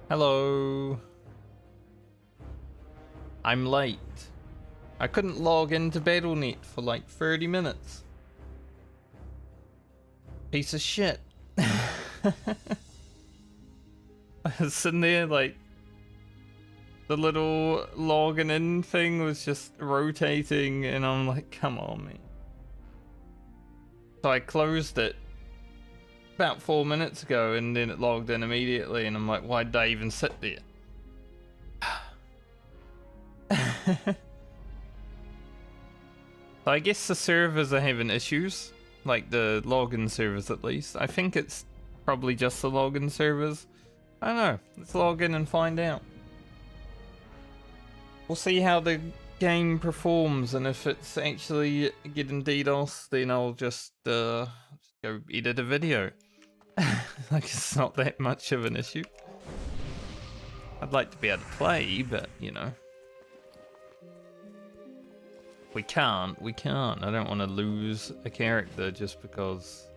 Hello. I'm late. I couldn't log into Battle.net for like 30 minutes. Piece of shit. I was sitting there like the little logging in thing was just rotating and I'm like, come on, man. So I closed it about 4 minutes ago and then it logged in immediately and I'm like, why did I even sit there? So I guess the servers are having issues, like the login servers at least. I think it's probably just the login servers. I don't know, let's log in and find out. We'll see how the game performs, and if it's actually getting DDoS, then I'll just go edit a video. Like, it's not that much of an issue. I'd like to be able to play, but you know. We can't. I don't want to lose a character just because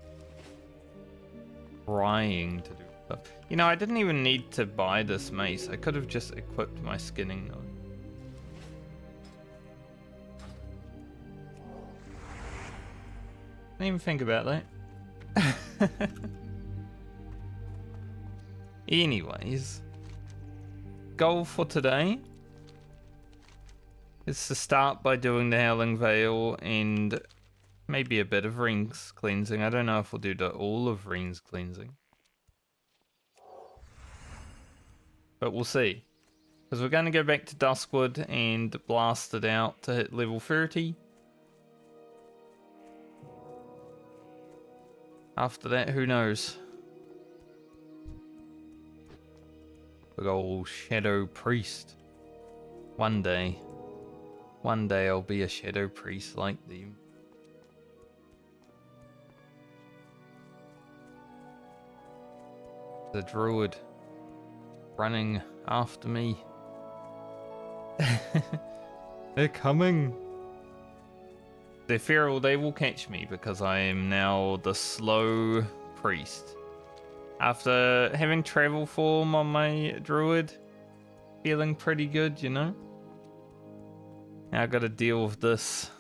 trying to do stuff. You know, I didn't even need to buy this mace. I could have just equipped my skinning node. Didn't even think about that. Anyways, goal for today is to start by doing the Howling Veil and maybe a bit of Rings cleansing. I don't know if we'll do all of Rings cleansing, but we'll see. Because we're going to go back to Duskwood and blast it out to hit level 30. After that, who knows? Big old Shadow Priest. One day I'll be a Shadow Priest like them. The Druid running after me. They're coming. They're feral, they will catch me because I am now the slow priest. After having travel form on my druid, feeling pretty good, you know? Now I gotta deal with this.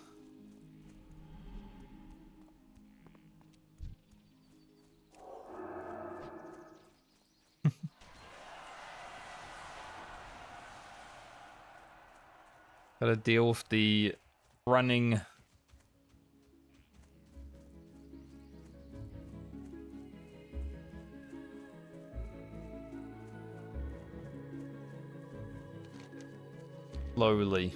Gotta deal with the running. Slowly.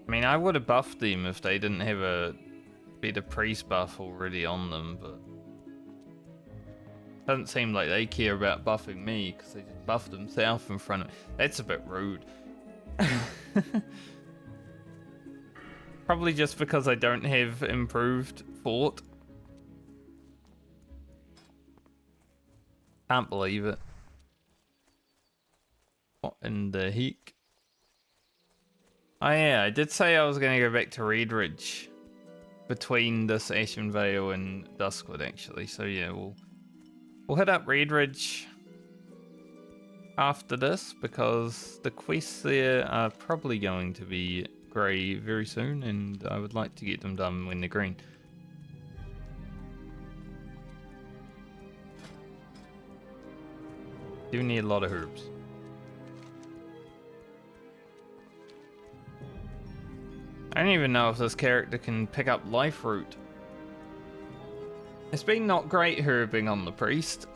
I mean, I would have buffed them if they didn't have a better priest buff already on them, but doesn't seem like they care about buffing me because they just buffed themselves in front of me. That's a bit rude. Probably just because I don't have improved fort. Can't believe it. What in the heck? Oh yeah, I did say I was going to go back to Redridge between this Ashen Vale and Duskwood actually. So yeah, we'll hit up Redridge after this because the quests there are probably going to be grey very soon and I would like to get them done when they're green. Do need a lot of herbs. I don't even know if this character can pick up Life Root. It's been not great herbing on the priest,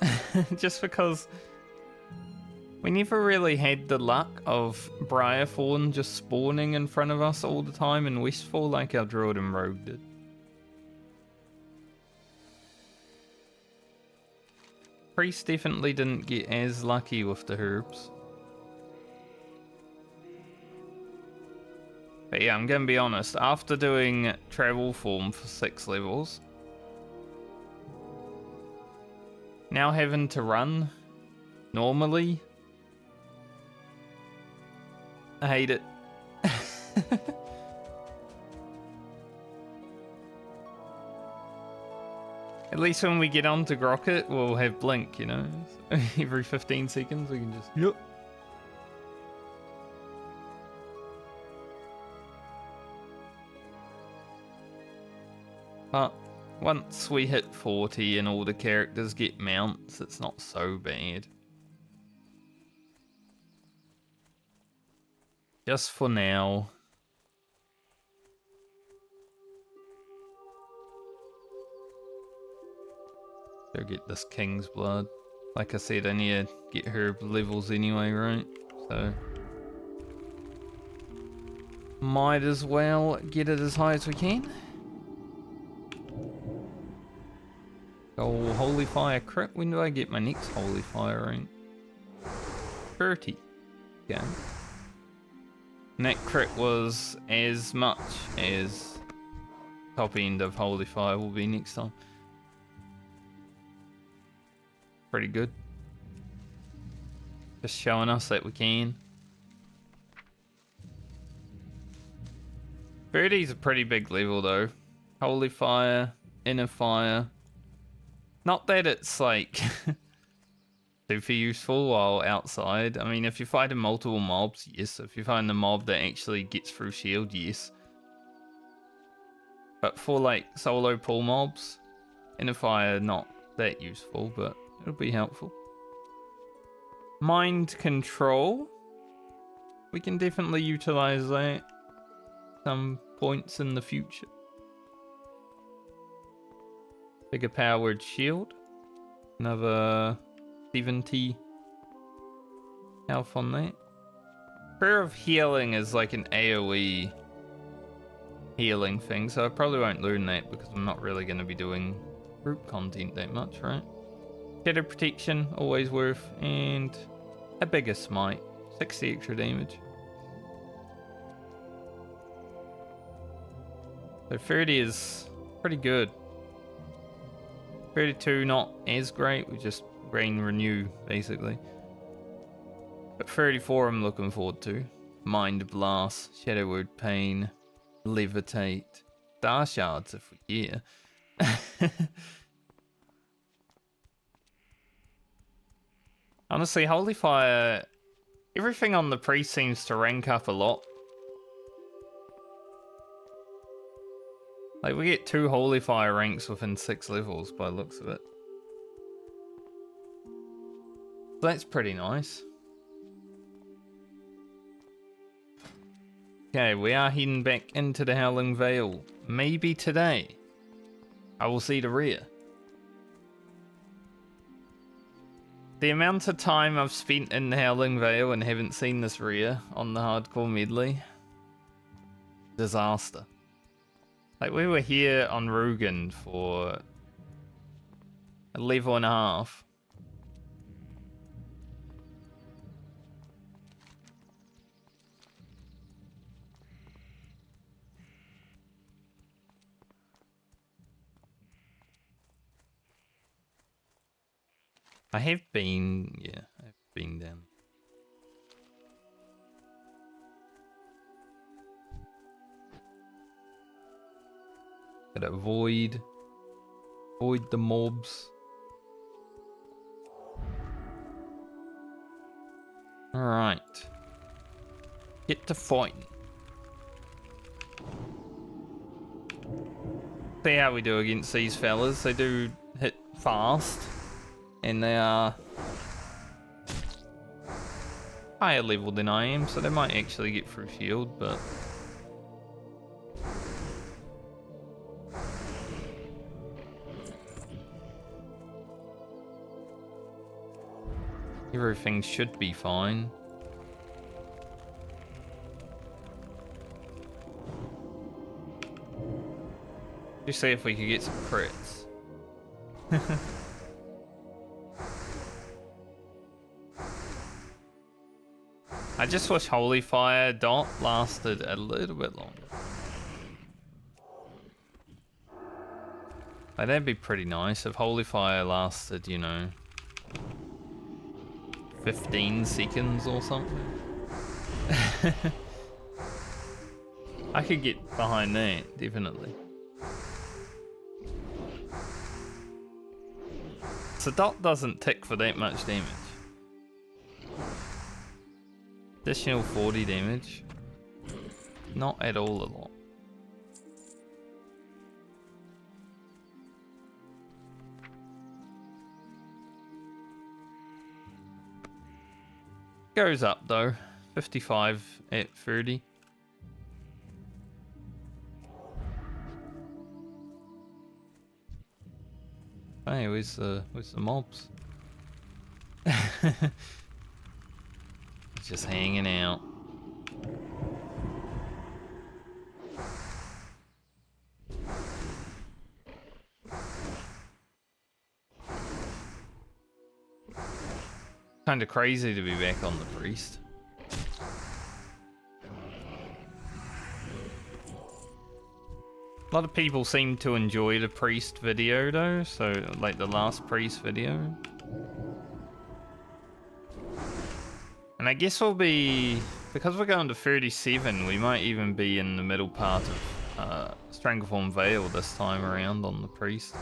just because we never really had the luck of Briarthorn just spawning in front of us all the time in Westfall like our Druid and Rogue did. Priest definitely didn't get as lucky with the herbs. But yeah, I'm gonna be honest, after doing travel form for 6 levels, now having to run normally, I hate it. At least when we get onto Grocket, we'll have Blink, you know? Every 15 seconds we can just... Yep. But once we hit 40 and all the characters get mounts, it's not so bad. Just for now. Go get this King's Blood. Like I said, I need to get her levels anyway, right? So might as well get it as high as we can. Oh, Holy Fire crit. When do I get my next Holy Fire rank? 30. Okay. And that crit was as much as top end of Holy Fire will be next time. Pretty good. Just showing us that we can. 30 is a pretty big level though. Holy Fire, Inner Fire. Not that it's like super useful while outside. I mean, if you're fighting multiple mobs, yes. If you find the mob that actually gets through shield, yes. But for like solo pull mobs, Inner Fire not that useful, but it'll be helpful. Mind control. We can definitely utilize that some points in the future. Bigger powered shield. Another 70 health on that. Prayer of Healing is like an AoE healing thing, so I probably won't learn that because I'm not really going to be doing group content that much, right? Shadow Protection, always worth, and a bigger smite, 60 extra damage. So 30 is pretty good. 32 not as great, we just Rain Renew basically. But 34 I'm looking forward to. Mind Blast, Shadow Word Pain, Levitate, Star Shards if we hear. Honestly, Holy Fire, everything on the priest seems to rank up a lot. Like, we get 2 Holy Fire ranks within 6 levels by the looks of it. That's pretty nice. Okay, we are heading back into the Howling Vale. Maybe today I will see the rear. The amount of time I've spent in the Howling Vale and haven't seen this rear on the hardcore medley. Disaster. Like, we were here on Rugen for a level and a half. I have been, yeah, I've been down. Gotta avoid the mobs. Alright. Get to fighting. See how we do against these fellas. They do hit fast. And they are higher level than I am, so they might actually get through shield, but everything should be fine. Just see if we could get some crits. I just wish Holy Fire dot lasted a little bit longer. Like, that'd be pretty nice if Holy Fire lasted, you know, 15 seconds or something. I could get behind that, definitely. the dot doesn't tick for that much damage. Additional 40 damage. Not at all a lot. Goes up though. 55 at 30. Hey, where's the mobs? Just hanging out. Kind of crazy to be back on the priest. A lot of people seem to enjoy the priest video though, so like the last priest video. And I guess we'll be, because we're going to 37, we might even be in the middle part of Strangleform Vale this time around on the priest.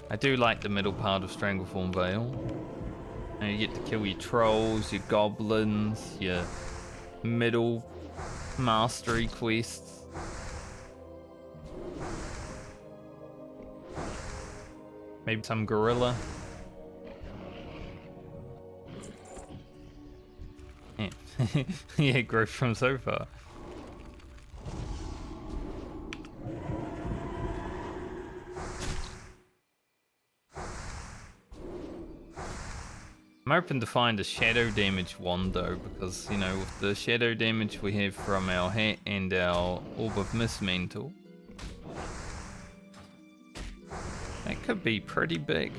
I do like the middle part of Strangleform Vale. And you get to kill your trolls, your goblins, your middle mastery quests. Maybe some gorilla. Yeah, yeah, growth from so far. I'm hoping to find a shadow damage wand though, because, you know, with the shadow damage we have from our hat and our Orb of Mist mantle, that could be pretty big.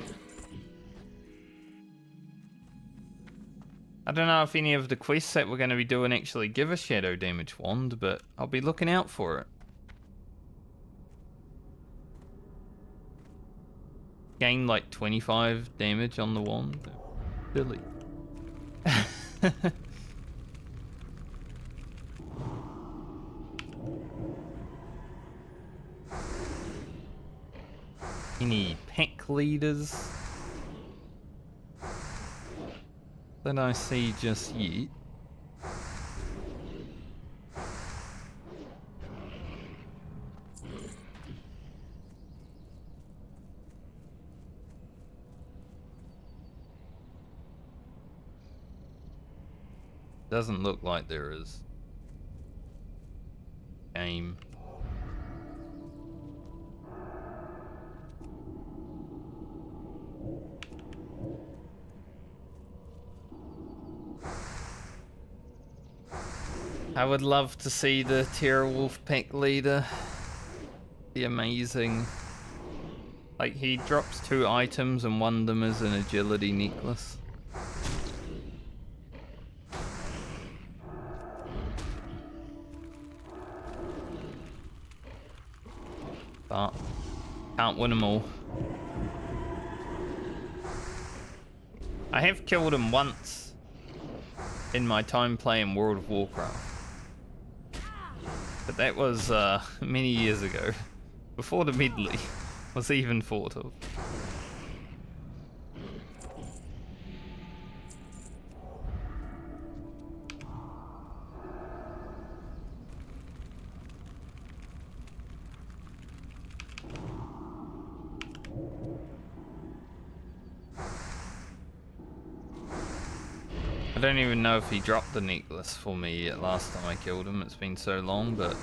I don't know if any of the quests that we're going to be doing actually give a shadow damage wand, but I'll be looking out for it. Gain like 25 damage on the wand. Silly. Any pack leaders that I see just yet? Doesn't look like there is. Game. I would love to see the Terrorwolf pack leader. Be amazing. Like, he drops 2 items and one of them is an agility necklace. But can't win them all. I have killed him once in my time playing World of Warcraft, but that was many years ago, before the Medley was even thought of. I don't even know if he dropped the necklace for me last time I killed him. It's been so long, but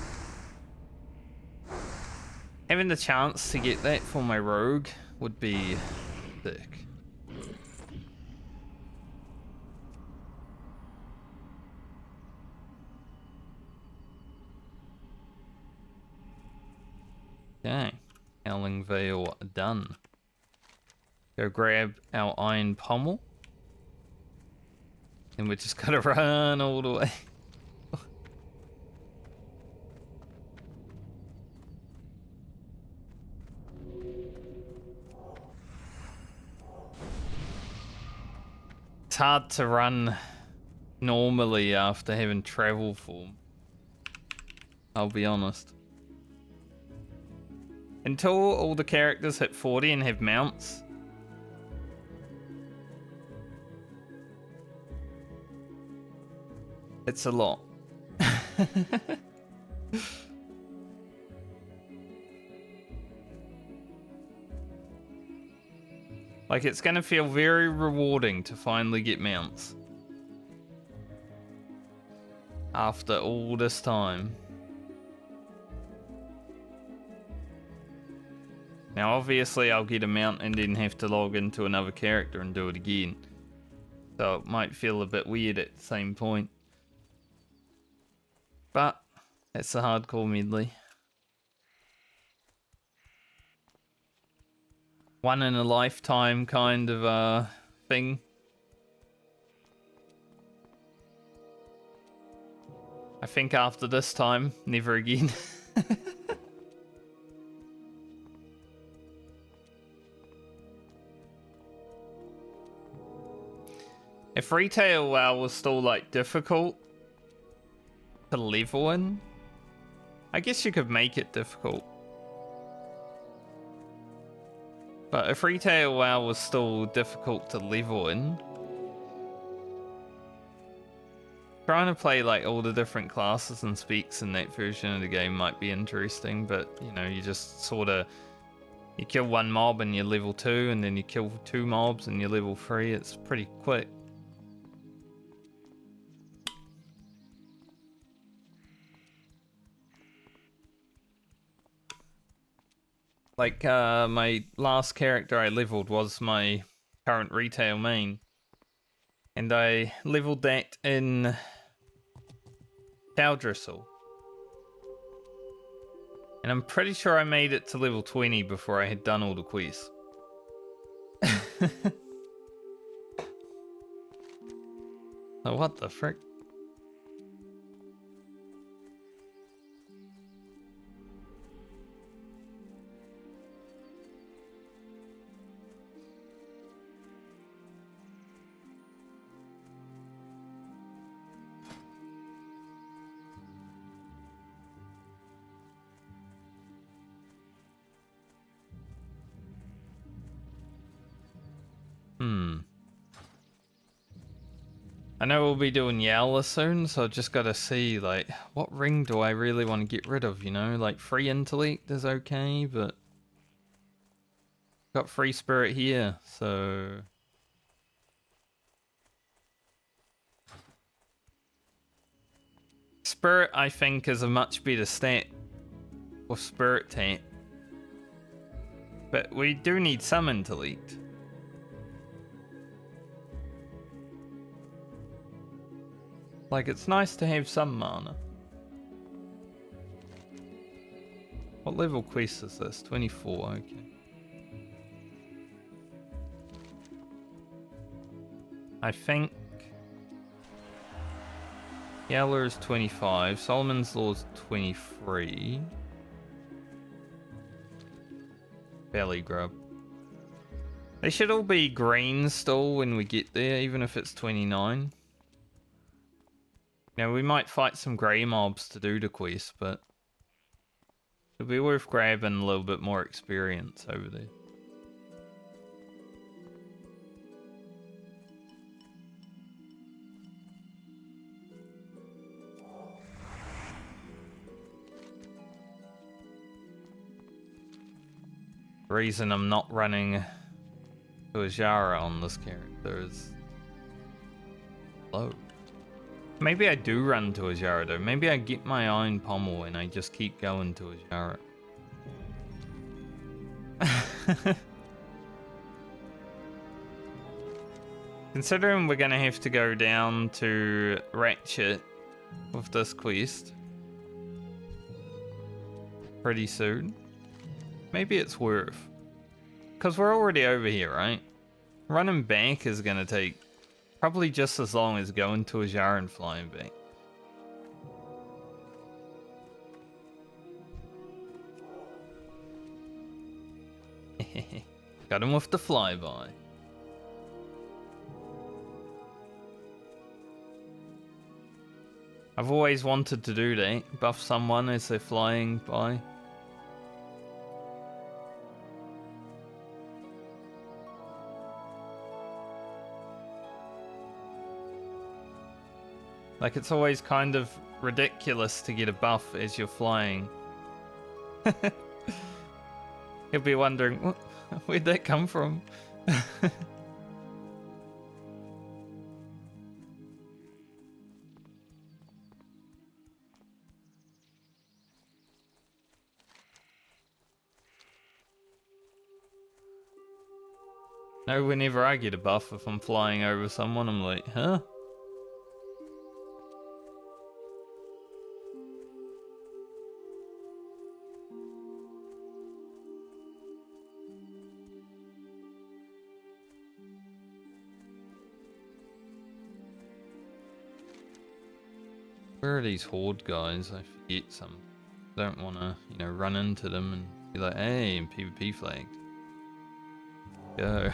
having the chance to get that for my rogue would be sick. Okay, Howling Vale done. Go grab our iron pommel. And we just gotta run all the way. It's hard to run normally after having travel form. I'll be honest. Until all the characters hit 40 and have mounts. It's a lot. Like, it's gonna feel very rewarding to finally get mounts. After all this time. Now, obviously, I'll get a mount and then have to log into another character and do it again. So it might feel a bit weird at the same point. But, it's a hardcore medley. One in a lifetime kind of thing. I think after this time, never again. If retail WoW was still like difficult to level in, I guess you could make it difficult. But if retail WoW was still difficult to level in, trying to play like all the different classes and speaks in that version of the game might be interesting, but you know, you just sort of, you kill one mob and you're level 2, and then you kill 2 mobs and you're level 3. It's pretty quick. Like, my last character I leveled was my current retail main. And I leveled that in Towdressel. And I'm pretty sure I made it to level 20 before I had done all the quests. Oh, what the frick? I know we'll be doing Yowler soon, so I just gotta see, like, what ring do I really want to get rid of, you know? Like, free intellect is okay, but got free spirit here, so... Spirit, I think, is a much better stat with spirit tap. But we do need some intellect. Like, it's nice to have some mana. What level quest is this? 24, okay. I think... Yeller is 25, Solomon's Law is 23. Belly grub. They should all be green still when we get there, even if it's 29. Now, we might fight some grey mobs to do the quest, but it'll be worth grabbing a little bit more experience over there. The reason I'm not running to Ajara on this character is low. Maybe I do run to Ajara though. Maybe I get my iron pommel and I just keep going to Ajara. Considering we're gonna have to go down to Ratchet with this quest pretty soon, maybe it's worth. Because we're already over here, right? Running back is gonna take probably just as long as going to Ajara and flying back. Got him with the flyby. I've always wanted to do that. Buff someone as they're flying by. Like, it's always kind of ridiculous to get a buff as you're flying. He'll be wondering, where'd that come from? No, whenever I get a buff, if I'm flying over someone, I'm like, huh? Where are these horde guys? I forget some. Don't want to, you know, run into them and be like, hey, PvP flagged. Go.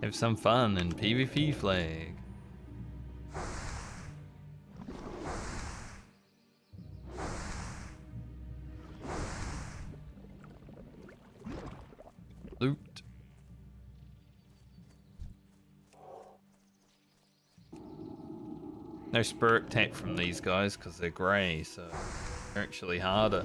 Have some fun in PvP flag. Loot. No spirit tap from these guys because they're grey, so they're actually harder.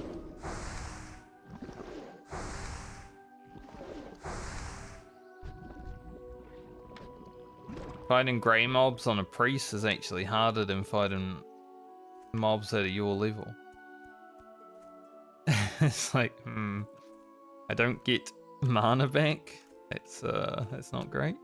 Fighting grey mobs on a priest is actually harder than fighting mobs that are your level. It's like, I don't get mana back. It's not great.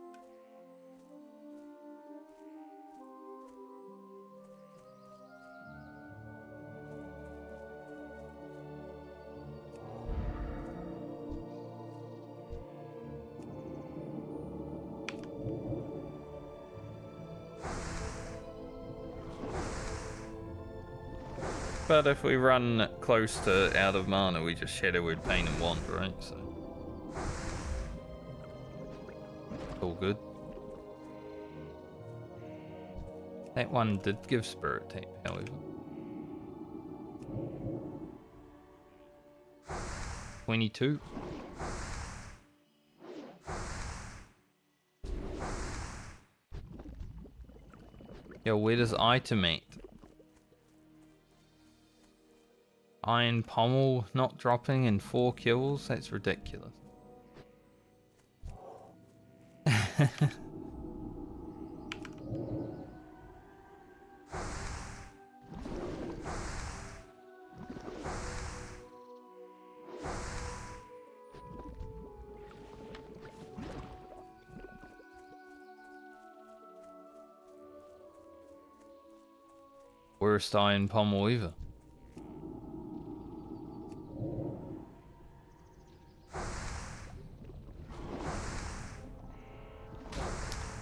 But if we run close to out of mana, we just Shadow Word, Pain, and Wand, right? So all good. That one did give Spirit Tap, however. 22. Yo, where does item at? Iron Pommel not dropping in 4 kills? That's ridiculous. Worst Iron Pommel ever.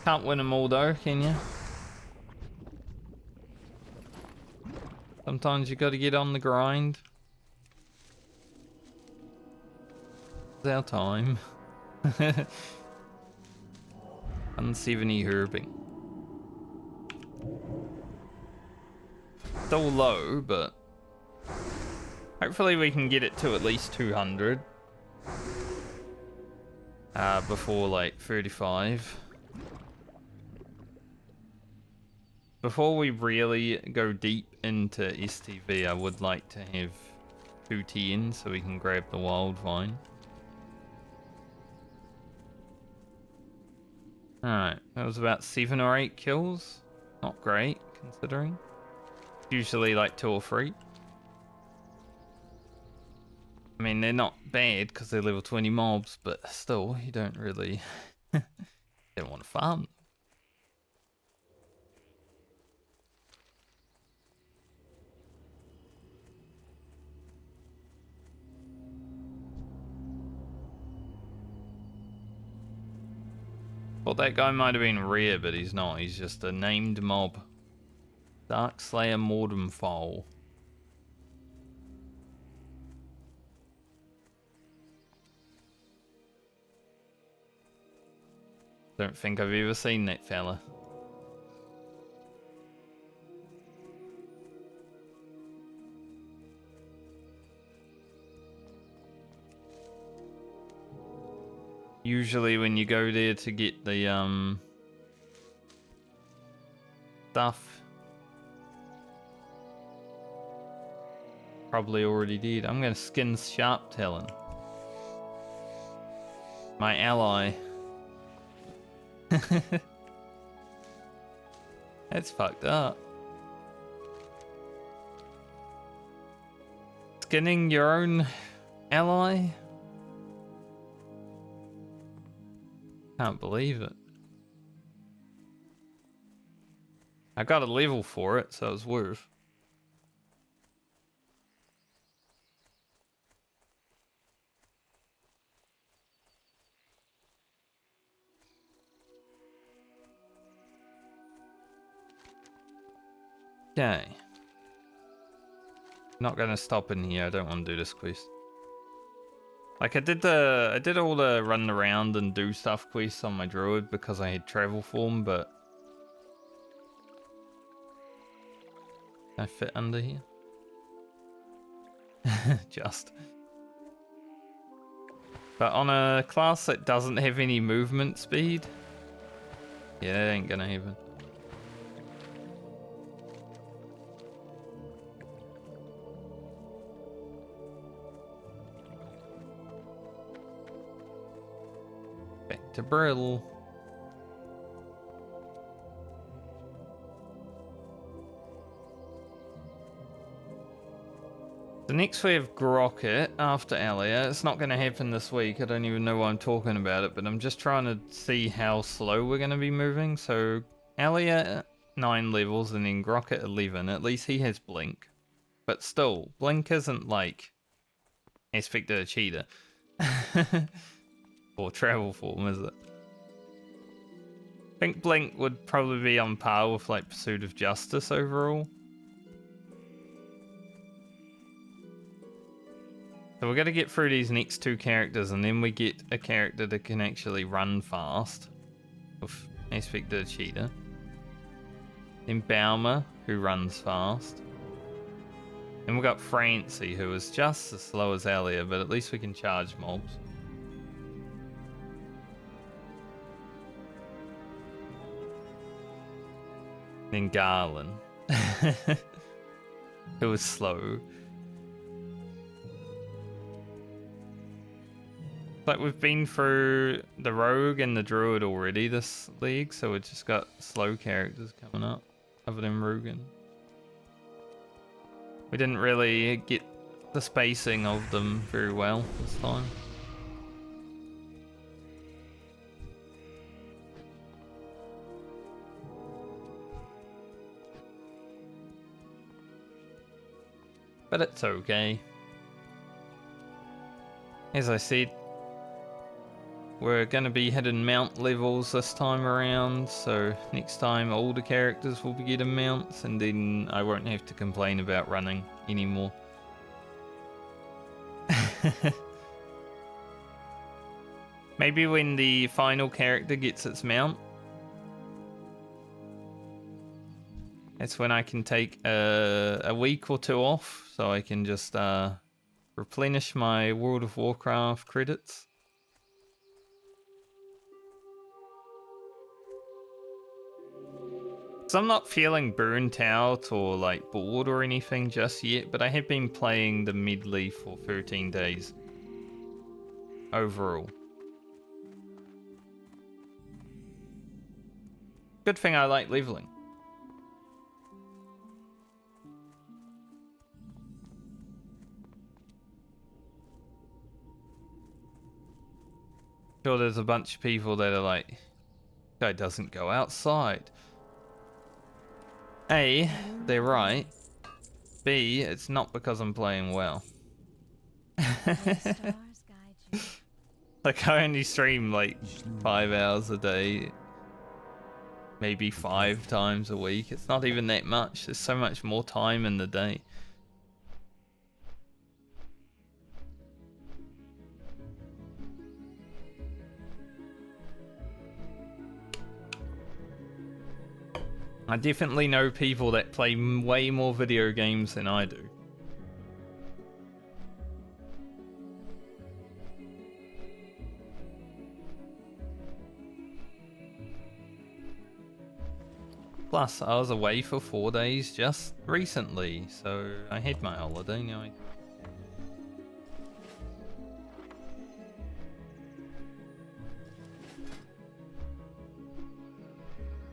Can't win them all though, can you? Sometimes you gotta get on the grind. It's our time. 170 herbing. Still low, but hopefully we can get it to at least 200 before like 35. Before we really go deep into STV, I would like to have 2 TN so we can grab the wild vine. Alright, that was about 7 or 8 kills. Not great, considering. Usually like 2 or 3. I mean, they're not bad because they're level 20 mobs, but still, you don't really don't want to farm them. Thought that guy might have been rare, but he's not. He's just a named mob. Darkslayer Mordenfowl. Don't think I've ever seen that fella. Usually when you go there to get the stuff, probably already did. I'm gonna skin Sharp Talon, my ally. That's fucked up. Skinning your own ally? Can't believe it. I got a level for it, so it's worth. Okay. Not gonna stop in here. I don't want to do this quest. Like I did all the run around and do stuff quests on my druid because I had travel form, but can I fit under here? Just. But on a class that doesn't have any movement speed, yeah, that ain't gonna happen. Back to Brill. So next we have Grocket after Alia. It's not going to happen this week. I don't even know why I'm talking about it, but I'm just trying to see how slow we're going to be moving. So Alia 9 levels and then Grocket 11. At least he has Blink. But still, Blink isn't like Aspect of the Cheetah. Or Travel Form, is it? I think Blink would probably be on par with like Pursuit of Justice overall. So we're going to get through these next 2 characters and then we get a character that can actually run fast with Aspect of the Cheetah. Then Baumer, who runs fast. And we've got Francie, who is just as slow as Alia, but at least we can charge mobs. Then Garland, who is slow. Like we've been through the Rogue and the Druid already this league, so we've just got slow characters coming up, other than Rugen. We didn't really get the spacing of them very well this time. But it's okay. As I said, we're going to be hitting mount levels this time around, so next time all the characters will be getting mounts, and then I won't have to complain about running anymore. Maybe when the final character gets its mount, that's when I can take a week or 2 off, so I can just replenish my World of Warcraft credits. So I'm not feeling burnt out or like bored or anything just yet, but I have been playing the Medley for 13 days overall. Good thing I like leveling. Sure, there's a bunch of people that are like, guy doesn't go outside. A, they're right. B, it's not because I'm playing well. Like I only stream like 5 hours a day, maybe 5 times a week. It's not even that much. There's so much more time in the day. I definitely know people that play way more video games than I do. Plus, I was away for 4 days just recently, so I had my holiday now.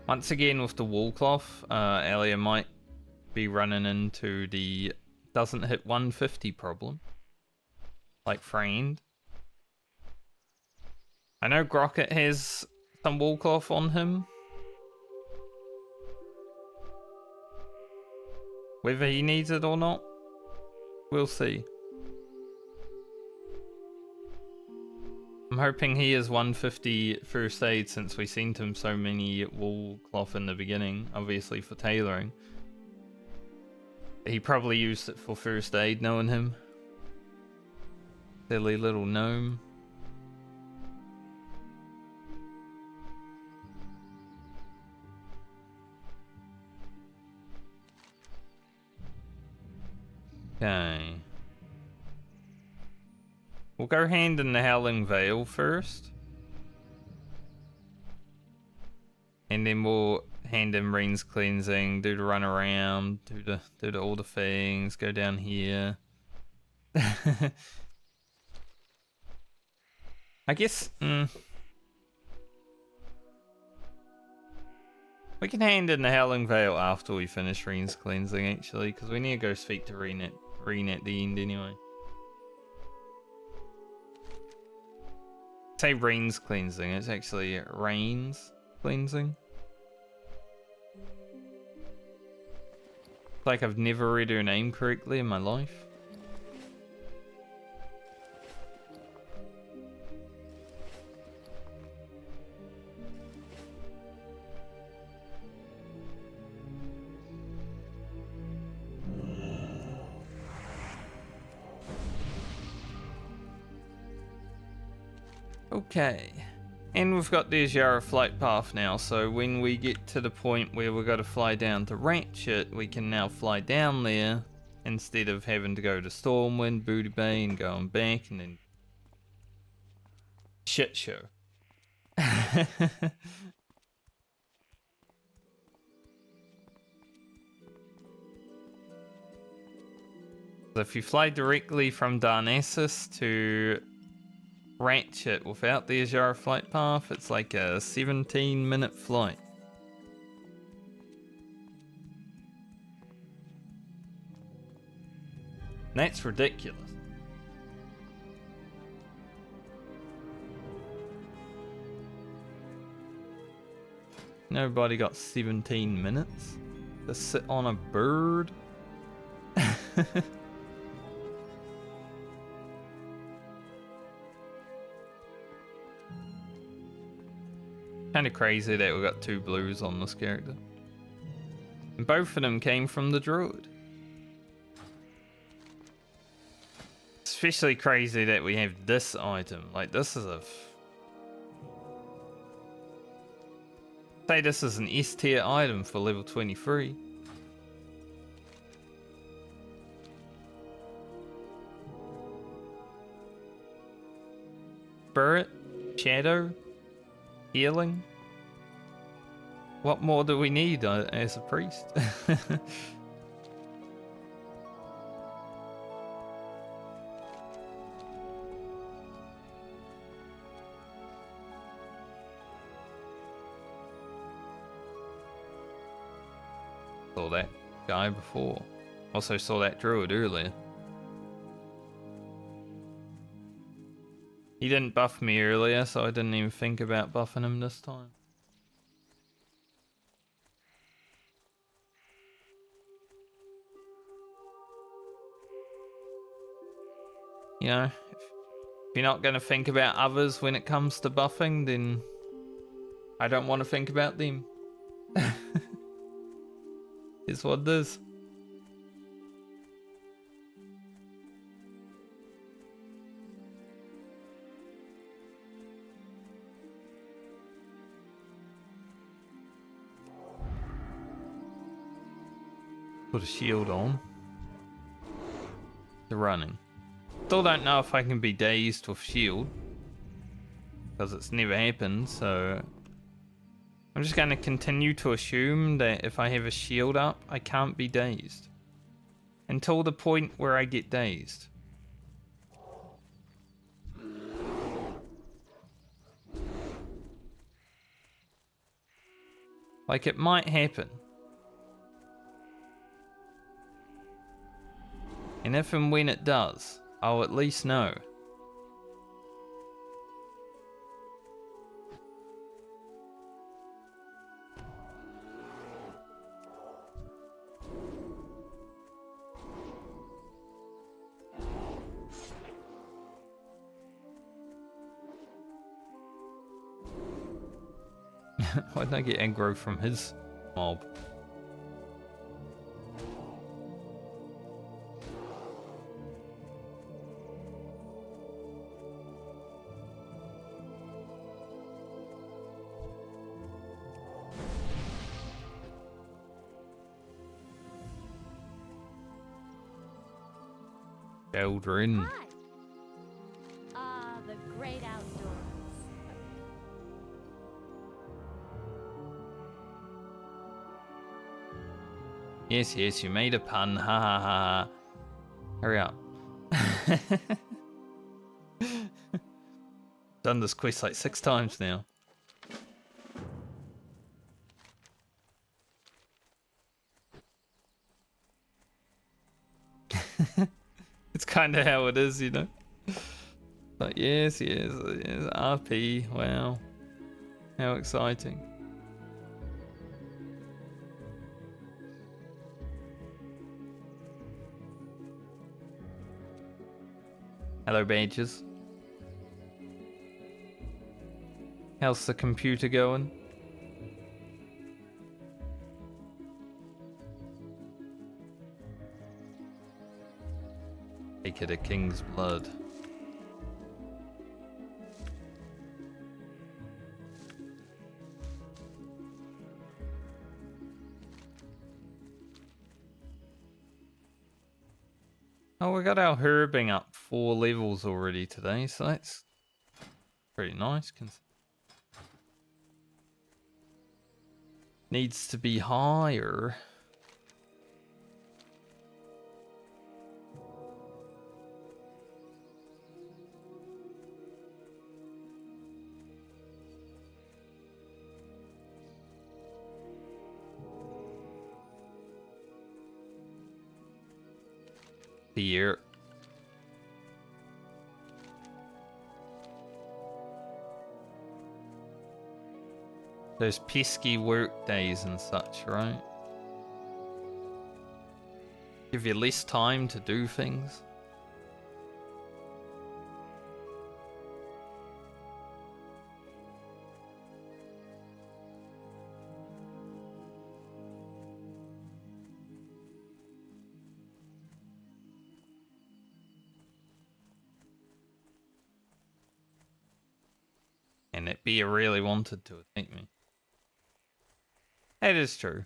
Once again with the wool cloth, Alia might be running into the doesn't hit 150 problem. Like Friend. I know Grocket has some wool cloth on him. Whether he needs it or not, we'll see. I'm hoping he is 150 first aid since we sent him so many wool cloth in the beginning, obviously for tailoring. He probably used it for first aid, knowing him. Silly little gnome. Okay. We'll go hand in the Howling Veil first. And then we'll hand in Rain's Cleansing, do the run around, do the all the things, go down here. I guess we can hand in the Howling Veil after we finish Rain's Cleansing actually, because we need to go speak to Rain at the end anyway. Say Rain's Cleansing, it's actually Rain's Cleansing. It's like I've never read her name correctly in my life. Okay, and we've got the Azura flight path now, so when we get to the point where we've got to fly down to Ratchet, we can now fly down there instead of having to go to Stormwind, Booty Bay, and going back, and then shit show. So if you fly directly from Darnassus to Ratchet without the Azura flight path, it's like a 17-minute flight. That's ridiculous. Nobody got 17 minutes to sit on a bird. Kind of crazy that we got 2 blues on this character. And both of them came from the druid. Especially crazy that we have this item. Like, this is a... Say this is an S tier item for level 23. Spirit, Shadow, Healing. What more do we need as a priest? Saw that guy before. Also saw that druid earlier. He didn't buff me earlier, so I didn't even think about buffing him this time. You know, if you're not going to think about others when it comes to buffing, then I don't want to think about them. It's what it is. Put a shield on. They're running. Still don't know if I can be dazed with shield, because it's never happened, so I'm just going to continue to assume that if I have a shield up, I can't be dazed. Until the point where I get dazed. Like, it might happen. And if and when it does, I'll at least know. Why did I get aggro from his mob? Children. Hi. The great outdoors. Yes, yes, you made a pun. Ha ha ha. Hurry up. Done this quest like 6 times now. It's kind of how it is, you know. But yes, yes, yes. RP. Wow. How exciting. Hello, badges. How's the computer going? Take it a king's blood. Oh, we got our herbing up 4 levels already today, so that's pretty nice. Needs to be higher. Here. Those pesky work days and such, right? Give you less time to do things. And it be really wanted to attack me. That is true.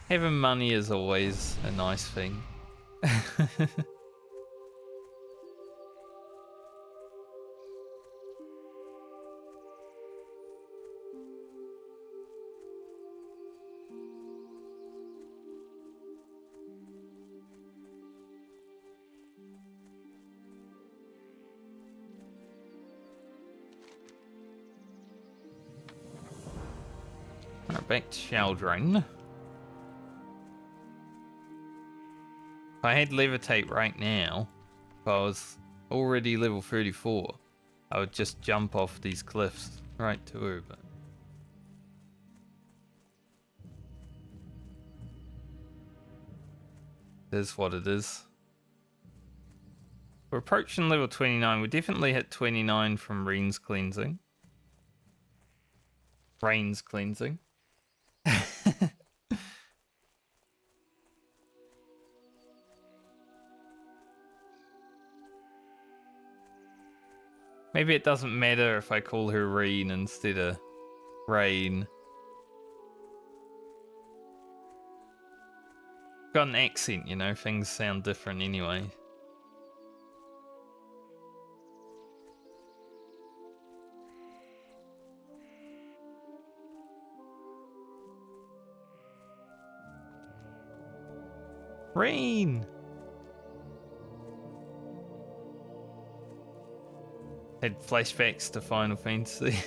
Having money is always a nice thing. Alright, back to Shaldrin. If I had levitate right now, if I was already level 34, I would just jump off these cliffs right to her, but it is what it is. We're approaching level 29. We definitely hit 29 from Rain's cleansing. Rain's cleansing. Maybe it doesn't matter if I call her Rain instead of Rain. Got an accent, you know, things sound different anyway. Rain! Had flashbacks to Final Fantasy.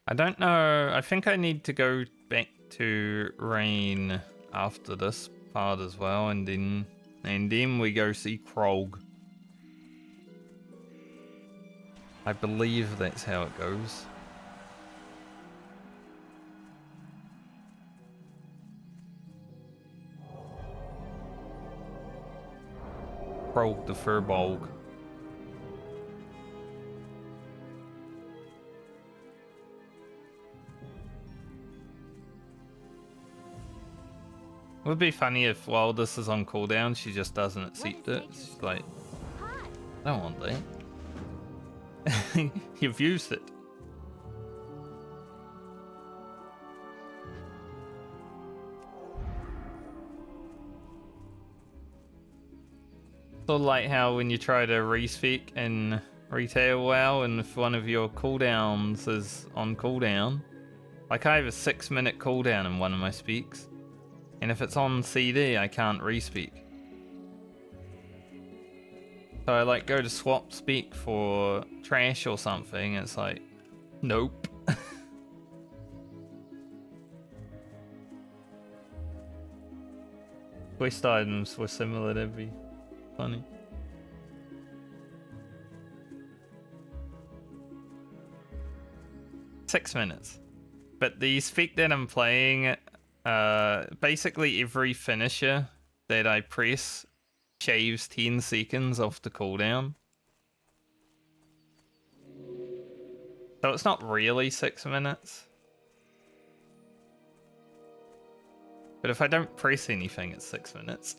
I don't know. I think I need to go back to Rain after this part as well, and then we go see Krog. I believe that's how it goes. Krog the Furbolg. It would be funny if while this is on cooldown, she just doesn't accept it. She's like, I don't want that. You've used it. Sort of like how when you try to respec in retail WoW, and if one of your cooldowns is on cooldown, like I have a 6-minute cooldown in one of my specs. And if it's on CD, I can't respec. So I like go to swap spec for trash or something, it's like, nope. Quest items were similar, that'd be funny. Six minutes. But the spec that I'm playing, basically every finisher that I press shaves 10 seconds off the cooldown. So it's not really 6 minutes. But if I don't press anything, it's 6 minutes.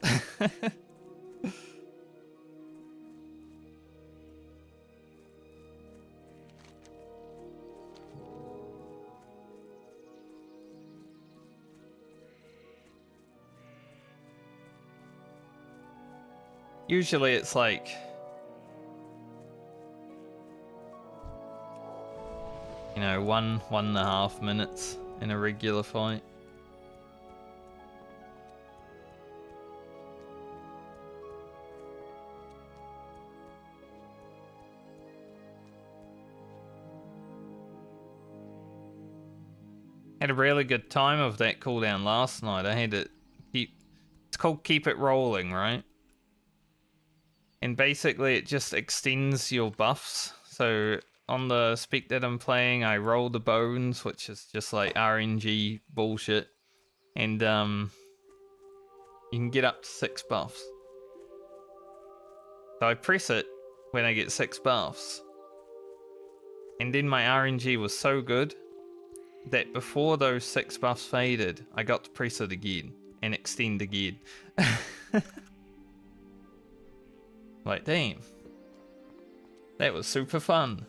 Usually it's like, you know, 1.5 minutes in a regular fight. Had a really good time of that cooldown last night. I had it it's called Keep It Rolling, right? And basically it just extends your buffs. So on the spec that I'm playing, I roll the bones, which is just like RNG bullshit. And you can get up to 6 buffs. So I press it when I get 6 buffs. And then my RNG was so good that before those 6 buffs faded, I got to press it again and extend again. Like, damn. That was super fun.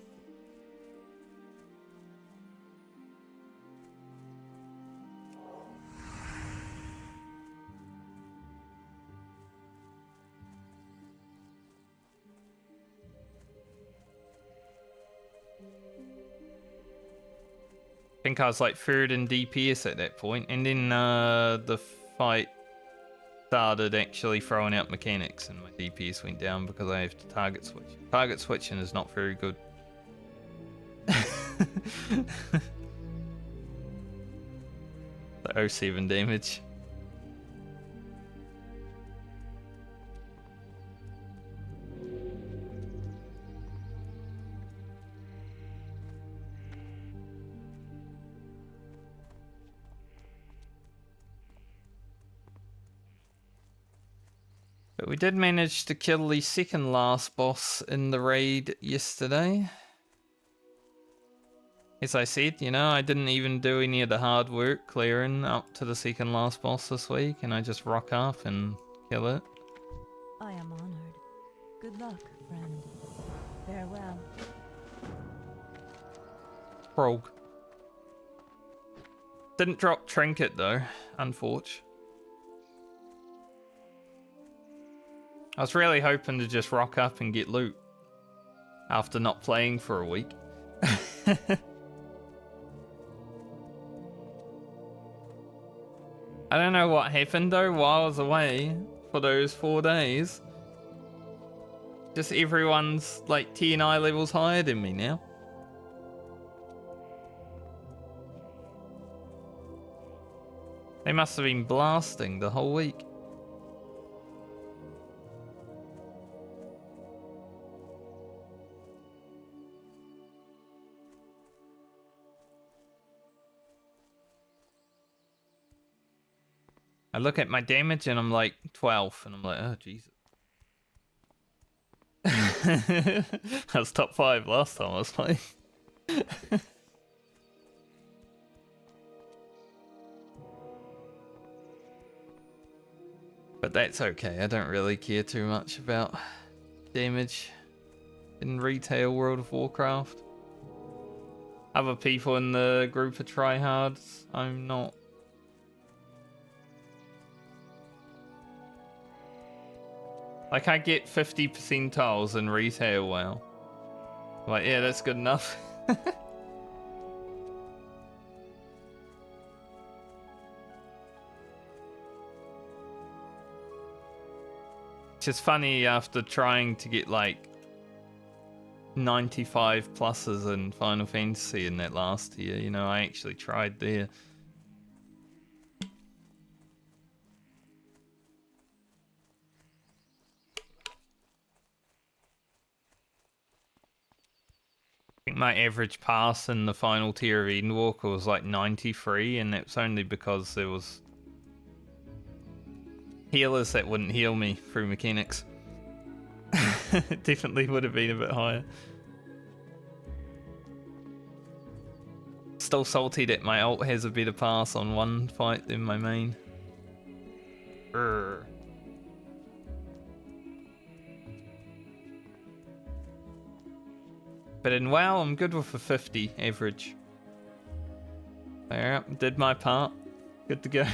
I think I was like 3rd in DPS at that point, and then the fight started actually throwing out mechanics and my DPS went down because I have to target switch. Target switching is not very good. The 07 damage. But we did manage to kill the second last boss in the raid yesterday. As I said, you know, I didn't even do any of the hard work clearing up to the second last boss this week, and I just rock up and kill it. I am honored. Good luck, friend. Farewell. Frog. Didn't drop trinket though, unfortunately. I was really hoping to just rock up and get loot after not playing for a week. I don't know what happened though while I was away for those 4 days. Just everyone's like TNI levels higher than me now. They must have been blasting the whole week. I look at my damage and I'm like 12 and I'm like, oh Jesus. I was top 5 last time I was playing. But that's okay, I don't really care too much about damage in retail World of Warcraft. Other people in the group are tryhards, I'm not. Like, I get 50 percentiles in retail WoW. Like, yeah, that's good enough. It's just funny after trying to get, like, 95 pluses in Final Fantasy in that last year. You know, I actually tried there. I think my average pass in the final tier of Edenwalker was like 93, and it's only because there was healers that wouldn't heal me through mechanics. It definitely would have been a bit higher. Still salty that my ult has a better pass on one fight than my main. Urgh. But in WoW, I'm good with a 50 average. There, did my part. Good to go.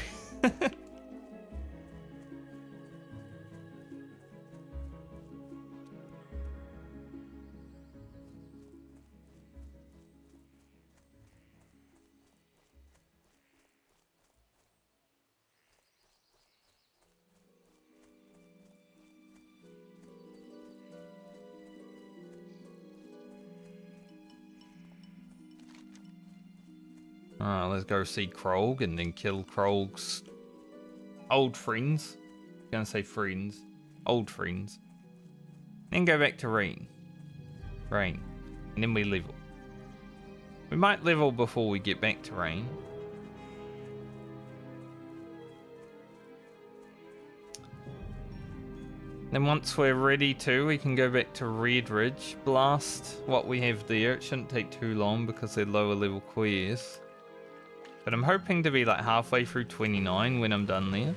Alright, let's go see Krog and then kill Krog's old friends. I'm gonna say friends. Old friends. Then go back to Rain. And then we level. We might level before we get back to Rain. Then once we're ready to, we can go back to Red Ridge, blast what we have there. It shouldn't take too long because they're lower level quests. But I'm hoping to be like halfway through 29 when I'm done there.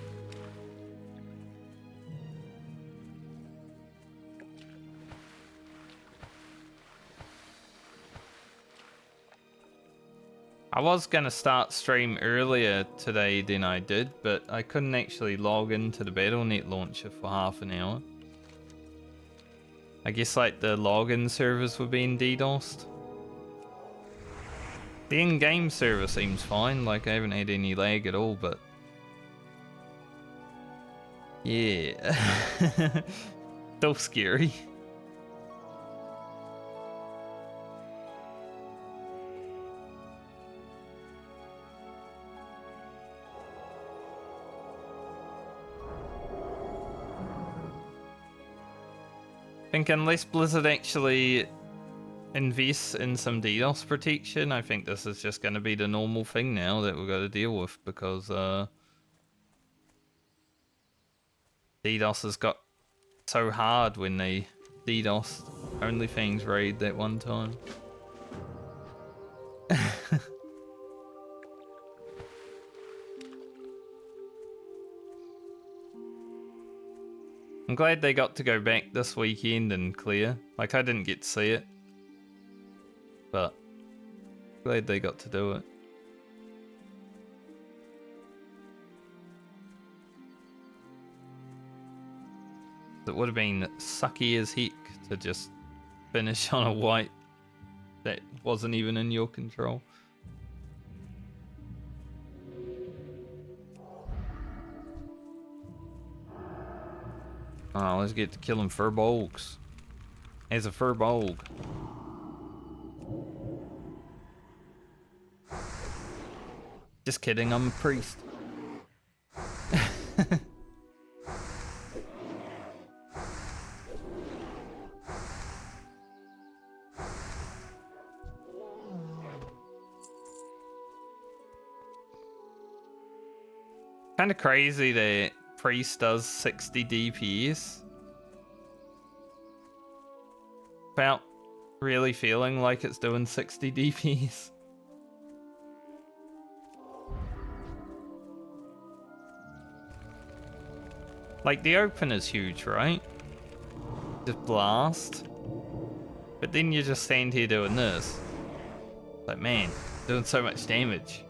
I was going to start stream earlier today than I did, but I couldn't actually log into the Battle.net launcher for half an hour. I guess like the login servers were being DDoSed. The in-game server seems fine, like I haven't had any lag at all, but... yeah. Still scary. I think unless Blizzard actually invests in some DDoS protection, I think this is just going to be the normal thing now that we've got to deal with, because DDoS has got so hard when they DDoSed OnlyFans raid that one time. I'm glad they got to go back this weekend and clear. Like, I didn't get to see it. But glad they got to do it. It would have been sucky as heck to just finish on a white that wasn't even in your control. Oh, let's get to killing furbolgs. As a furbolg. Just kidding, I'm a priest. Kind of crazy that priest does 60 DPS without really feeling like it's doing 60 DPS. Like, the open is huge, right? Just blast. But then you just stand here doing this. Like, man, doing so much damage.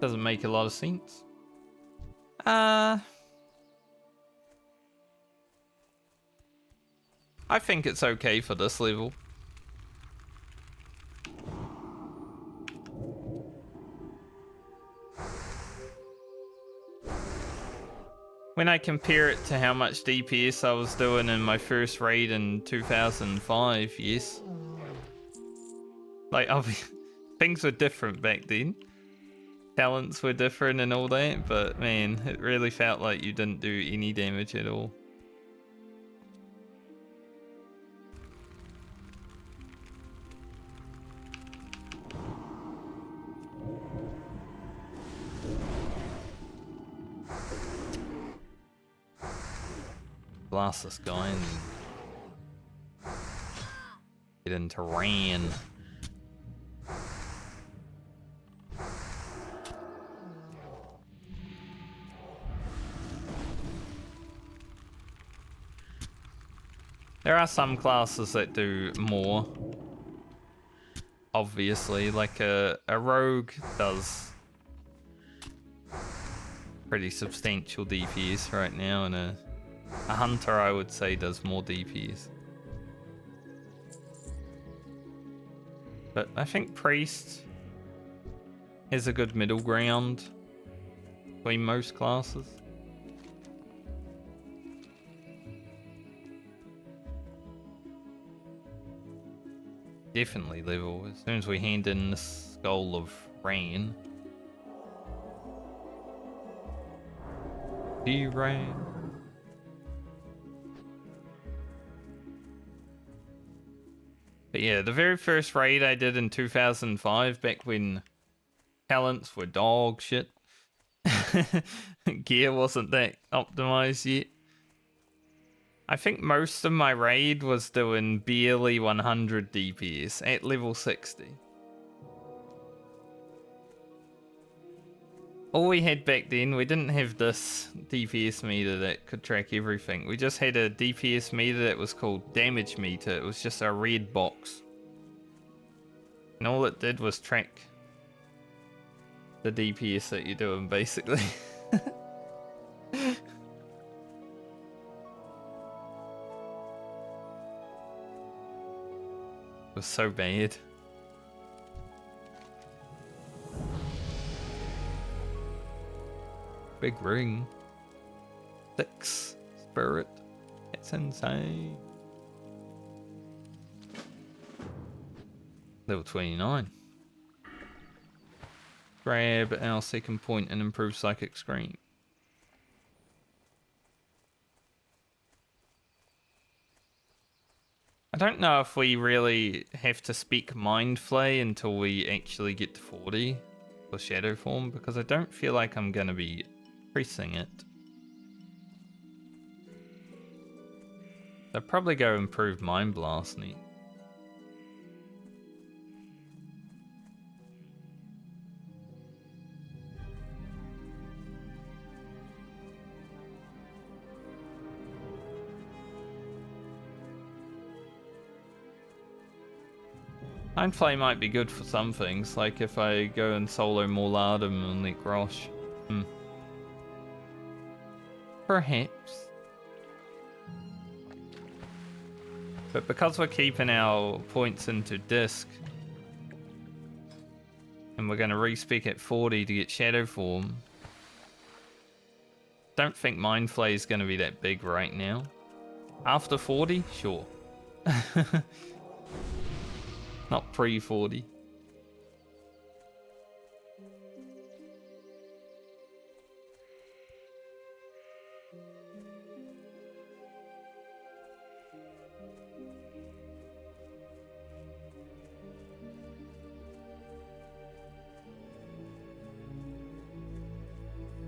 Doesn't make a lot of sense. I think it's okay for this level. When I compare it to how much DPS I was doing in my first raid in 2005, yes. Like, things were different back then. Talents were different and all that, but man, it really felt like you didn't do any damage at all. Blast this guy and get into Ran. There are some classes that do more. Obviously, like a rogue does pretty substantial DPS right now, and a hunter, I would say, does more DPS. But I think priest has a good middle ground between most classes. Definitely level as soon as we hand in the skull of Rain. Rain. But yeah, the very first raid I did in 2005, back when talents were dog shit. Gear wasn't that optimized yet. I think most of my raid was doing barely 100 DPS at level 60. All we had back then, we didn't have this DPS meter that could track everything. We just had a DPS meter that was called damage meter. It was just a red box. And all it did was track the DPS that you're doing, basically. It was so bad. Big ring. 6 spirit. It's insane. Level 29. Grab our second point and improve psychic screen. I don't know if we really have to speak Mind Flay until we actually get to 40 for Shadow Form, because I don't feel like I'm going to be pressing it. They'll probably go improve Mind Blast neat. Mind Flay might be good for some things, like if I go and solo Morladum and Nick Rosh. Perhaps. But because we're keeping our points into disc, and we're going to respec at 40 to get Shadow Form, don't think Mind Flay is going to be that big right now. After 40? Sure. Not pre-40.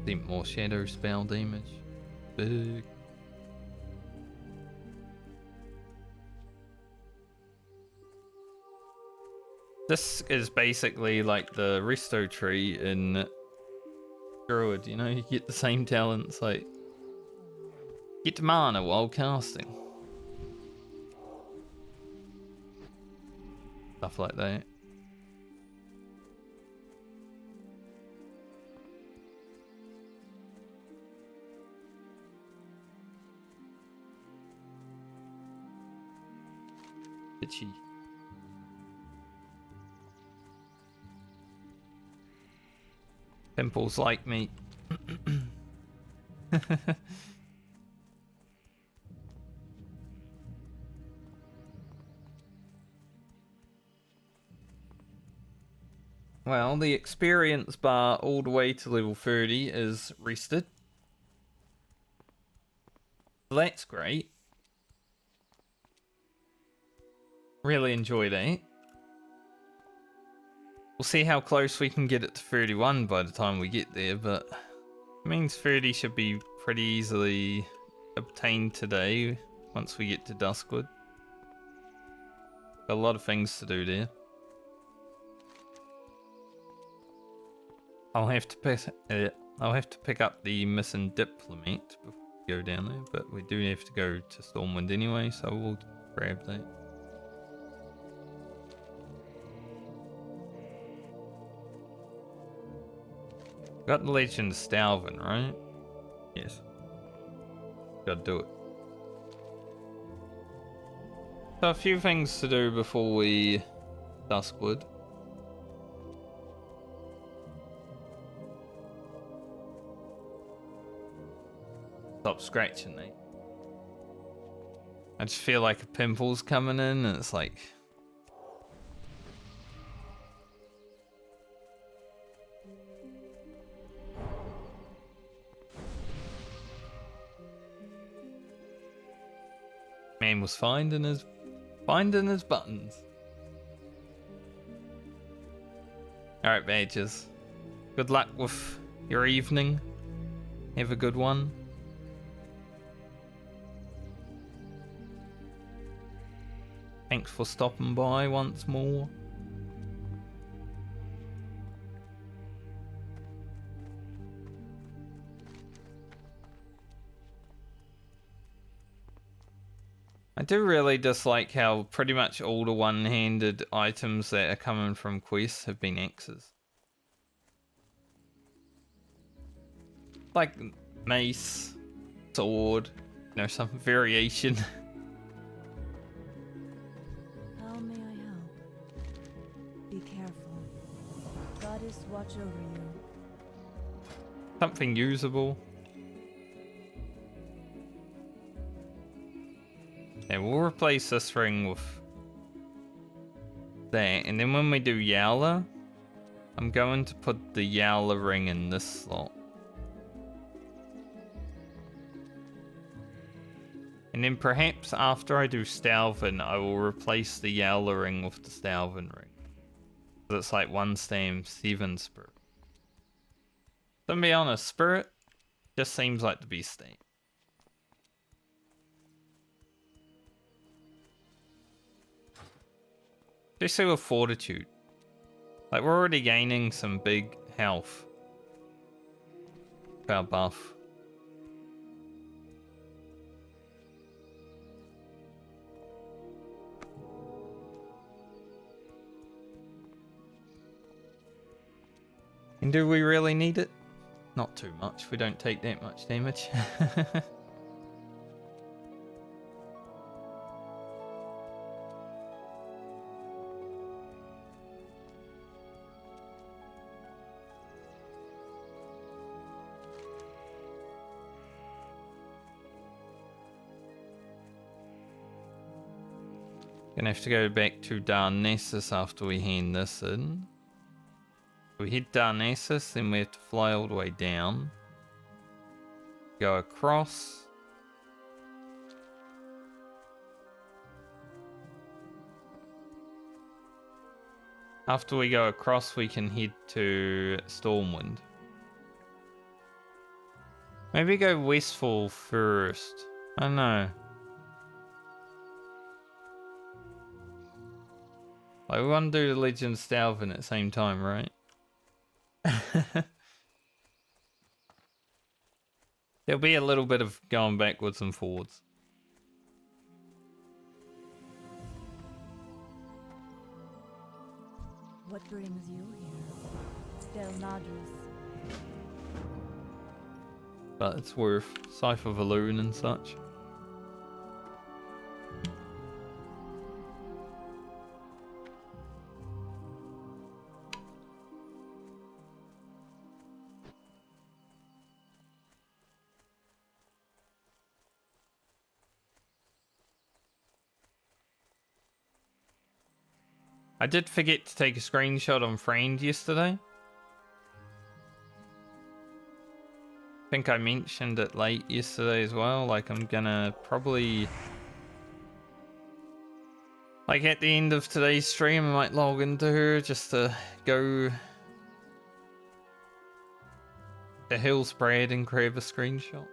Think more shadow spell damage. Big. This is basically like the resto tree in Druid, you know, you get the same talents, like get mana while casting. Stuff like that. Itchy. Pimples like me. Well, the experience bar all the way to level 30 is rested. So that's great. Really enjoy that. We'll see how close we can get it to 31 by the time we get there, but it means 30 should be pretty easily obtained today once we get to Duskwood. Got a lot of things to do there. I'll have to pick up the missing diplomat before we go down there, but we do have to go to Stormwind anyway, so we'll grab that. Got the Legend of Stalvin, right? Yes. Gotta do it. So a few things to do before we Duskwood. Stop scratching me. I just feel like a pimple's coming in and it's like... Man was finding his buttons. Alright, badges. Good luck with your evening. Have a good one. Thanks for stopping by once more. I do really dislike how pretty much all the one-handed items that are coming from quests have been axes. Like mace, sword, you know, some variation. How may I help? Be careful. Goddess watch over you. Something usable. Yeah, we'll replace this ring with that, and then when we do Yowler, I'm going to put the Yowler ring in this slot. And then perhaps after I do Stalvin, I will replace the Yowler ring with the Stalvin ring. So it's like 1 stam, 7 spirit. To be honest, spirit just seems like the best stamp. Especially with fortitude. Like, we're already gaining some big health. Our buff. And do we really need it? Not too much. We don't take that much damage. Gonna have to go back to Darnassus after we hand this in. We hit Darnassus, then we have to fly all the way down. Go across. After we go across, we can head to Stormwind. Maybe go Westfall first. I don't know. Like, we want to do the Legend of Stalvin at the same time, right? There'll be a little bit of going backwards and forwards. What brings you here? Del Nadrus. But it's worth Cypher Valoon and such. I did forget to take a screenshot on Friend yesterday. I think I mentioned it late yesterday as well. Like, I'm gonna probably... Like, at the end of today's stream, I might log into her just to go to Hillsbrad and grab a screenshot.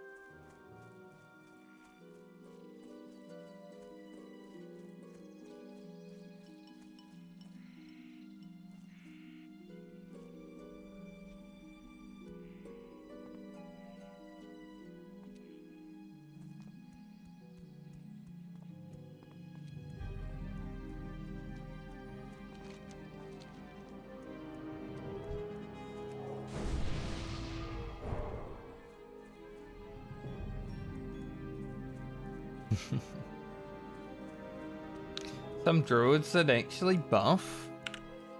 Some druids that actually buff?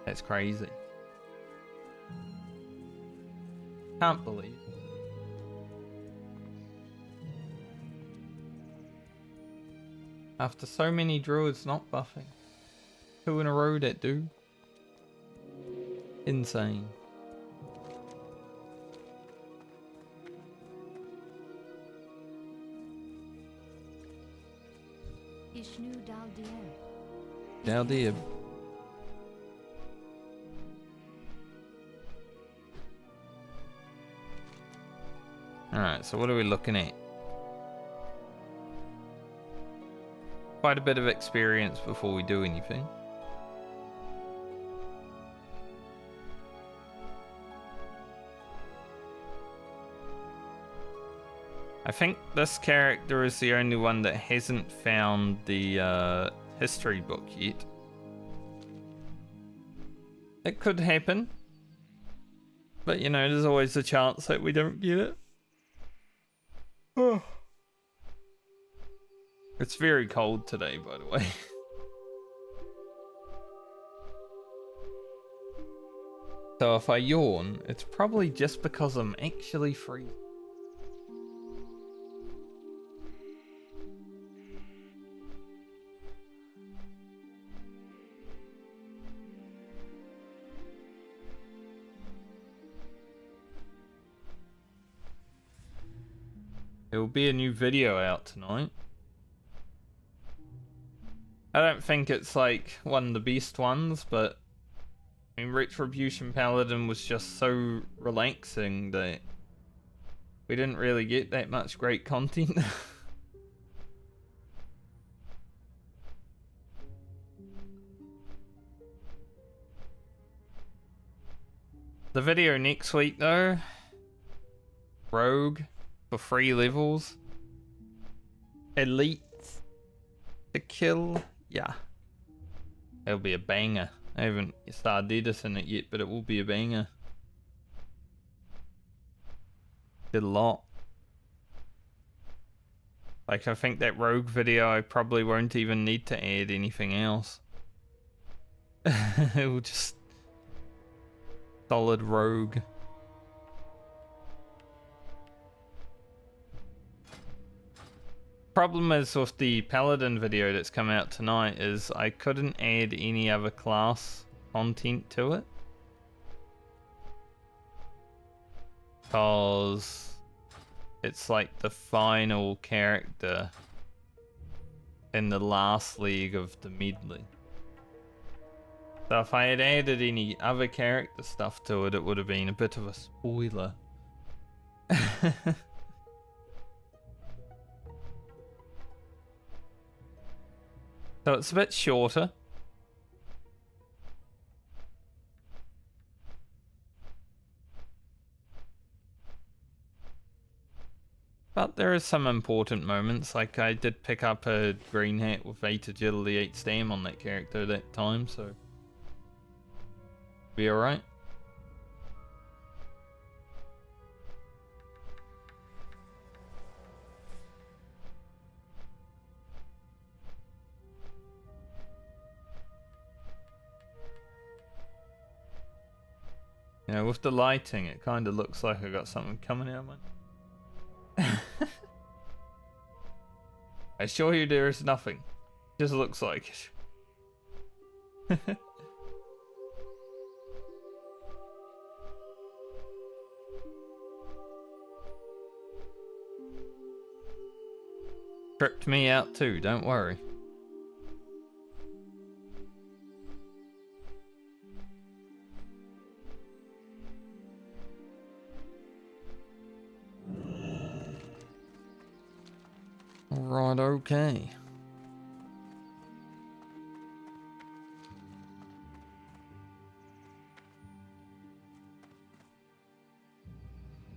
That's crazy. Can't believe. After so many druids not buffing. 2 in a row that do. Insane. Ishnu Daldier. Daldier. Alright, so what are we looking at? Quite a bit of experience before we do anything. I think this character is the only one that hasn't found the history book yet. It could happen. But you know, there's always a chance that we don't get it. Oh. It's very cold today, by the way. So if I yawn, it's probably just because I'm actually freezing. There will be a new video out tonight. I don't think it's like one of the best ones, but I mean, Retribution Paladin was just so relaxing that we didn't really get that much great content. The video next week though, Rogue for 3 levels, Elite to kill, yeah, it'll be a banger. I haven't started editing it yet, but it will be a banger. Did a lot. Like, I think that Rogue video, I probably won't even need to add anything else. It will just solid Rogue. Problem is with the Paladin video that's come out tonight is I couldn't add any other class content to it. Because it's like the final character in the last league of the Medley. So if I had added any other character stuff to it, it would have been a bit of a spoiler. So it's a bit shorter. But there is some important moments, like I did pick up a green hat with 8 agility, 8 stam on that character that time, so be alright. You know, with the lighting, it kind of looks like I got something coming out of my... I assure you there is nothing. Just looks like it. Tripped me out too, don't worry. Alright, okay.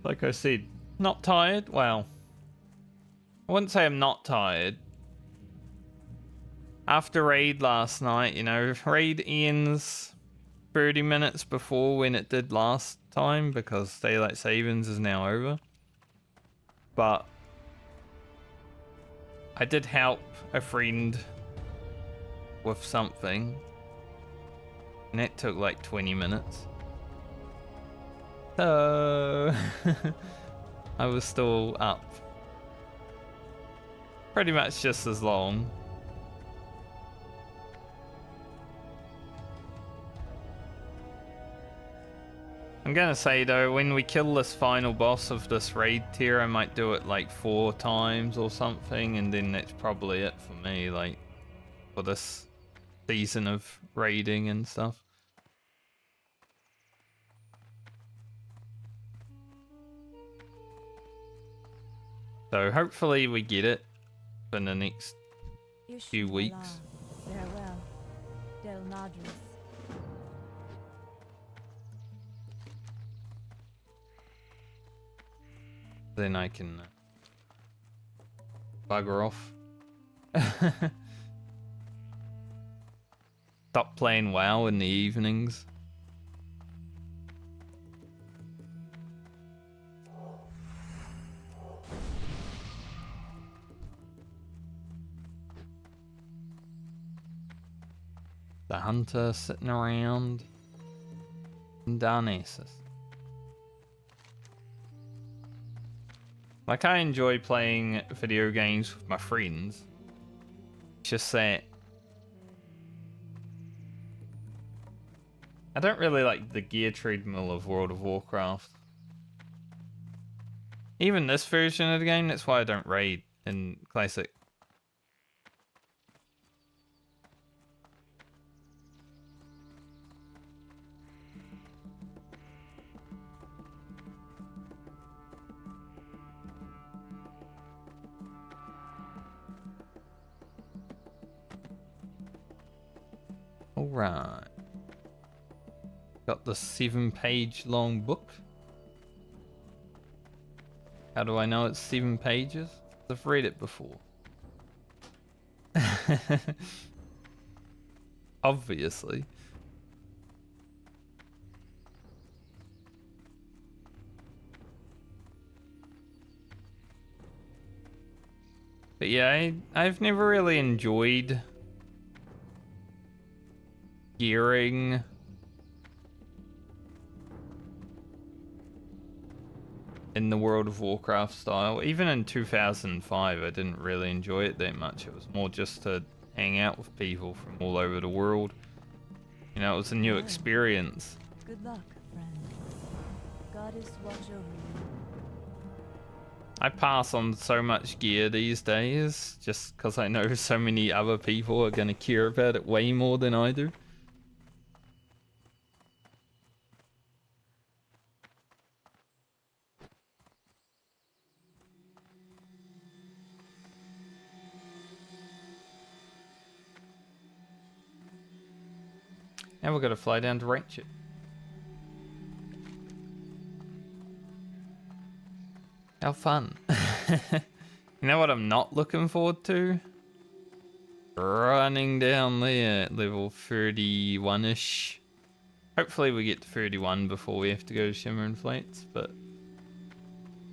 Like I said, not tired? Well, I wouldn't say I'm not tired. After raid last night, you know, raid ends 30 minutes before when it did last time because daylight savings is now over. But I did help a friend with something, and that took like 20 minutes. So I was still up pretty much just as long. I'm gonna say though, when we kill this final boss of this raid tier, I might do it like 4 times or something, and then that's probably it for me, like, for this season of raiding and stuff. So hopefully we get it in the next few weeks. Farewell, Del Madras. Then I can bugger off. Stop playing WoW in the evenings. The hunter sitting around in Darnassus. Like, I enjoy playing video games with my friends. It's just that I don't really like the gear treadmill of World of Warcraft. Even this version of the game, that's why I don't raid in Classic. Alright. Got the 7-page long book. How do I know it's 7 pages? I've read it before. Obviously. But yeah, I've never really enjoyed gearing in the World of Warcraft style. Even in 2005, I didn't really enjoy it that much. It was more just to hang out with people from all over the world. You know, it was a new experience. Good luck, friend. Goddess watch over you. I pass on so much gear these days just because I know so many other people are going to care about it way more than I do. Now we're going to fly down to Ratchet. How fun. You know what I'm not looking forward to? Running down there at level 31-ish. Hopefully we get to 31 before we have to go to Shimmer and Flats, but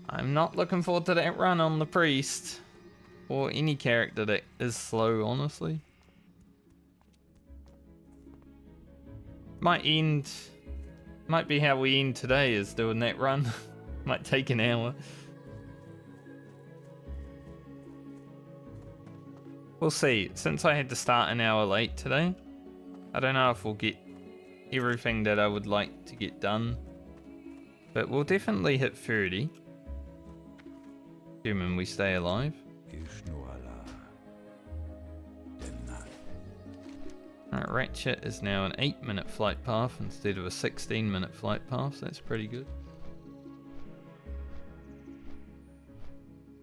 I'm not looking forward to that run on the Priest. Or any character that is slow, honestly. Might be how we end today, is doing that run. Might take an hour. We'll see. Since I had to start an hour late today, I don't know if we'll get everything that I would like to get done. But we'll definitely hit 30. Assuming we stay alive. Alright, Ratchet is now an 8-minute flight path instead of a 16-minute flight path, so that's pretty good.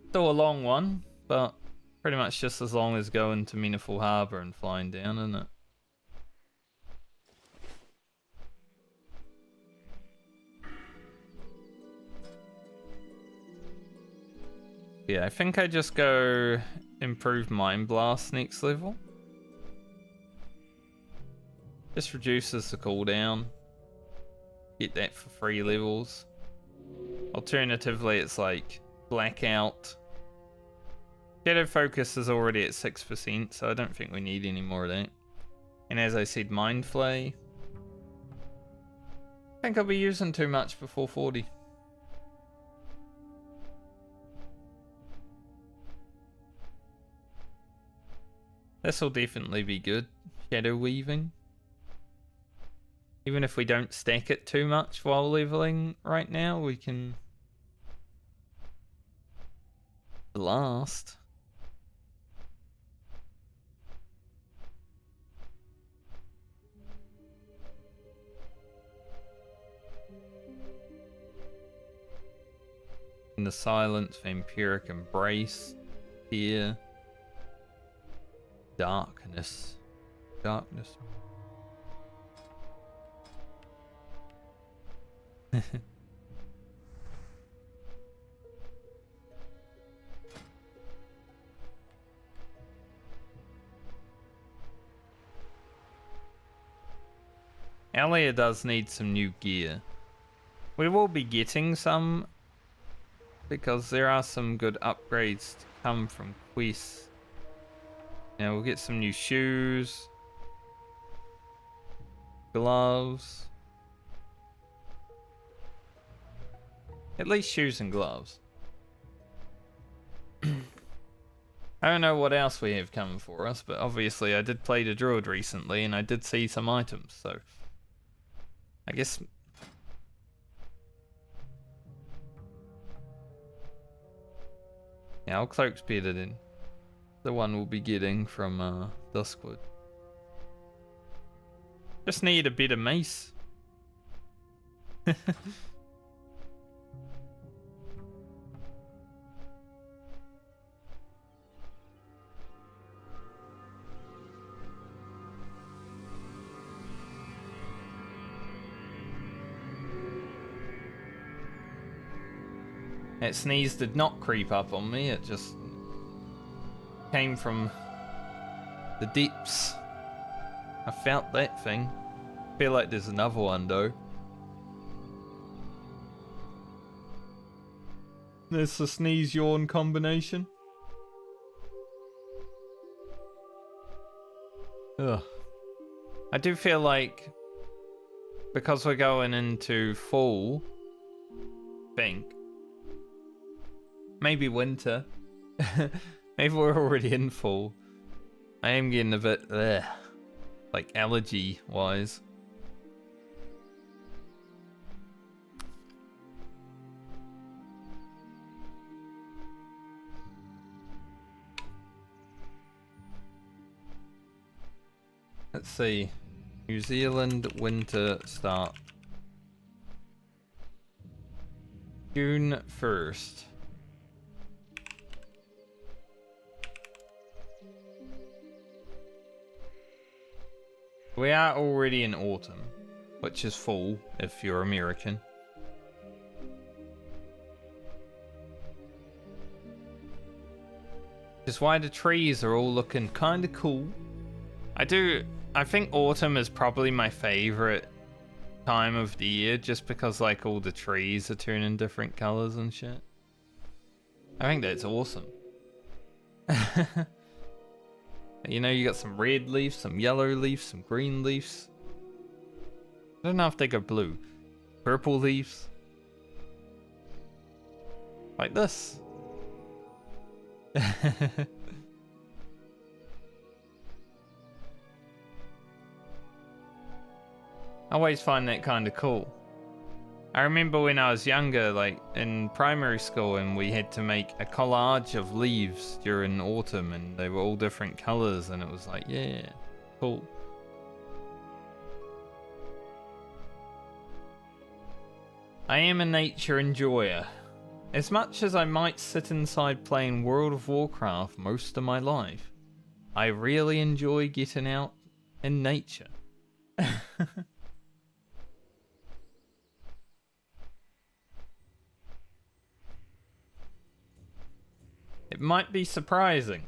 Still a long one, but pretty much just as long as going to Meaningful Harbour and flying down, isn't it? Yeah, I think I just go improve Mind Blast next level. Just reduces the cooldown. Get that for 3 levels. Alternatively, it's like Blackout. Shadow Focus is already at 6%, so I don't think we need any more of that. And as I said, Mind Flay. I think I'll be using too much before 40. This will definitely be good. Shadow Weaving. Even if we don't stack it too much while leveling right now, we can blast. In the silence, vampiric embrace, fear, darkness. Alia does need some new gear. We will be getting some because there are some good upgrades to come from quests. Now we'll get some new shoes, gloves. At least shoes and gloves. I don't know what else we have coming for us, but obviously I did play the Druid recently and I did see some items, so I guess yeah, our cloak's better than the one we'll be getting from Duskwood. Just need a better mace. That sneeze did not creep up on me, it just came from the depths. I felt that thing. Feel like there's another one though. There's the sneeze yawn combination. Ugh. I do feel like because we're going into fall, think maybe winter. Maybe we're already in fall. I am getting a bit like allergy wise. Let's see. New Zealand winter start. June 1st. We are already in autumn, which is fall if you're American. Just why the trees are all looking kind of cool. I think autumn is probably my favorite time of the year just because like all the trees are turning different colors and shit. I think that's awesome. You know, you got some red leaves, some yellow leaves, some green leaves. I don't know if they go blue. Purple leaves. Like this. I always find that kind of cool. I remember when I was younger, like in primary school, and we had to make a collage of leaves during autumn, and they were all different colors, and it was like, yeah, cool. I am a nature enjoyer. As much as I might sit inside playing World of Warcraft most of my life, I really enjoy getting out in nature. It might be surprising,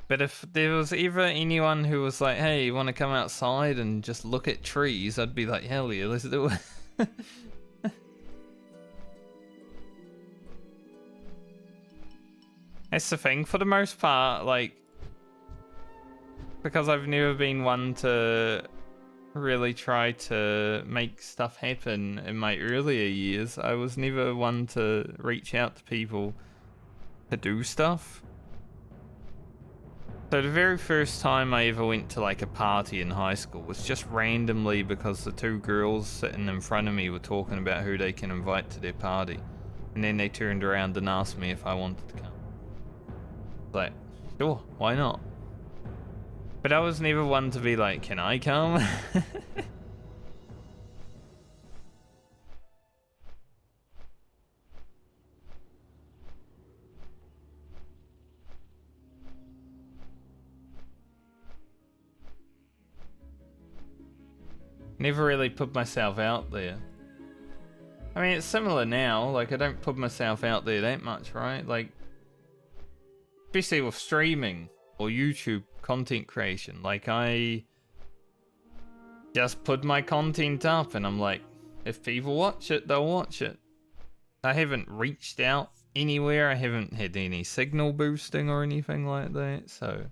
but if there was ever anyone who was like, hey, you want to come outside and just look at trees, I'd be like, hell yeah, let's do it. That's the thing, for the most part, like, because I've never been one to really try to make stuff happen in my earlier years, I was never one to reach out to people to do stuff. So the very first time I ever went to like a party in high school was just randomly because the two girls sitting in front of me were talking about who they can invite to their party, and then they turned around and asked me if I wanted to come. Like, sure, why not? But I was never one to be like, can I come? Never really put myself out there. I mean, it's similar now. Like, I don't put myself out there that much, right? Like, especially with streaming or YouTube content creation. Like, I just put my content up and I'm like, if people watch it, they'll watch it. I haven't reached out anywhere. I haven't had any signal boosting or anything like that, so...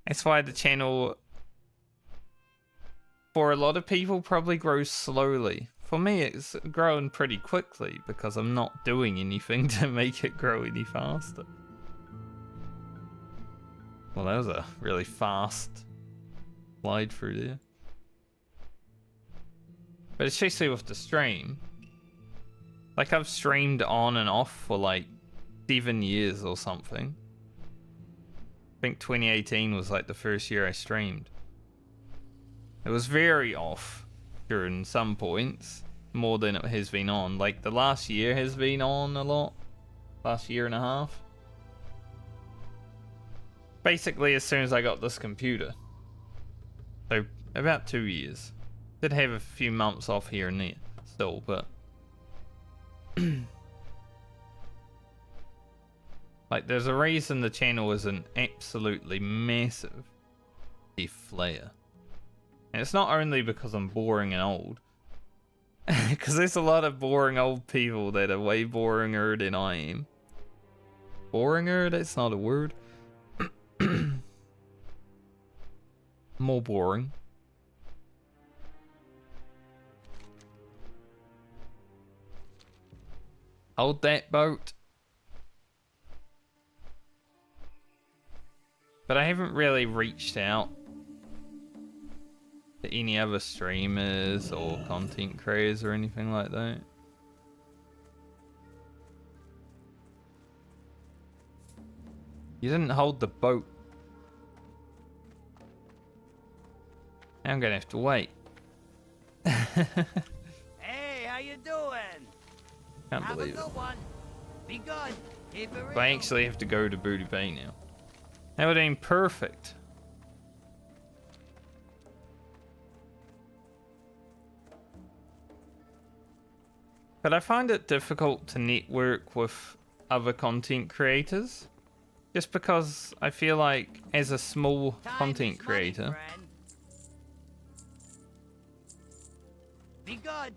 That's why the channel, for a lot of people, probably grows slowly. For me, it's growing pretty quickly because I'm not doing anything to make it grow any faster. Well, that was a really fast slide through there. But especially with the stream, like I've streamed on and off for like 7 years or something. I think 2018 was like the first year I streamed. It was very off during some points, more than it has been on. Like the last year has been on a lot. Last year and a half. Basically as soon as I got this computer. So about 2 years. Did have a few months off here and there still, but like there's a reason the channel isn't absolutely massive. The flare. And it's not only because I'm boring and old. Because there's a lot of boring old people that are way boringer than I am. Boringer? That's not a word. More boring. Hold that boat. But I haven't really reached out to any other streamers or content creators or anything like that. You didn't hold the boat. I'm gonna have to wait. Hey, how you doing? Can't Have a believe it. good one. Be good. Keep it real. But I actually have to go to Booty Bay now. That would have been perfect. But I find it difficult to network with other content creators. Just because I feel like as a small Time content is money, creator, friend. Be good.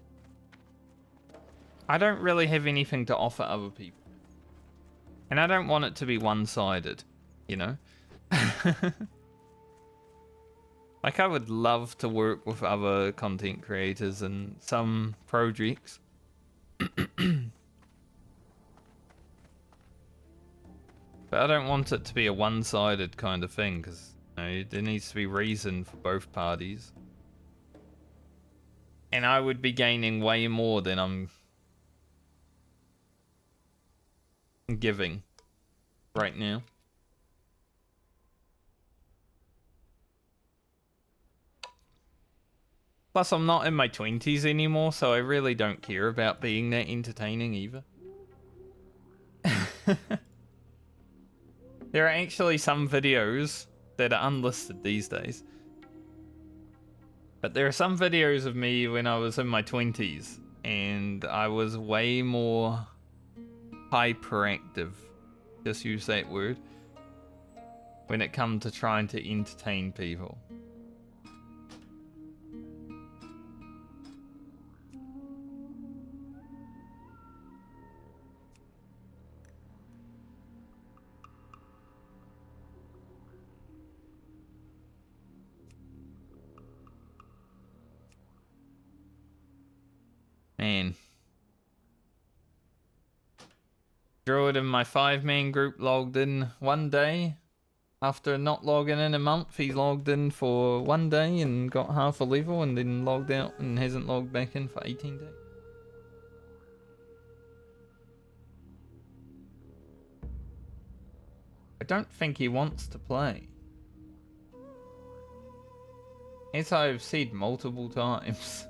I don't really have anything to offer other people. And I don't want it to be one-sided, you know? Like I would love to work with other content creators and some projects. But I don't want it to be a one-sided kind of thing, because you know, there needs to be reason for both parties. And I would be gaining way more than I'm giving right now. Plus, I'm not in my 20s anymore, so I really don't care about being that entertaining either. There are actually some videos that are unlisted these days. But there are some videos of me when I was in my 20s, and I was way more hyperactive, just use that word, when it comes to trying to entertain people. Man. Druid in my 5-man group logged in one day. After not logging in a month, he logged in for one day and got half a level and then logged out and hasn't logged back in for 18 days. I don't think he wants to play. As I've said multiple times.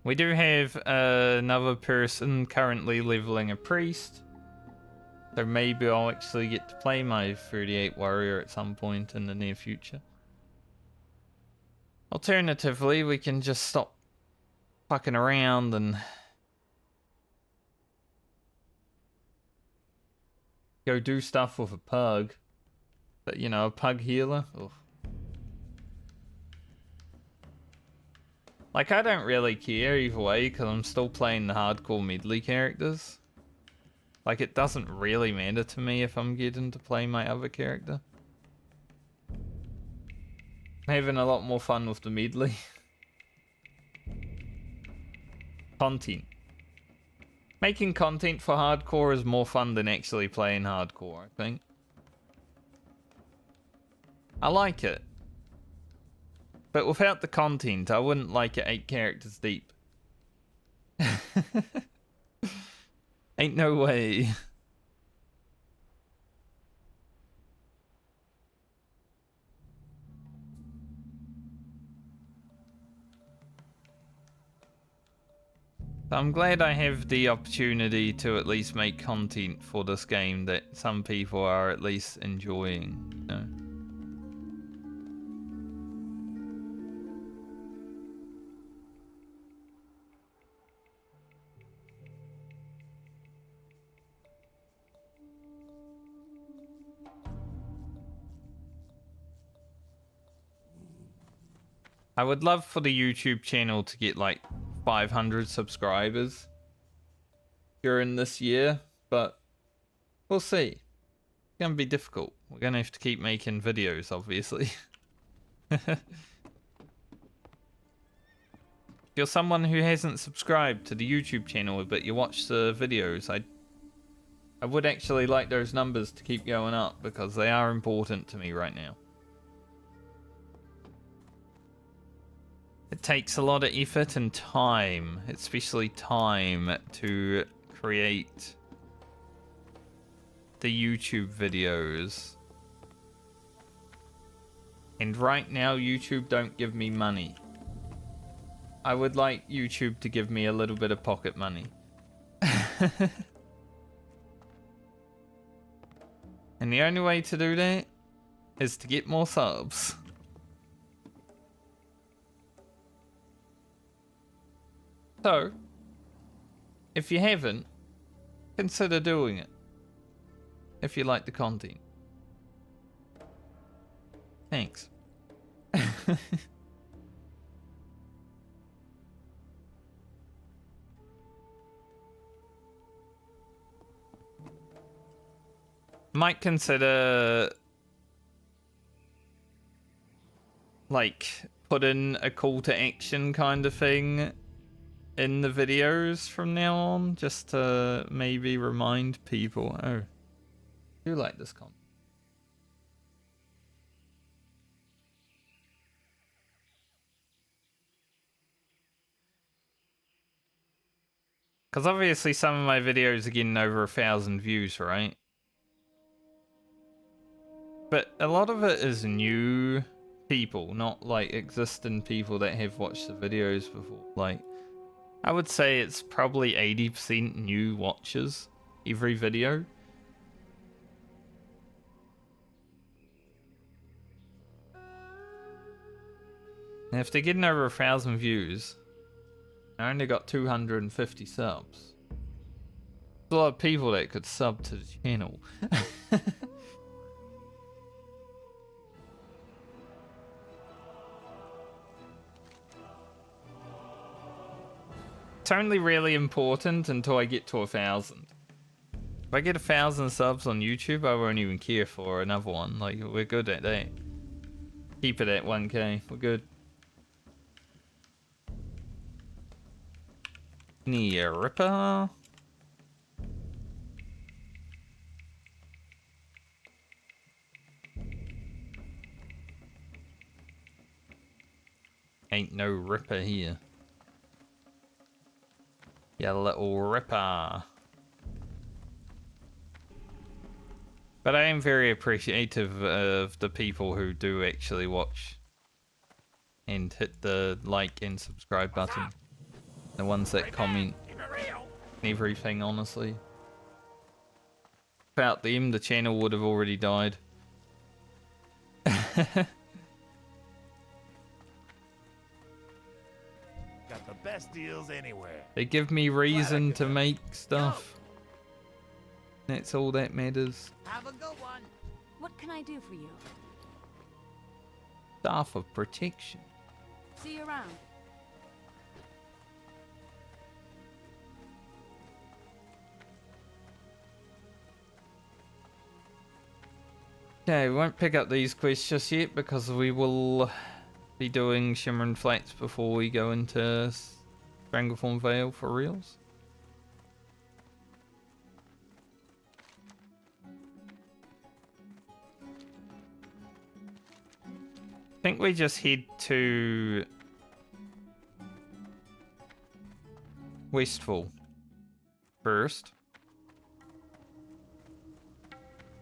We do have another person currently leveling a priest. So maybe I'll actually get to play my 38 warrior at some point in the near future. Alternatively, we can just stop fucking around and go do stuff with a pug. But, you know, a pug healer. Ugh. Like, I don't really care either way, because I'm still playing the hardcore Medley characters. Like, it doesn't really matter to me if I'm getting to play my other character. I'm having a lot more fun with the Medley. Content. Making content for hardcore is more fun than actually playing hardcore, I think. I like it. But without the content, I wouldn't like it 8 characters deep. Ain't no way. I'm glad I have the opportunity to at least make content for this game that some people are at least enjoying, you know? I would love for the YouTube channel to get like 500 subscribers during this year, but we'll see. It's gonna be difficult. We're gonna have to keep making videos, obviously. If you're someone who hasn't subscribed to the YouTube channel but you watch the videos, I would actually like those numbers to keep going up because they are important to me right now. It takes a lot of effort and time, especially time, to create the YouTube videos. And right now, YouTube don't give me money. I would like YouTube to give me a little bit of pocket money. And the only way to do that is to get more subs. So, if you haven't, consider doing it. If you like the content. Thanks. Might consider like put in a call to action kind of thing in the videos from now on, just to maybe remind people, oh, I do like this content. Because obviously some of my videos are getting over 1,000 views, right? But a lot of it is new people, not like existing people that have watched the videos before. Like, I would say it's probably 80% new watchers every video. And if they're getting over 1,000 views, I only got 250 subs. There's a lot of people that could sub to the channel. It's only really important until I get to 1,000. If I get 1,000 subs on YouTube, I won't even care for another one. Like, we're good at that. Keep it at 1K. We're good. Near Ripper. Ain't no Ripper here. You little Ripper. But I am very appreciative of the people who do actually watch and hit the like and subscribe button. The ones that comment and everything, honestly. Without them, the channel would have already died. Got the best deals anywhere. They give me reason to make stuff. That's all that matters. Have a good one. What can I do for you? Staff of protection. See you around. Okay, we won't pick up these quests just yet because we will be doing Shimmering Flats before we go into Stranglethorn Vale for reals. I think we just head to Westfall first.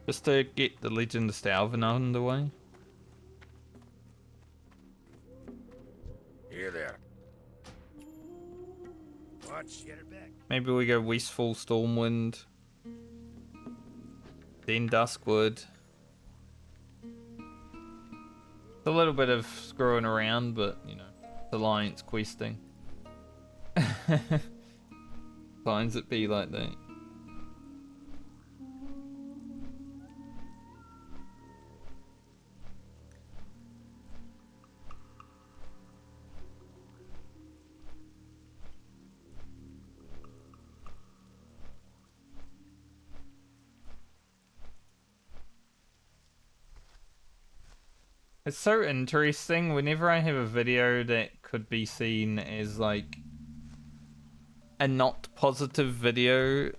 Just to get the Legend of Stalvin underway. Here there. Watch, get it Maybe we go Westfall, Stormwind, then Duskwood. It's a little bit of screwing around, but you know, it's alliance questing. Finds it be like that. It's so interesting. Whenever I have a video that could be seen as like a not positive video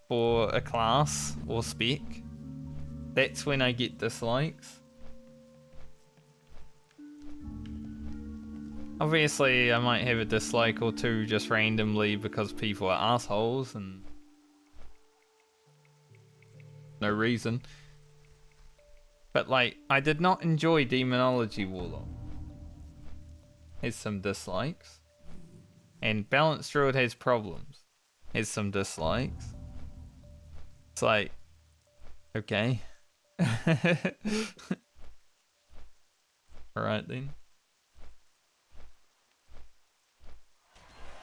for a class or spec, that's when I get dislikes. Obviously, I might have a dislike or two just randomly because people are assholes and no reason. But like, I did not enjoy Demonology Warlock. Has some dislikes. And Balanced Druid has problems. Has some dislikes. It's like, okay. Alright then.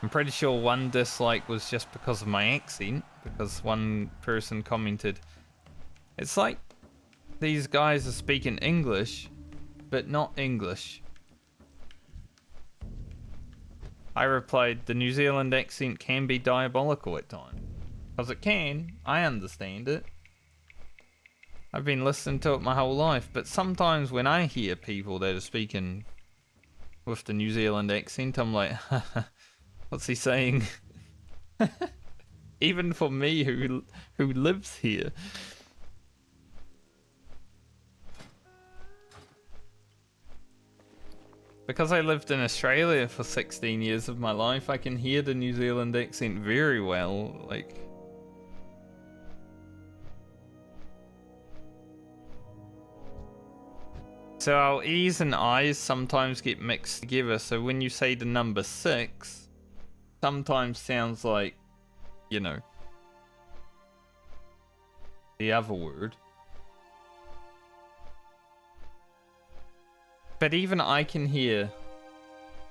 I'm pretty sure one dislike was just because of my accent, because one person commented, it's like these guys are speaking English, but not English. I replied, the New Zealand accent can be diabolical at times. Because it can, I understand it. I've been listening to it my whole life, but sometimes when I hear people that are speaking with the New Zealand accent, I'm like, what's he saying? Even for me who lives here. Because I lived in Australia for 16 years of my life, I can hear the New Zealand accent very well, like... So our E's and I's sometimes get mixed together, so when you say the number 6, sometimes sounds like, you know, the other word. But even I can hear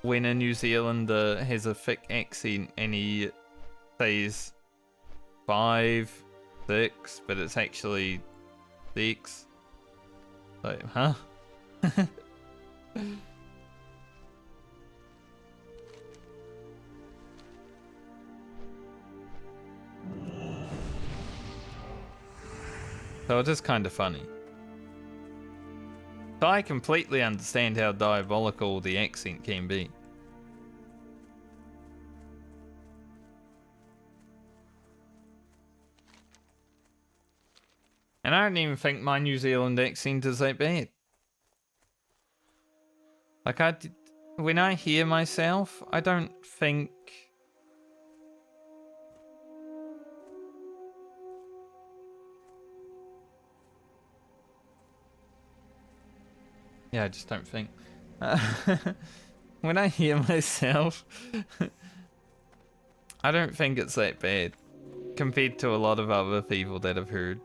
when a New Zealander has a thick accent and he says 5, 6, but it's actually 6. Like, huh? So it is kind of funny. So I completely understand how diabolical the accent can be. And I don't even think my New Zealand accent is that bad. Like when I hear myself, I don't think... Yeah, I just don't think. When I hear myself, I don't think it's that bad compared to a lot of other people that I've heard.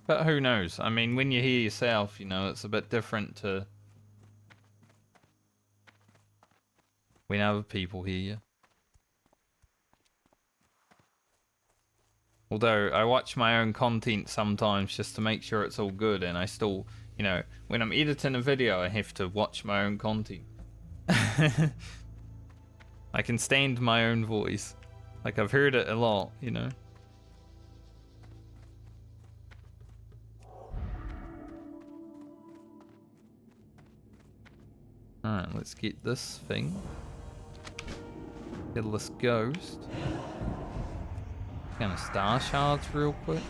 But who knows? I mean, when you hear yourself, you know, it's a bit different to when other people hear you. Although, I watch my own content sometimes just to make sure it's all good, and I still, you know, when I'm editing a video, I have to watch my own content. I can stand my own voice. Like, I've heard it a lot, you know. Alright, let's get this thing. Kill this ghost. Gonna star shards real quick.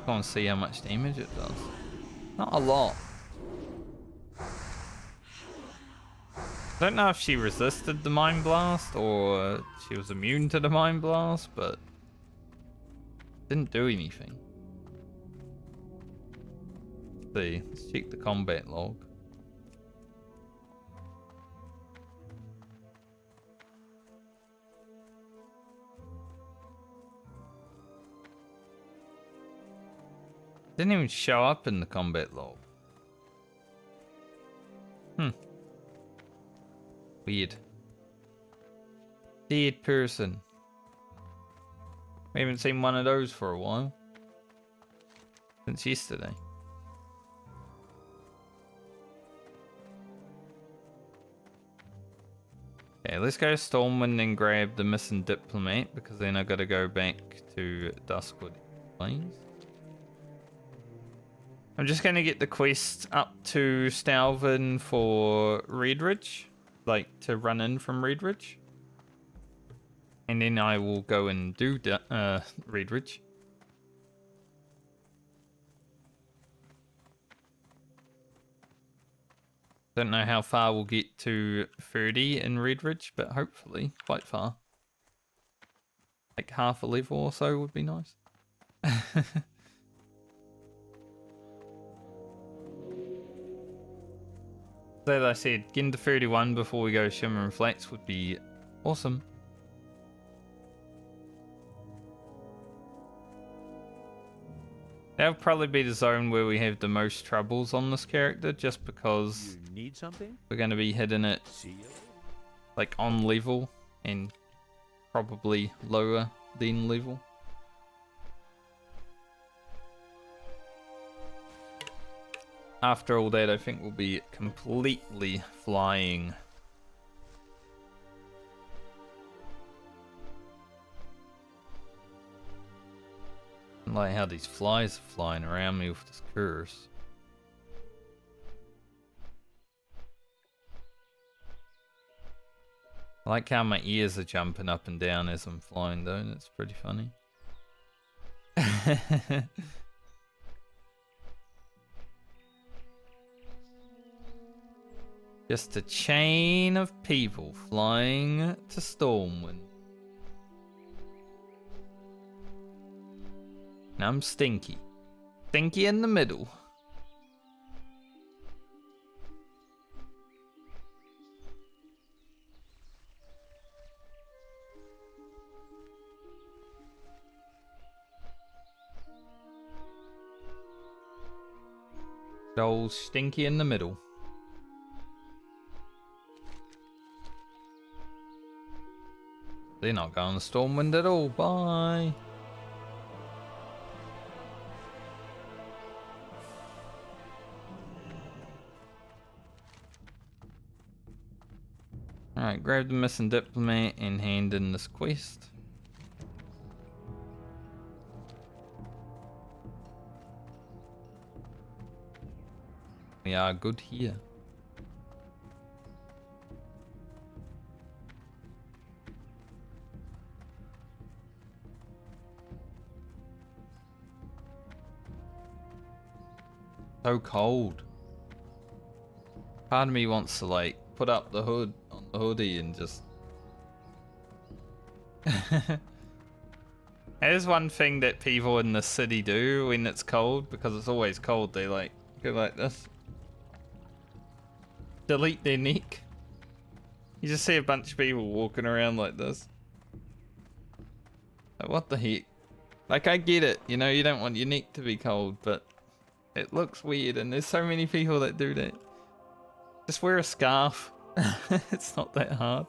Go and see how much damage it does. Not a lot. I don't know if she resisted the Mind Blast or she was immune to the Mind Blast, but didn't do anything. Let's see, let's check the combat log. Didn't even show up in the combat log. Weird. Dead person. We haven't seen one of those for a while. Since yesterday. Okay, let's go to Stormwind and grab the missing diplomat, because then I gotta go back to Duskwood Plains. I'm just gonna get the quest up to Stalvin for Redridge. Like, to run in from Redridge. And then I will go and do Redridge. Don't know how far we'll get to 30 in Redridge, but hopefully quite far. Like half a level or so would be nice. As I said, getting to 31 before we go Shimmer and Flats would be awesome. That'll probably be the zone where we have the most troubles on this character, just because You need something? we're going to be hitting it See you. like on level and probably lower than level. After all that, I think we'll be completely flying. I like how these flies are flying around me with this curse. I like how my ears are jumping up and down as I'm flying though, that's pretty funny. Just a chain of people flying to Stormwind. And I'm Stinky. Stinky in the middle. Old Stinky in the middle. They're not going to Stormwind at all. Bye. Alright, grab the missing diplomat and hand in this quest. We are good here. So cold. Part of me wants to like put up the hood on the hoodie and just There's one thing that people in the city do when it's cold, because it's always cold, they like go like this. Delete their neck. You just see a bunch of people walking around like this. Like, what the heck? Like, I get it, you know, you don't want your neck to be cold, but it looks weird, and there's so many people that do that. Just wear a scarf. It's not that hard.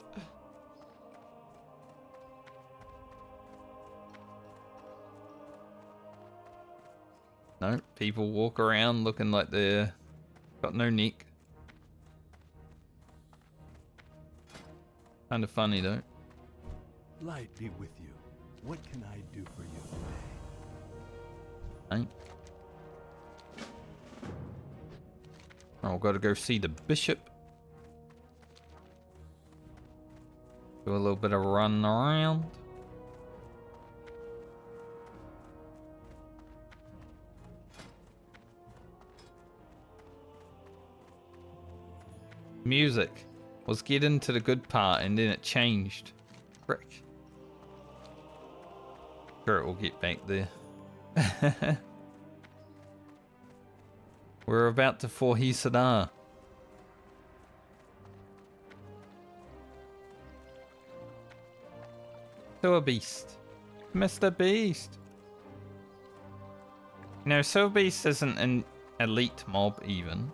No, people walk around looking like they're got no neck. Kind of funny though. Light be with you. What can I do for you today? Right. Oh, gotta go see the bishop. Do a little bit of running around. Music. Was getting to the good part and then it changed. Frick. Sure, it will get back there. We're about to Forhisada. Sewer Beast. Mr. Beast. You know, Sewer Beast isn't an elite mob even.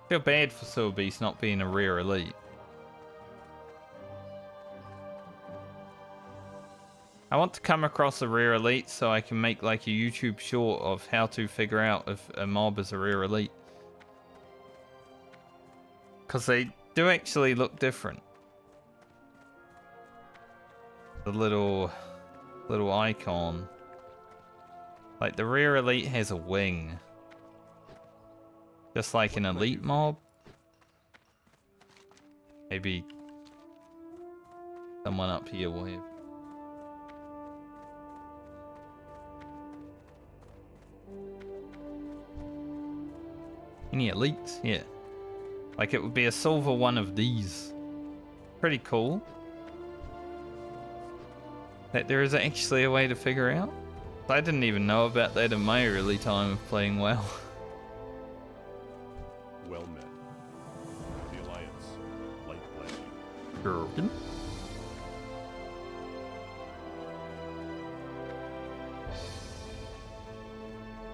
Feel bad for Sewer Beast not being a rare elite. I want to come across a rare elite so I can make like a YouTube short of how to figure out if a mob is a rare elite. Because they do actually look different. The little icon. Like the rare elite has a wing. Just like an elite mob. Maybe someone up here will have. Any elites? Yeah. Like it would be a silver one of these. Pretty cool. That there is actually a way to figure out. I didn't even know about that in my early time of playing WoW. Well met. The Alliance. Light bless you. Jorgen?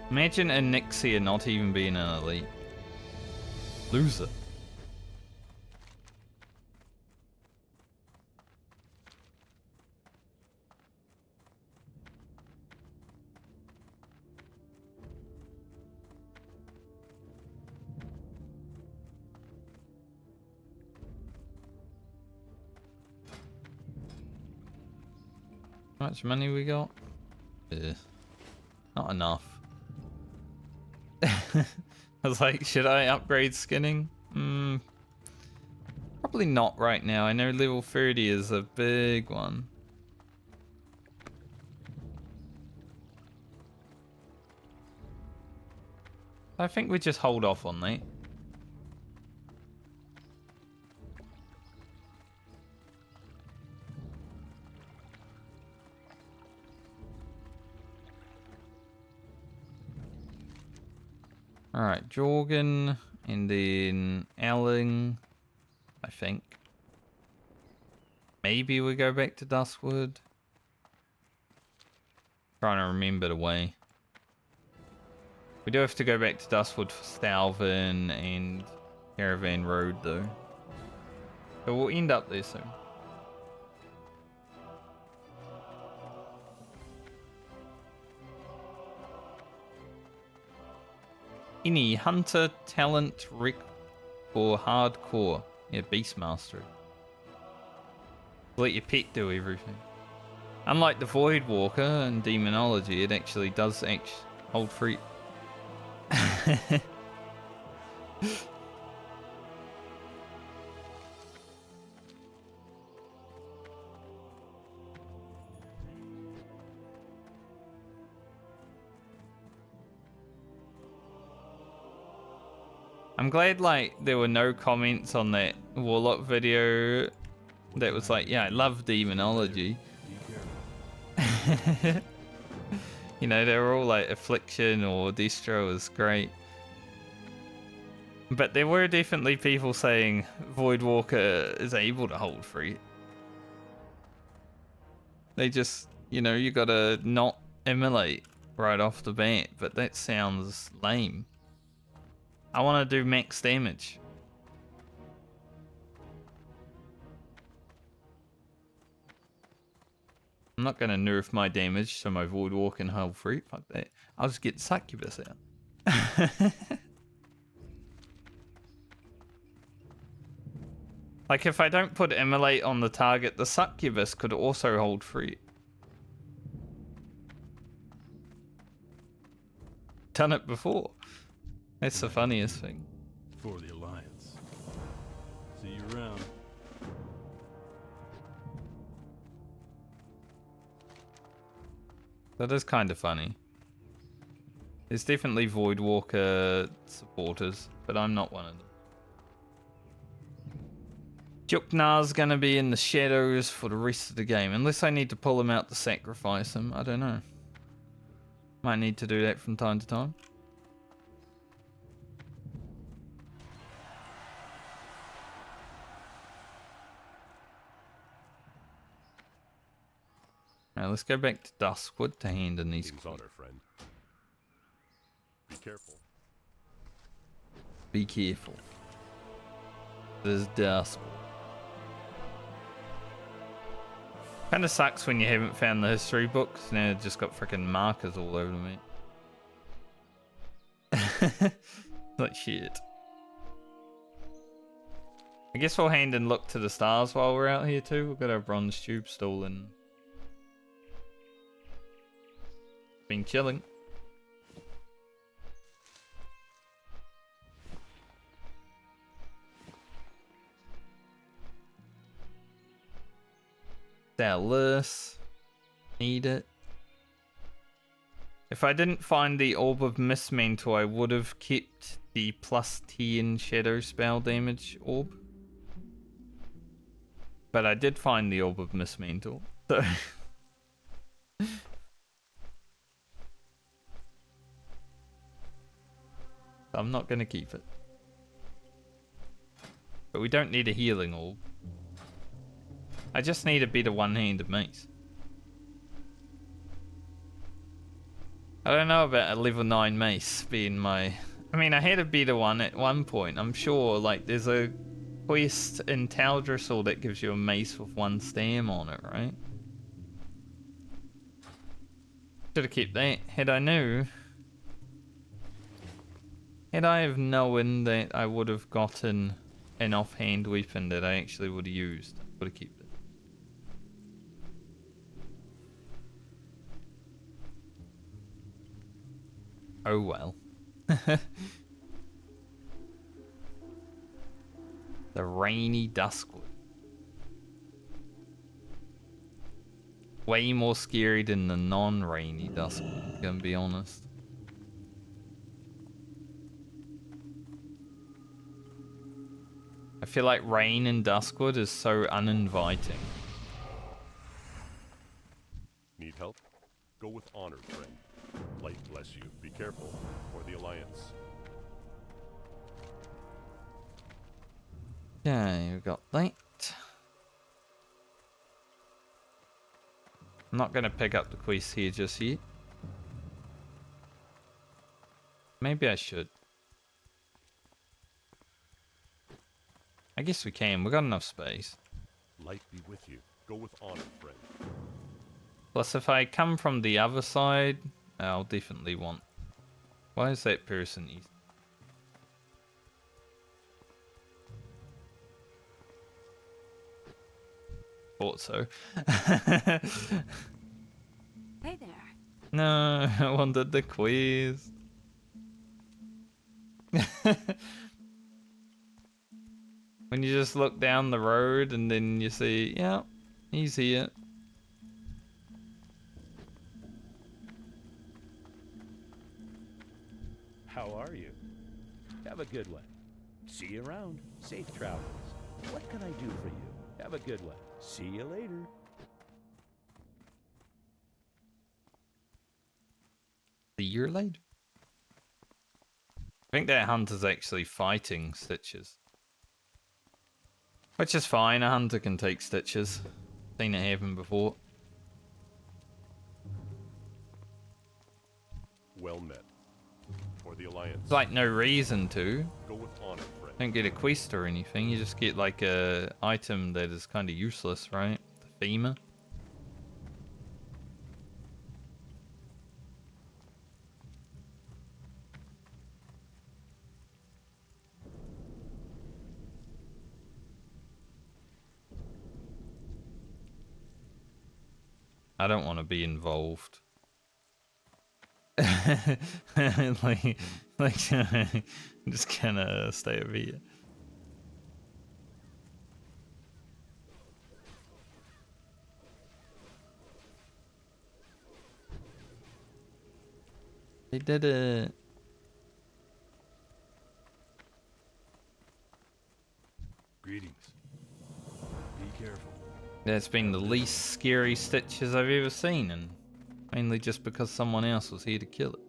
Imagine a Nixia not even being an elite. Loser. How much money we got? Not enough. I was like, should I upgrade skinning? Probably not right now. I know level 30 is a big one. I think we just hold off on that. Alright, Jorgen, and then Elling, I think. Maybe we go back to Dustwood. Trying to remember the way. We do have to go back to Dustwood for Stalvin and Caravan Road though. But we'll end up there soon. Any hunter talent rec or hardcore? Yeah, Beastmaster. Let your pet do everything. Unlike the Void Walker and Demonology, it actually does hold free. I'm glad like there were no comments on that Warlock video that was like, yeah, I love Demonology. You know, they were all like Affliction or Destro is great. But there were definitely people saying Voidwalker is able to hold free. They just, you know, you gotta not immolate right off the bat, but that sounds lame. I want to do max damage. I'm not going to nerf my damage so my Voidwalker can hold free. Fuck that. I'll just get Succubus out. Like if I don't put Immolate on the target, the Succubus could also hold free. Done it before. That's the funniest thing. For the Alliance. See you around. That is kind of funny. There's definitely Voidwalker supporters, but I'm not one of them. Juknar's gonna be in the shadows for the rest of the game, unless I need to pull him out to sacrifice him. I don't know. Might need to do that from time to time. Now let's go back to Duskwood to hand in these. King's honor, friend. Be careful. Be careful. There's Duskwood. Kinda sucks when you haven't found the history books. Now it's just got freaking markers all over me. Like shit. I guess we'll hand and look to the stars while we're out here too. We've got our bronze tube stolen. Been chilling. Sell this. Need it. If I didn't find the Orb of Mistmantle, I would have kept the +10 shadow spell damage orb. But I did find the Orb of Mistmantle. So I'm not going to keep it. But we don't need a healing orb. I just need a better one-handed mace. I don't know about a level 9 mace being my... I mean, I had a better one at one point. I'm sure, like, there's a quest in Taldrassil that gives you a mace with 1 stam on it, right? Should have kept that. Had I knew... Had I have known that I would have gotten an offhand weapon that I actually would have used, would have kept it. Oh well. The rainy Duskwood. Way more scary than the non-rainy Duskwood, gonna be honest. I feel like rain in Duskwood is so uninviting. Need help? Go with honor, friend. Light bless you. Be careful, for the Alliance. Okay, we got that. I'm not gonna pick up the quest here just yet. Maybe I should. I guess we can. We got enough space. Light be with you. Go with honor, friend. Plus, if I come from the other side, I'll definitely want... Why is that person east? Thought so. Hey there. No, I wanted the quiz. When you just look down the road and then you see, yeah, he's here. How are you? Have a good one. See you around. Safe travels. What can I do for you? Have a good one. See you later. See you later. I think that hunter's actually fighting Stitches. Which is fine, a hunter can take Stitches. Seen it happen before. Well met. For the Alliance. It's like no reason to. Go with honor, friend. Don't get a quest or anything, you just get like a item that is kind of useless, right? The femur. I don't want to be involved. like, I'm just gonna stay over here. They did it. Greetings. That's been the least scary stitches I've ever seen, and mainly just because someone else was here to kill it.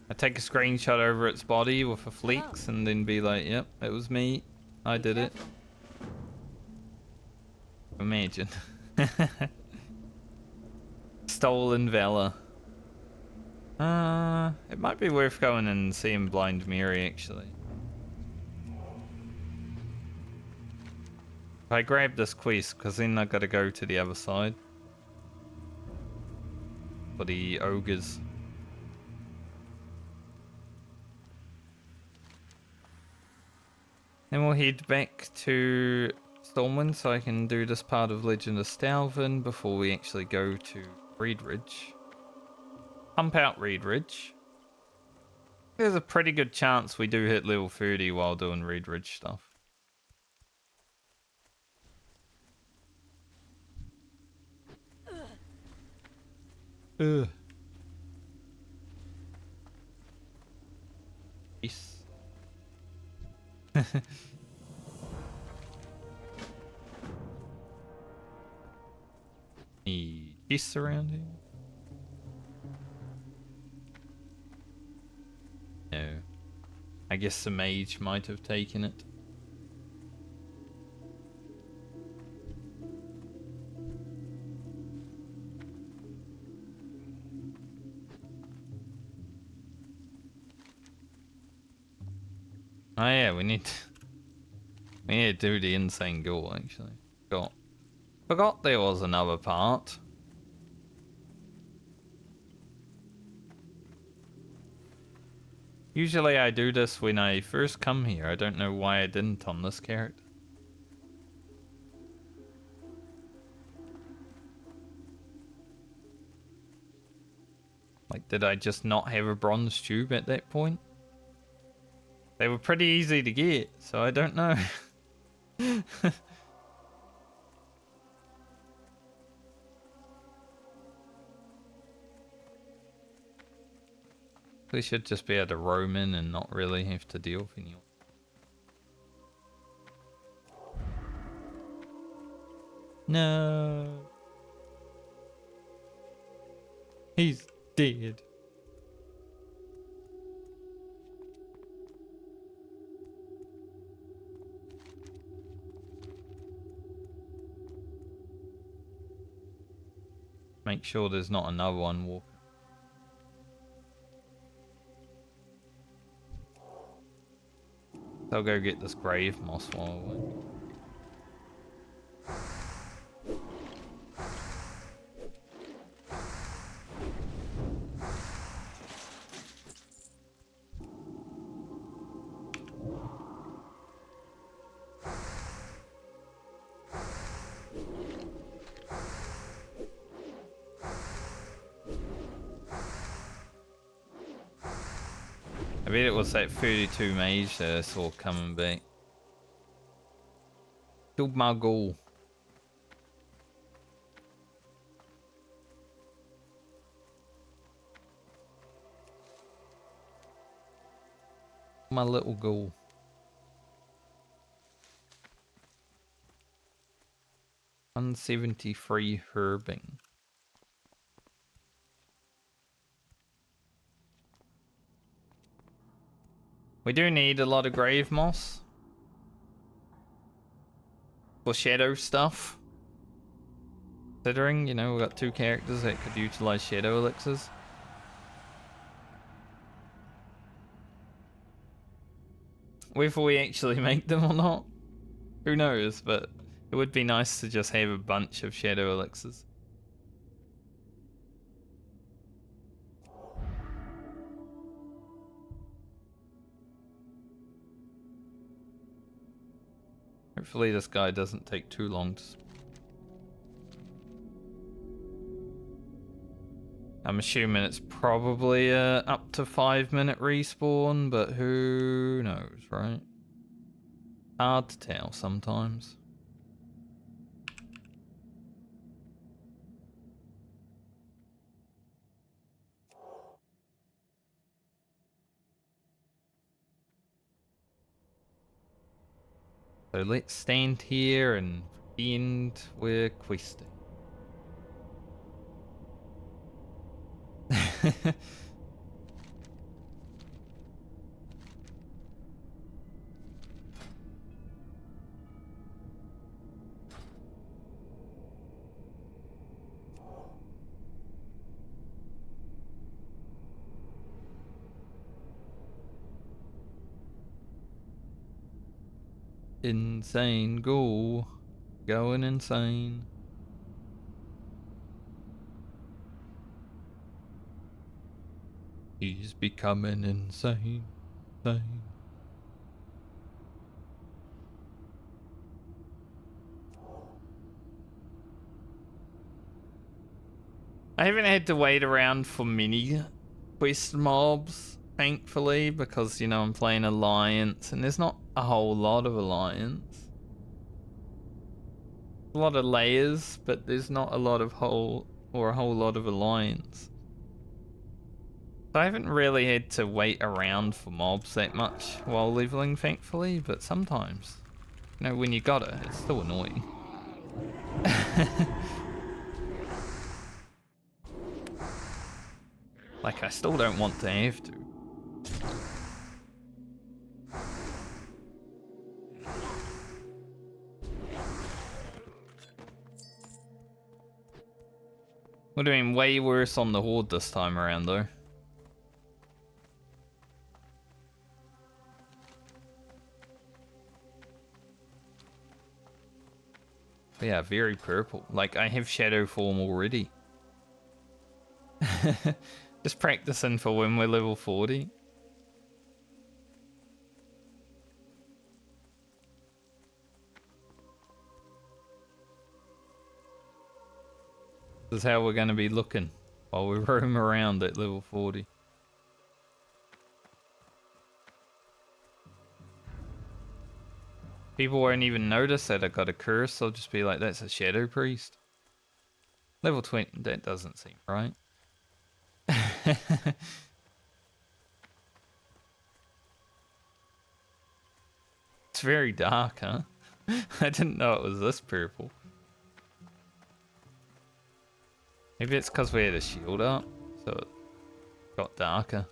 I take a screenshot over its body with a flex and then be like, yep, it was me. I did it. Imagine. Stolen valor. It might be worth going and seeing Blind Mary, actually. If I grab this quest, because then I gotta go to the other side. For the ogres. Then we'll head back to Stormwind so I can do this part of Legend of Stalvin before we actually go to Reed Ridge. Pump out Reed Ridge. There's a pretty good chance we do hit level 30 while doing Reed Ridge stuff. Ugh. Peace. Any chests around here? No. I guess the mage might have taken it. Oh yeah, we need to do the insane goal actually. Forgot there was another part. Usually I do this when I first come here. I don't know why I didn't on this character. Like, did I just not have a bronze tube at that point? They were pretty easy to get, so I don't know. We should just be able to roam in and not really have to deal with anyone. No. He's dead. Make sure there's not another one walking. I'll go get this grave moss while I wait. I bet it was that 32 mage that I saw coming back. Killed my goal. My little goal. $173 herbing. We do need a lot of grave moss for shadow stuff. Considering, you know, we've got 2 characters that could utilize shadow elixirs. Whether we actually make them or not, who knows, but it would be nice to just have a bunch of shadow elixirs. Hopefully this guy doesn't take too long to... I'm assuming it's probably up to 5-minute respawn, but who knows, right? Hard to tell sometimes. So let's stand here and pretend we're questing. Insane ghoul. Going insane. He's becoming insane. Insane. I haven't had to wait around for mini quest mobs, thankfully, because, you know, I'm playing Alliance, and there's not a whole lot of Alliance. A lot of layers, but there's not a lot of a whole lot of Alliance. So I haven't really had to wait around for mobs that much while leveling, thankfully, but sometimes, you know, when you gotta, it's still annoying. Like, I still don't want to have to. We're doing way worse on the Horde this time around, though. But yeah, very purple. Like, I have shadow form already. Just practicing for when we're level 40. This is how we're going to be looking while we roam around at level 40. People won't even notice that I got a curse. They'll just be like, that's a shadow priest. Level 20, that doesn't seem right. It's very dark, huh? I didn't know it was this purple. Maybe it's because we had a shield up, so it got darker.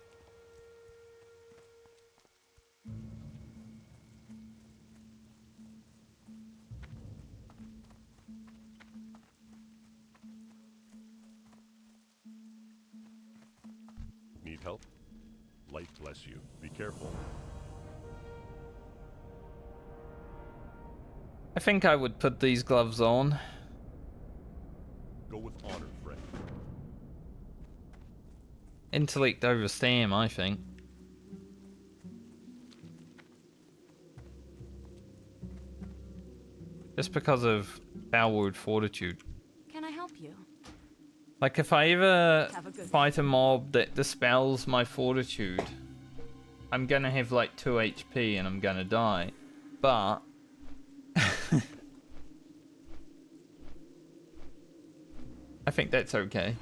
Need help? Light bless you. Be careful. I think I would put these gloves on. Go with honor, friend. Intellect over stam, I think. Just because of Powered Fortitude. Can I help you? Like, if I ever Have a good fight a mob that dispels my Fortitude, I'm gonna have like 2 HP and I'm gonna die. But... I think that's okay.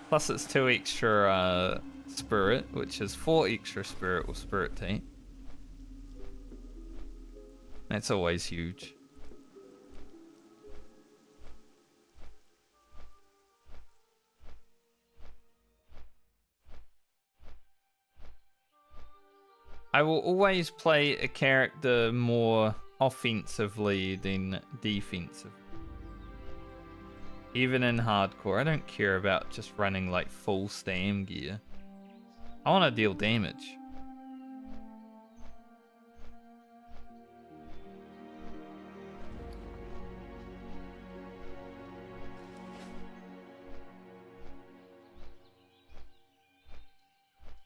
Plus it's 2 extra spirit, which is 4 extra spirit with spirit tea. That's always huge. I will always play a character more offensively than defensively. Even in hardcore, I don't care about just running like full stam gear. I want to deal damage.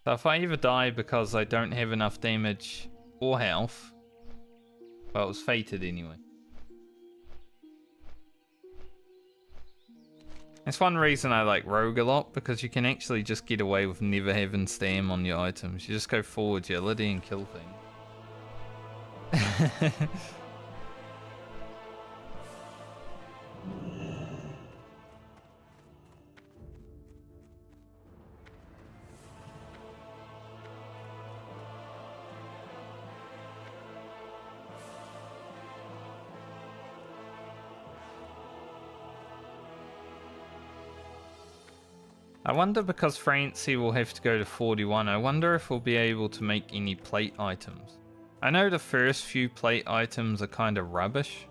So if I ever die because I don't have enough damage or health, well, it was fated anyway. That's one reason I like Rogue a lot, because you can actually just get away with never having stam on your items. You just go full agility and kill things. I wonder, because Francie will have to go to 41, I wonder if we'll be able to make any plate items. I know the first few plate items are kind of rubbish.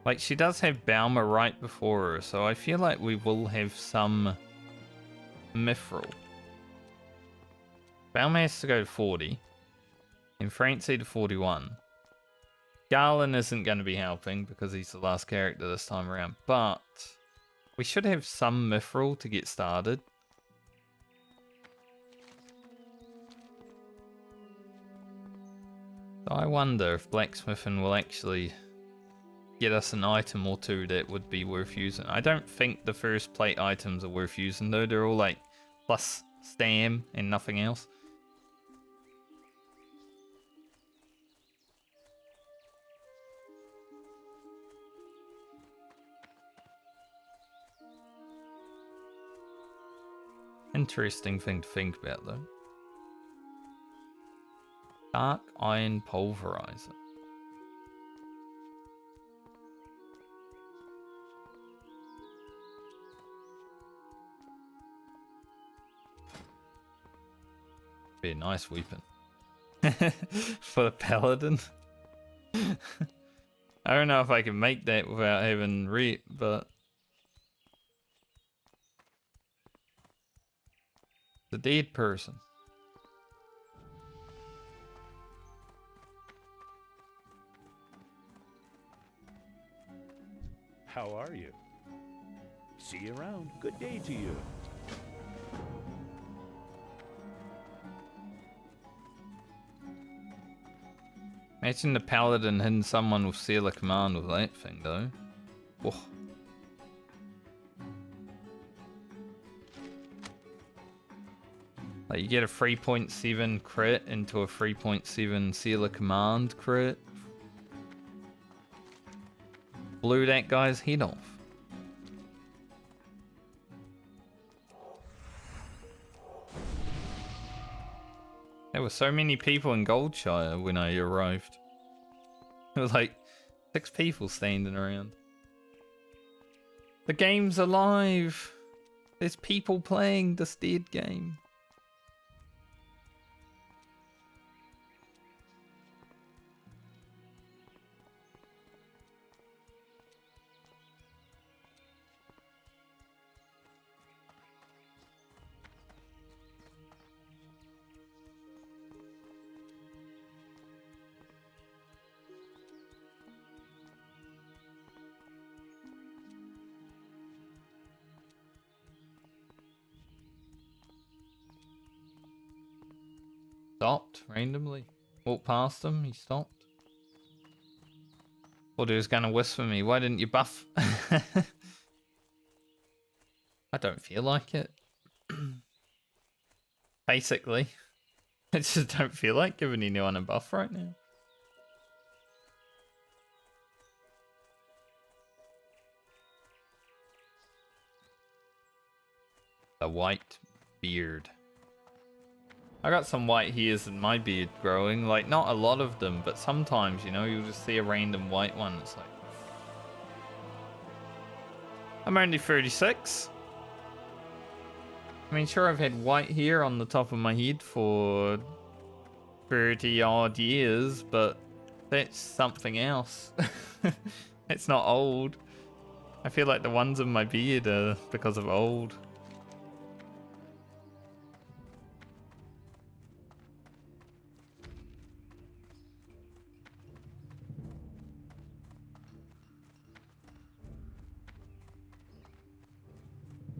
Like, she does have Balmer right before her, so I feel like we will have some mithril. Balmer has to go to 40, and Francie to 41. Garland isn't going to be helping because he's the last character this time around, but we should have some mithril to get started. So I wonder if blacksmithing will actually get us an item or two that would be worth using. I don't think the first plate items are worth using though. They're all like plus stam and nothing else. Interesting thing to think about though. Dark iron pulverizer. Be a nice weapon. For the paladin. I don't know if I can make that without having rep, but the dead person. How are you? See you around. Good day to you. Imagine the paladin hitting someone with Seal of Command with that thing though. Whoa. Like you get a 3.7 crit into a 3.7 Seal of Command crit. Blew that guy's head off. There were so many people in Goldshire when I arrived. There was like 6 people standing around. The game's alive! There's people playing this dead game. Stopped randomly. Walked past him, he stopped. Thought he was gonna whisper me, why didn't you buff? I don't feel like it. Basically. I just don't feel like giving anyone a buff right now. A white beard. I got some white hairs in my beard growing, like not a lot of them, but sometimes, you know, you'll just see a random white one. It's like, I'm only 36. I mean, sure, I've had white hair on the top of my head for 30 odd years, but that's something else. It's not old. I feel like the ones in my beard are because of old.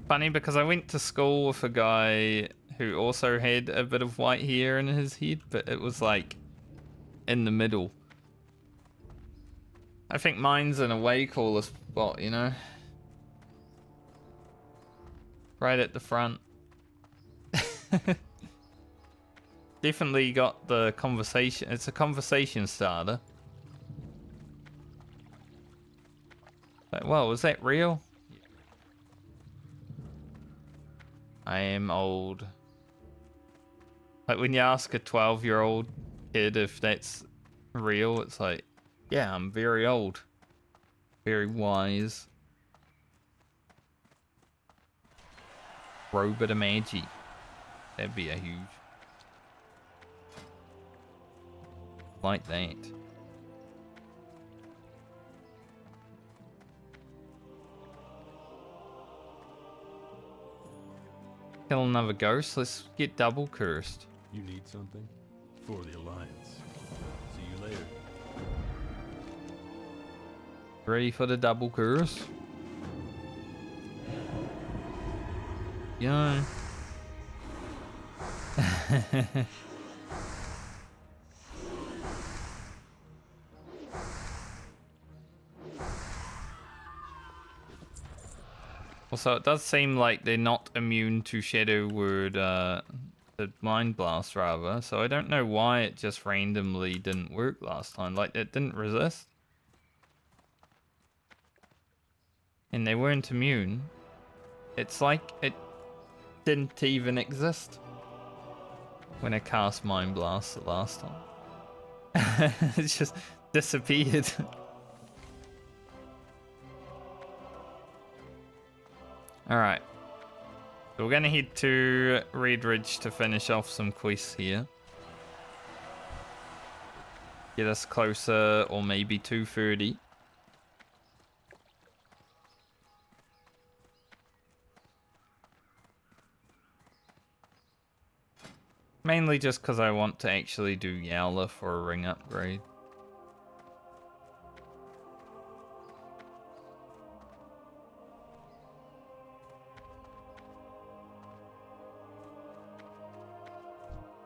Funny because I went to school with a guy who also had a bit of white hair in his head, but it was like in the middle. I think mine's in a way cooler spot, you know? Right at the front. Definitely got the conversation. It's a conversation starter. Like, whoa, was that real? I am old. Like when you ask a 12-year-old kid if that's real, it's like, yeah, I'm very old. Very wise. Robot of Magi. That'd be a huge. Like that. Kill another ghost. Let's get double cursed. You need something? For the Alliance. See you later. Ready for the double curse? Yeah. Also, it does seem like they're not immune to Shadow Word, the Mind Blast, rather. So I don't know why it just randomly didn't work last time. Like, it didn't resist. And they weren't immune. It's like it didn't even exist when I cast Mind Blast the last time. It just disappeared. Alright. So we're gonna head to Red Ridge to finish off some quests here. Get us closer, or maybe 230. Mainly just because I want to actually do Yowler for a ring upgrade.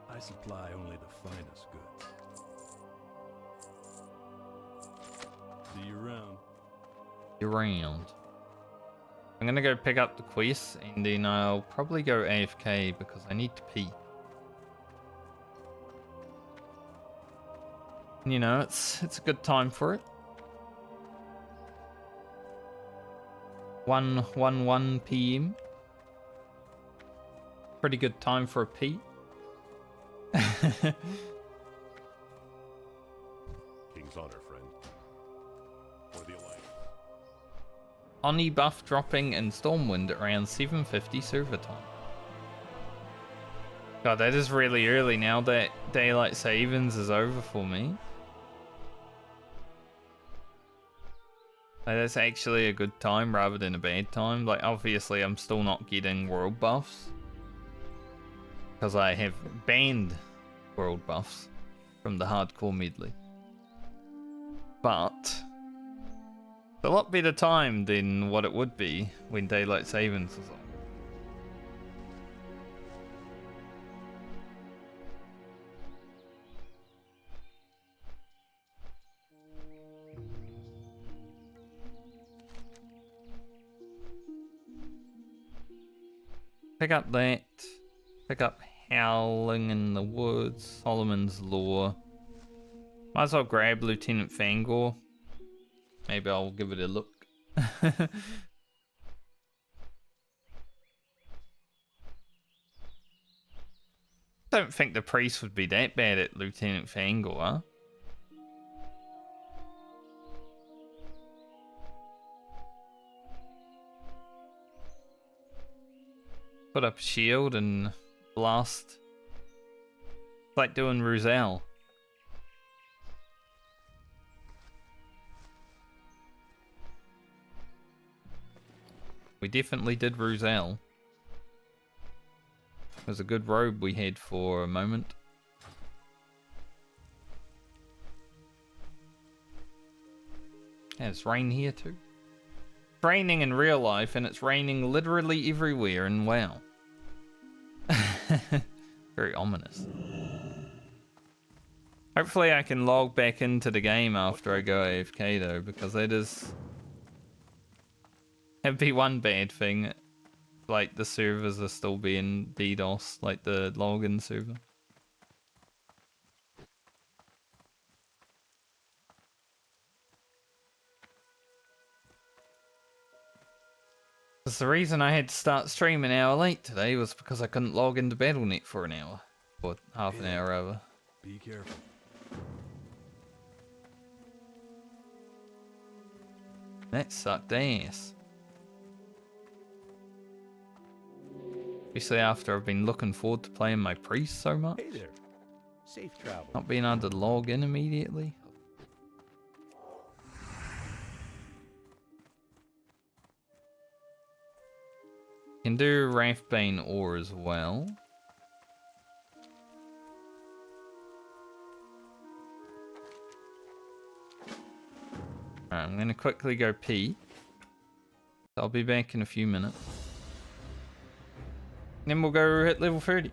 I supply only the finest goods. See you around. Around. I'm gonna go pick up the quest and then I'll probably go AFK because I need to pee. You know, it's a good time for it. 1:11 PM. Pretty good time for a pee. King's honor, friend. For the Alliance. Oni buff dropping in Stormwind around 7:50 server time. God, that is really early now that Daylight Savings is over for me. Like, that's actually a good time rather than a bad time. Like, obviously I'm still not getting world buffs. Because I have banned world buffs from the hardcore medley. But it's a lot better time than what it would be when Daylight Savings was on. Pick up that. Pick up Howling in the Woods, Solomon's Law. Might as well grab Lieutenant Fangor. Maybe I'll give it a look. I don't think the priest would be that bad at Lieutenant Fangor, huh? Put up a shield and blast. It's like doing Ruzel. We definitely did Ruzel. It was a good robe we had for a moment. And it's rain here too. It's raining in real life and it's raining literally everywhere in WoW. Very ominous. Hopefully I can log back into the game after I go AFK though, because that'd be one bad thing. Like the servers are still being DDoS, like the login server. The reason I had to start streaming an hour late today was because I couldn't log into Battle.net for an hour. Or half an hour rather. Be careful. That sucked ass. Especially after I've been looking forward to playing my priest so much. Hey there. Safe travel. Not being able to log in immediately. Can do Wrathbane ore as well. Alright, I'm gonna quickly go pee. I'll be back in a few minutes. Then we'll go hit level 30.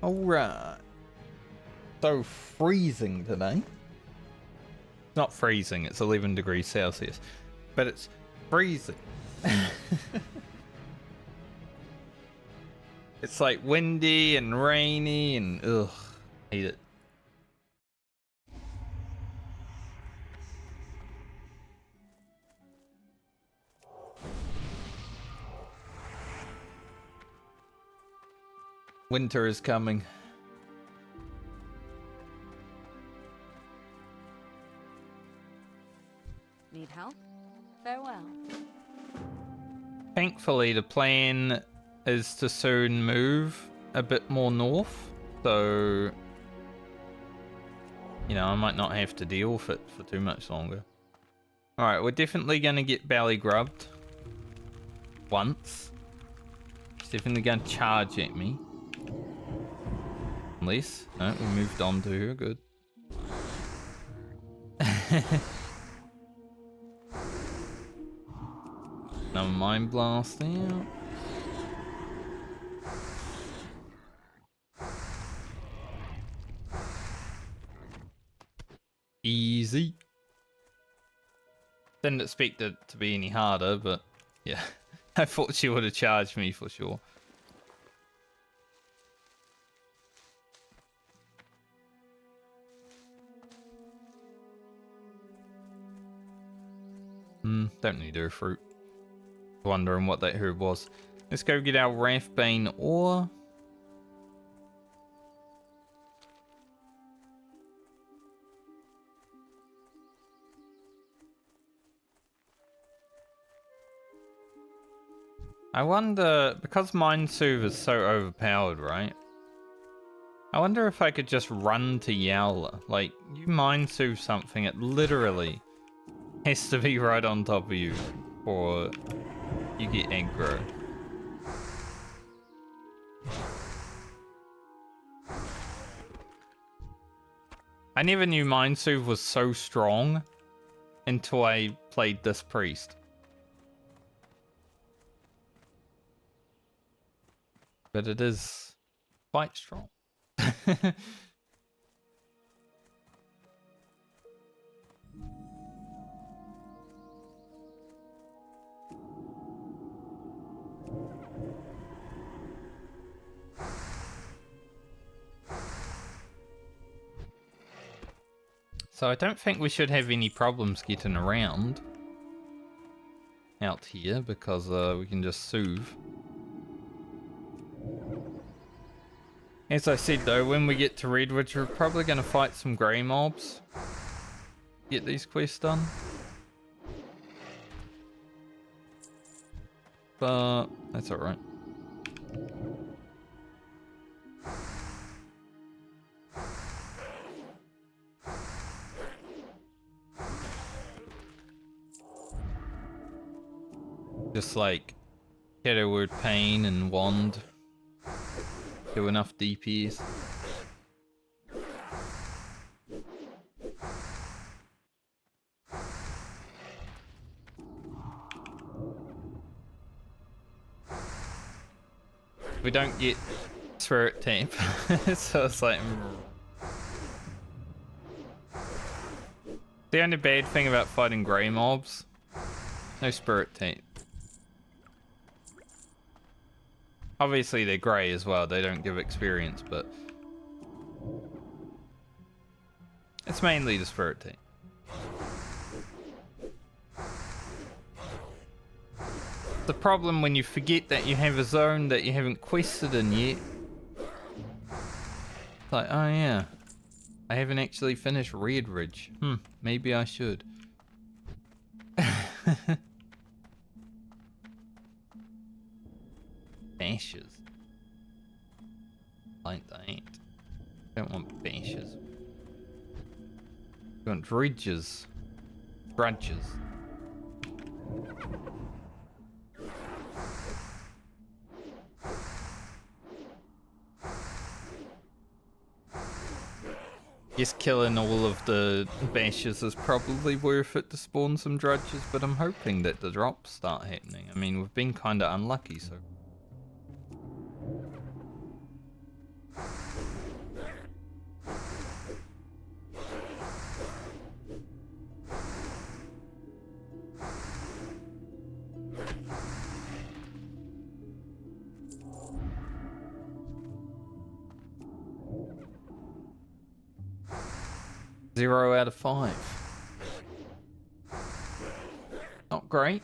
Alright. So freezing today. It's not freezing, it's 11 degrees Celsius. But it's freezing. It's like windy and rainy and ugh. Hate it. Winter is coming. Need help? Farewell. Thankfully, the plan is to soon move a bit more north, so you know, I might not have to deal with it for too much longer. Alright, we're definitely gonna get belly grubbed once. He's definitely gonna charge at me. Unless, no, we moved on to her, good. Another mind blast out. Easy. Didn't expect it to be any harder, but yeah. I thought she would have charged me for sure. Don't need her fruit. Wondering what that herb was. Let's go get our Wrathbane ore. I wonder, because Minesooth is so overpowered, right? I wonder if I could just run to Yowler. Like, you Minesooth something, it literally has to be right on top of you, or you get aggro. I never knew Minesooth was so strong until I played this priest. But it is quite strong. So I don't think we should have any problems getting around out here because we can just soothe. As I said though, when we get to Redwood, we're probably going to fight some grey mobs. Get these quests done. But that's alright. Just like Shadow Word Pain and Wand do enough DPS. We don't get Spirit Tape, so it's like... The only bad thing about fighting grey mobs, no Spirit Tape. Obviously they're grey as well, they don't give experience, but it's mainly the Spirit Tape. The problem when you forget that you have a zone that you haven't quested in yet. It's like, oh yeah, I haven't actually finished Red Ridge. Maybe I should. Bashes. Like that. Don't want bashes. I want ridges. Grudges. Guess killing all of the bashes is probably worth it to spawn some drudges, but I'm hoping that the drops start happening. I mean, we've been kinda unlucky, so... 0 out of 5. Not great.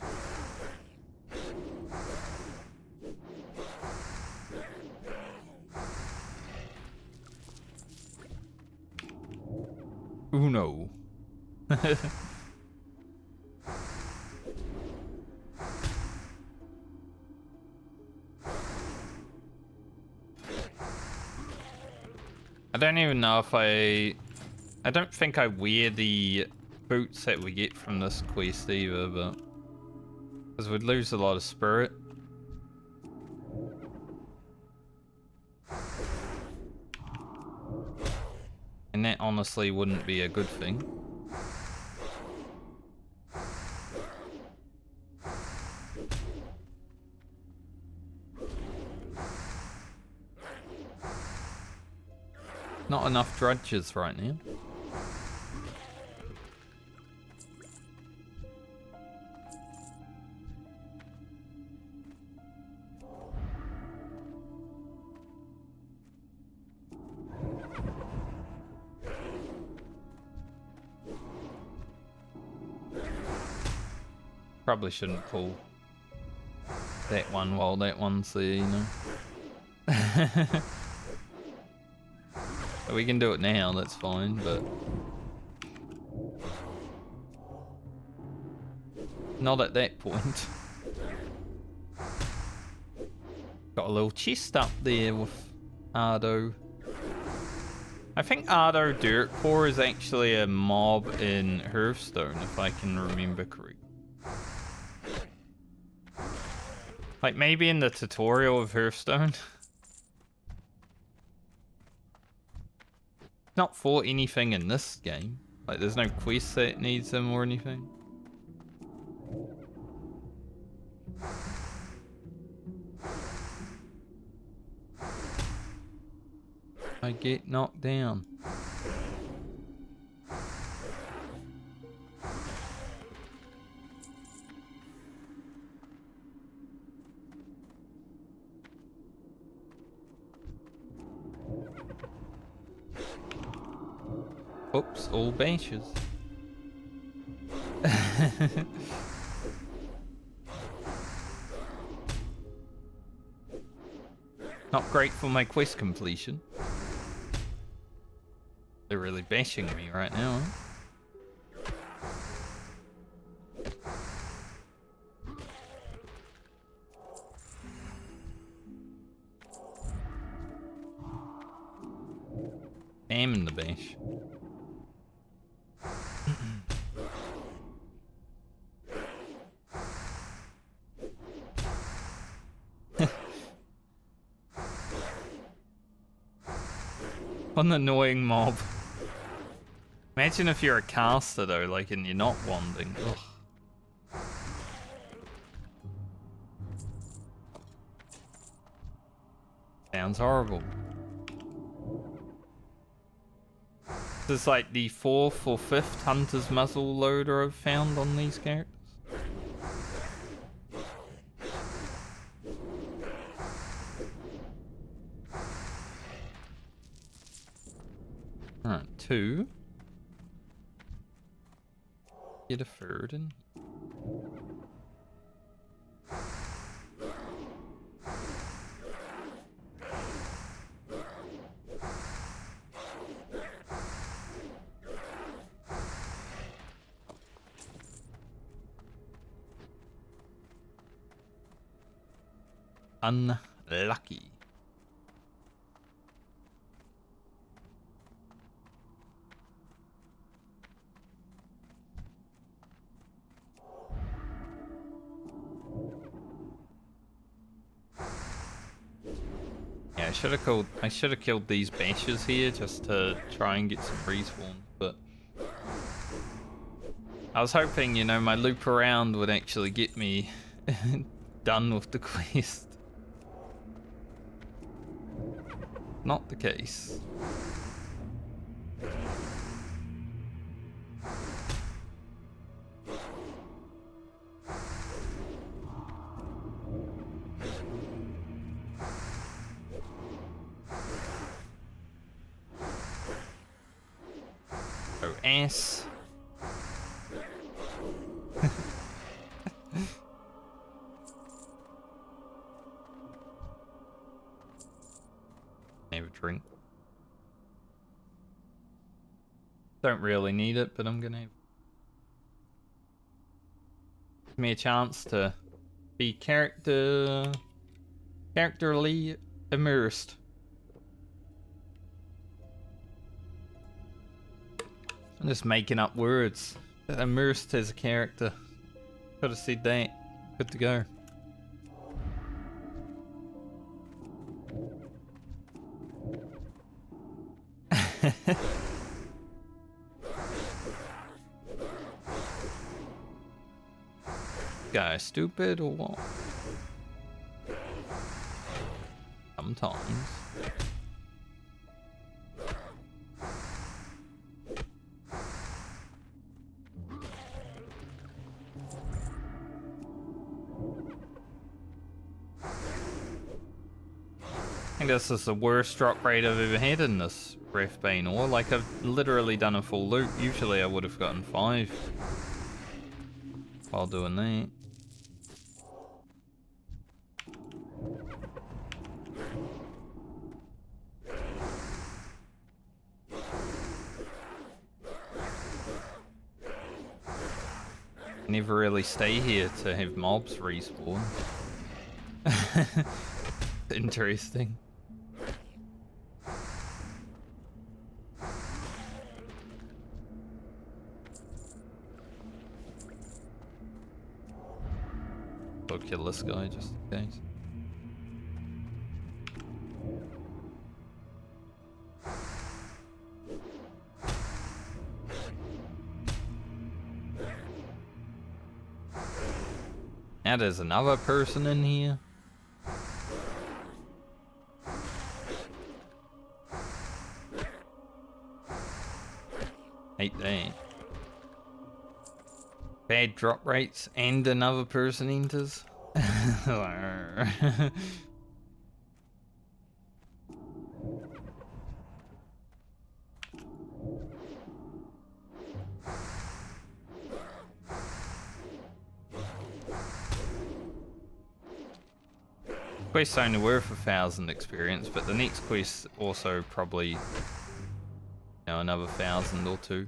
Uno. I don't even know if I don't think I wear the boots that we get from this quest either, but because we'd lose a lot of spirit. And that honestly wouldn't be a good thing. Not enough drudges right now. Probably shouldn't pull that one while that one's there, you know. We can do it now, that's fine, but not at that point. Got a little chest up there with Ardo. I think Ardo Dirt Core is actually a mob in Hearthstone, if I can remember correctly. Like maybe in the tutorial of Hearthstone. Not for anything in this game. Like there's no quest that needs them or anything. I get knocked down. Oops, all benches. Not great for my quest completion. They're really bashing me right now, huh? Am in the bash. What an annoying mob. Imagine if you're a caster though, like, and you're not wanding. Ugh. Sounds horrible. This is like the 4th or 5th Hunter's Muzzle loader I've found on these characters. Alright, 2. Get a 3rd in. Unlucky. Yeah, I should have killed these bashes here just to try and get some respawns, but I was hoping, you know, my loop around would actually get me done with the quest. Not the case. Oh, ass. Have a drink. Don't really need it, but I'm gonna have... Give me a chance to be characterly immersed. I'm just making up words. Immersed as a character. Could have said that. Good to go. Guy stupid or what? Sometimes. I think this is the worst drop rate I've ever had in this Ref Bane, or like I've literally done a full loop. Usually I would have gotten 5 while doing that. Never really stay here to have mobs respawn. Interesting. I'll kill this guy just in case. Now there's another person in here. Hate that. Bad drop rates and another person enters. Quest's only worth 1,000 experience, but the next quest also probably, you know, another 1,000 or 2.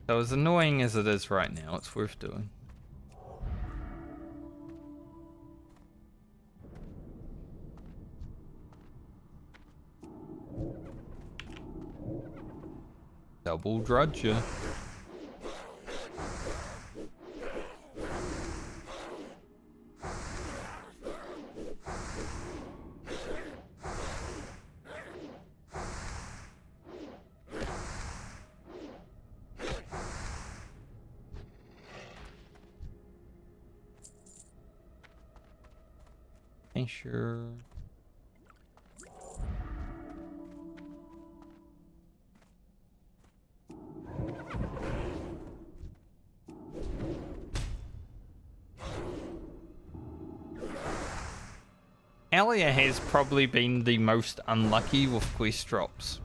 So as annoying as it is right now, it's worth doing. Double drudger. Sure. Alia has probably been the most unlucky with quest drops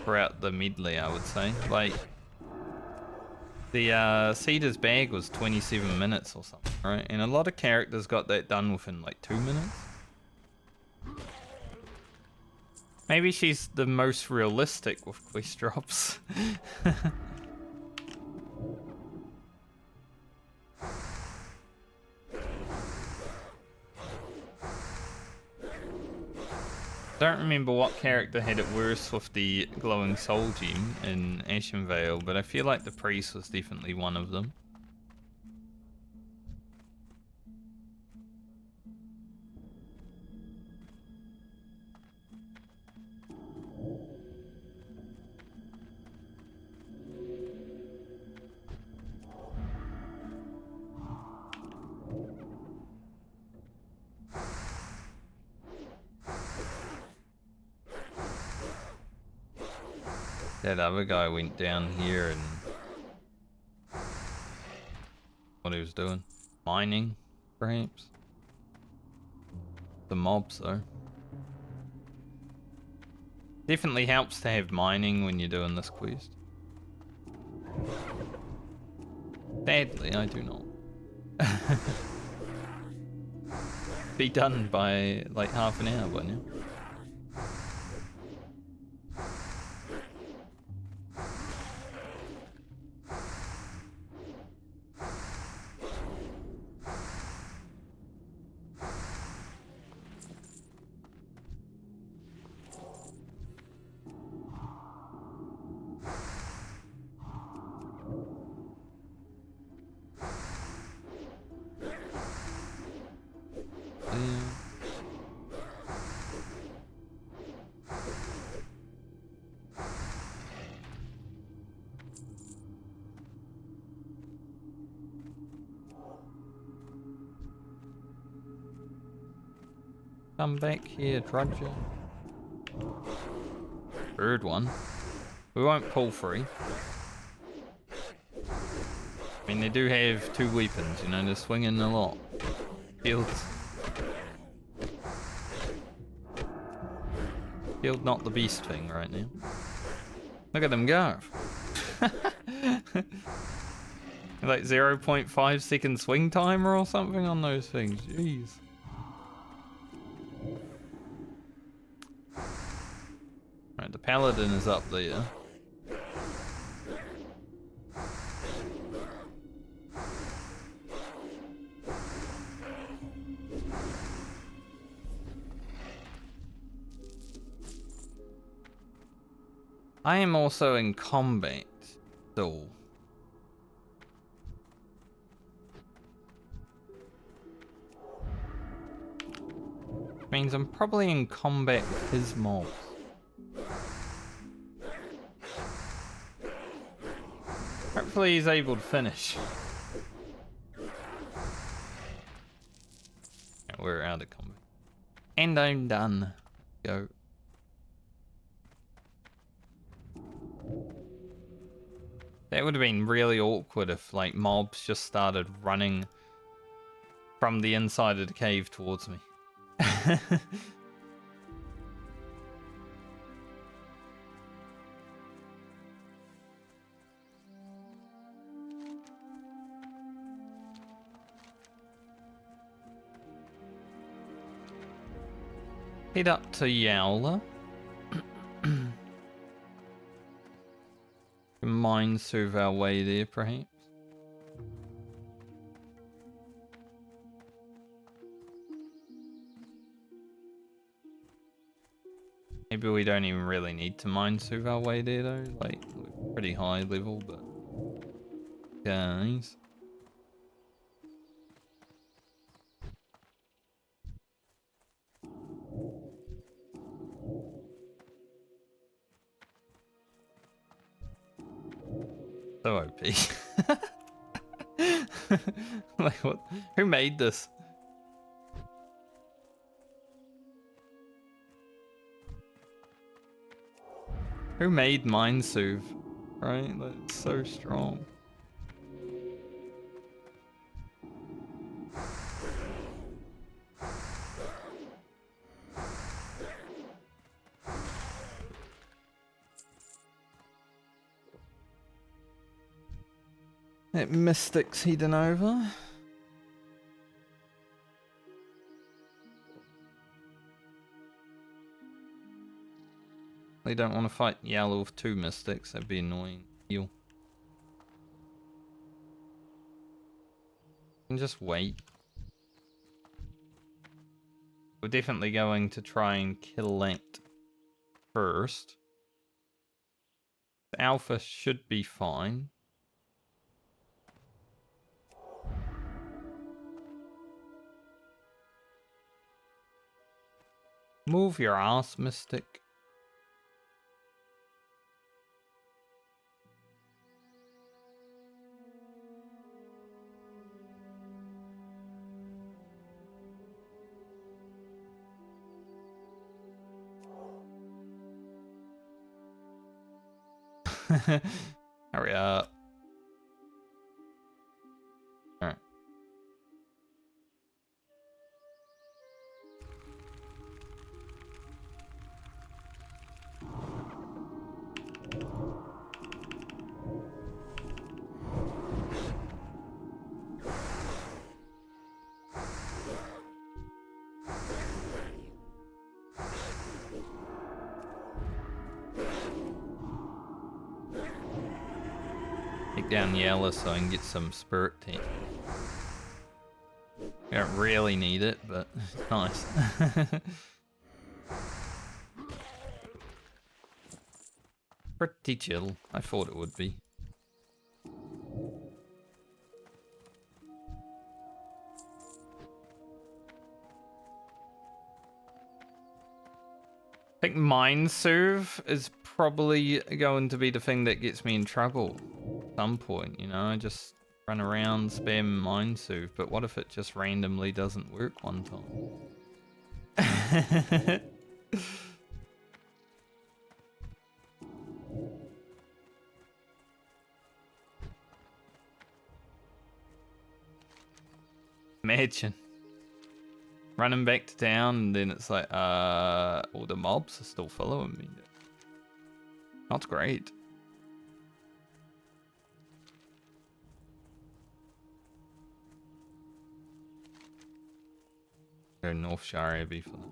throughout the medley, I would say. Like, the Cedar's bag was 27 minutes or something, right? And a lot of characters got that done within like 2 minutes. Maybe she's the most realistic with quest drops. Don't remember what character had it worse with the glowing soul gem in Ashenvale, but I feel like the priest was definitely one of them. That other guy went down here and what he was doing? Mining, perhaps? The mobs though. Definitely helps to have mining when you're doing this quest. Sadly, I do not. Be done by like half an hour, wouldn't you? Come back here, Drudger. Bird one. We won't pull free. I mean, they do have 2 weapons, you know, they're swinging a lot. Shields. Shield not the beast thing right now. Look at them go. Like 0.5 second swing timer or something on those things. Jeez. Right, the paladin is up there. I am also in combat, so means I'm probably in combat with his mobs. Hopefully he's able to finish. Yeah, we're out of combat. And I'm done. Go. That would have been really awkward if like mobs just started running from the inside of the cave towards me. Head up to Yowler. Mine serve our way there, perhaps. Maybe we don't even really need to mine serve our way there though. Like, we're pretty high level, but guys. So OP. Like what? Who made this? Who made Mindsoothe? Right? That's so strong. That Mystic's heading over. They don't want to fight Yellow with 2 Mystics, that'd be annoying. You can just wait. We're definitely going to try and kill that first. The Alpha should be fine. Move your ass, Mystic. Hurry up. Alright. take down Yella so I can get some spirit tea. I don't really need it, but it's nice. Pretty chill. I thought it would be. I think Mind Serve is probably going to be the thing that gets me in trouble at some point, you know? I just run around, spam Mind Serve, but what if it just randomly doesn't work one time? Imagine. Running back to town and then it's like, all the mobs are still following me. Not great. Go North Shire Abbey for them.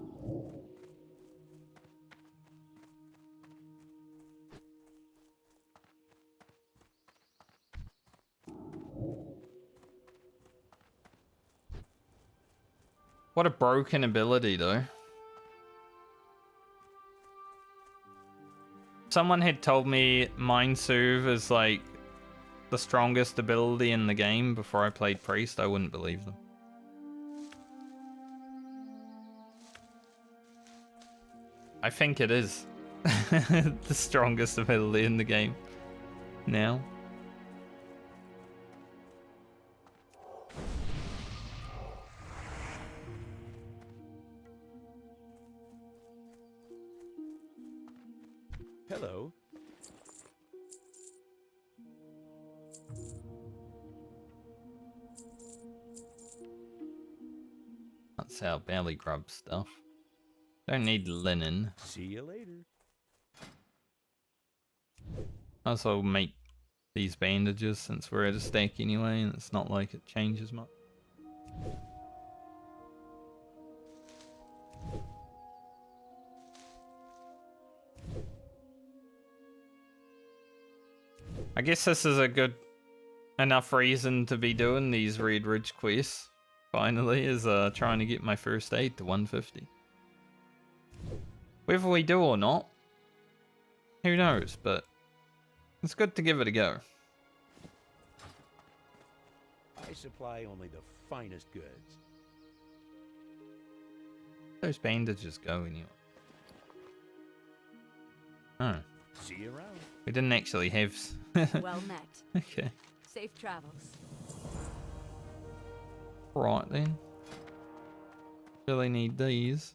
What a broken ability, though. Someone had told me Mind Serve is like the strongest ability in the game before I played Priest. I wouldn't believe them. I think it is the strongest ability in the game now. Hello. That's our belly grub stuff. Don't need linen. See you later. Also make these bandages since we're at a stack anyway, and it's not like it changes much. I guess this is a good enough reason to be doing these Red Ridge quests. Finally, is trying to get my first aid to 150. Whether we do or not, who knows, but it's good to give it a go. I supply only the finest goods. Those bandages go anyway. Oh. See you around. We didn't actually have... Well met. Okay. Safe travels. Right then. Really need these.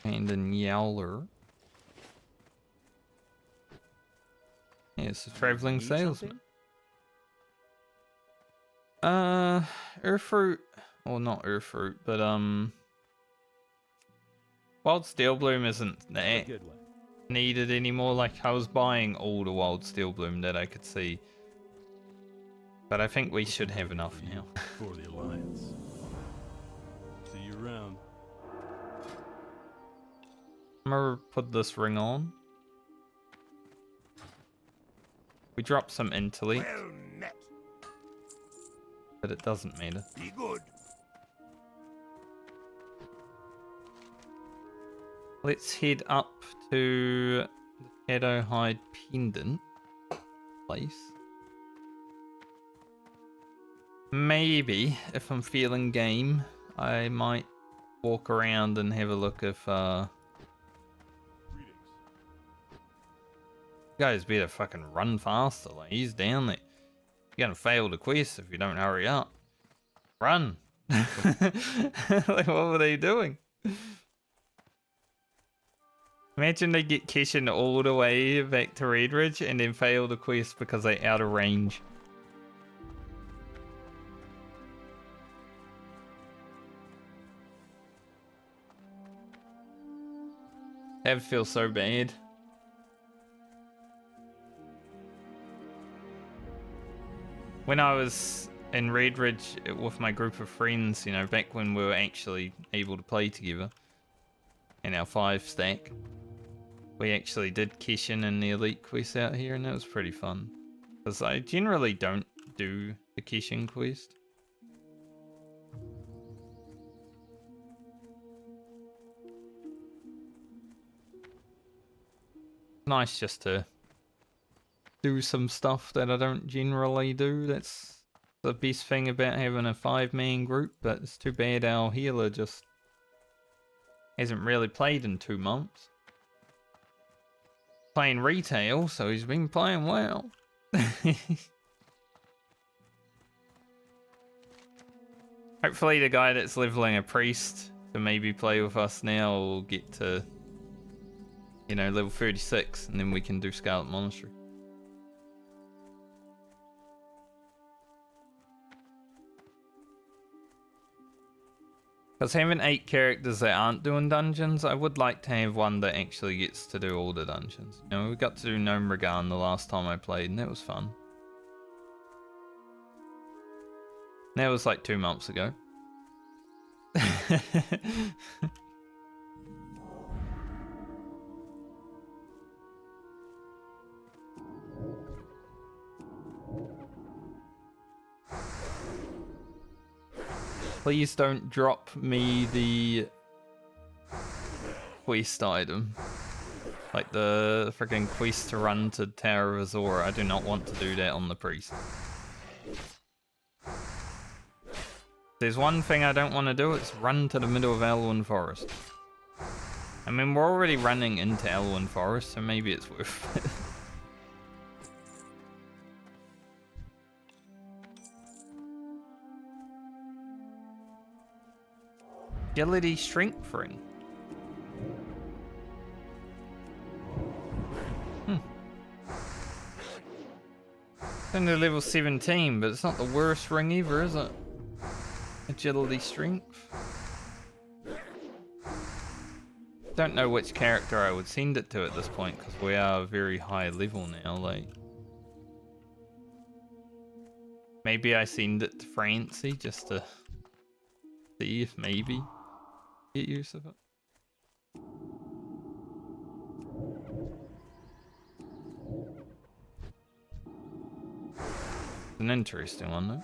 And a Yowler. Yeah, it's a traveling Need salesman. something? Earthroot. Well, not Earthroot, but Wild Steel Bloom isn't Have a that good one. needed anymore. Like, I was buying all the Wild Steel Bloom that I could see. But I think we should have enough now. For the Alliance. See you around. I'm gonna put this ring on. We drop some intellect, Well met. but it doesn't matter. Be good. Let's head up to the Shadowhide Pendant place. Maybe, if I'm feeling game, I might walk around and have a look if Greetings. guys better fucking run faster. Like, he's down there. You're gonna fail the quest if you don't hurry up. Run. Like, what were they doing? Imagine they get Keshin all the way back to Red Ridge and then fail the quest because they're out of range. That would feel so bad. When I was in Red Ridge with my group of friends, you know, back when we were actually able to play together in our 5-stack. We actually did Keshin in the Elite quest out here, and that was pretty fun. Because I generally don't do the Keshin quest. Nice just to do some stuff that I don't generally do. That's the best thing about having a 5-man group, but it's too bad our healer just hasn't really played in 2 months. Playing retail, so he's been playing well. Hopefully the guy that's leveling a priest to maybe play with us now will get to, you know, level 36, and then we can do Scarlet Monastery. Because having 8 characters that aren't doing dungeons, I would like to have one that actually gets to do all the dungeons. You know, we got to do Gnome Regan the last time I played, and that was fun. That was like 2 months ago. Please don't drop me the quest item. Like the freaking quest to run to Tower of Azor. I do not want to do that on the priest. There's one thing I don't want to do, it's run to the middle of Elwyn Forest. I mean, we're already running into Elwyn Forest, so maybe it's worth it. Agility strengthening. It's only level 17, but it's not the worst ring ever, is it? Agility strength. Don't know which character I would send it to at this point, because we are very high level now, like. Maybe I send it to Francie just to see if maybe get use of it. An interesting one though.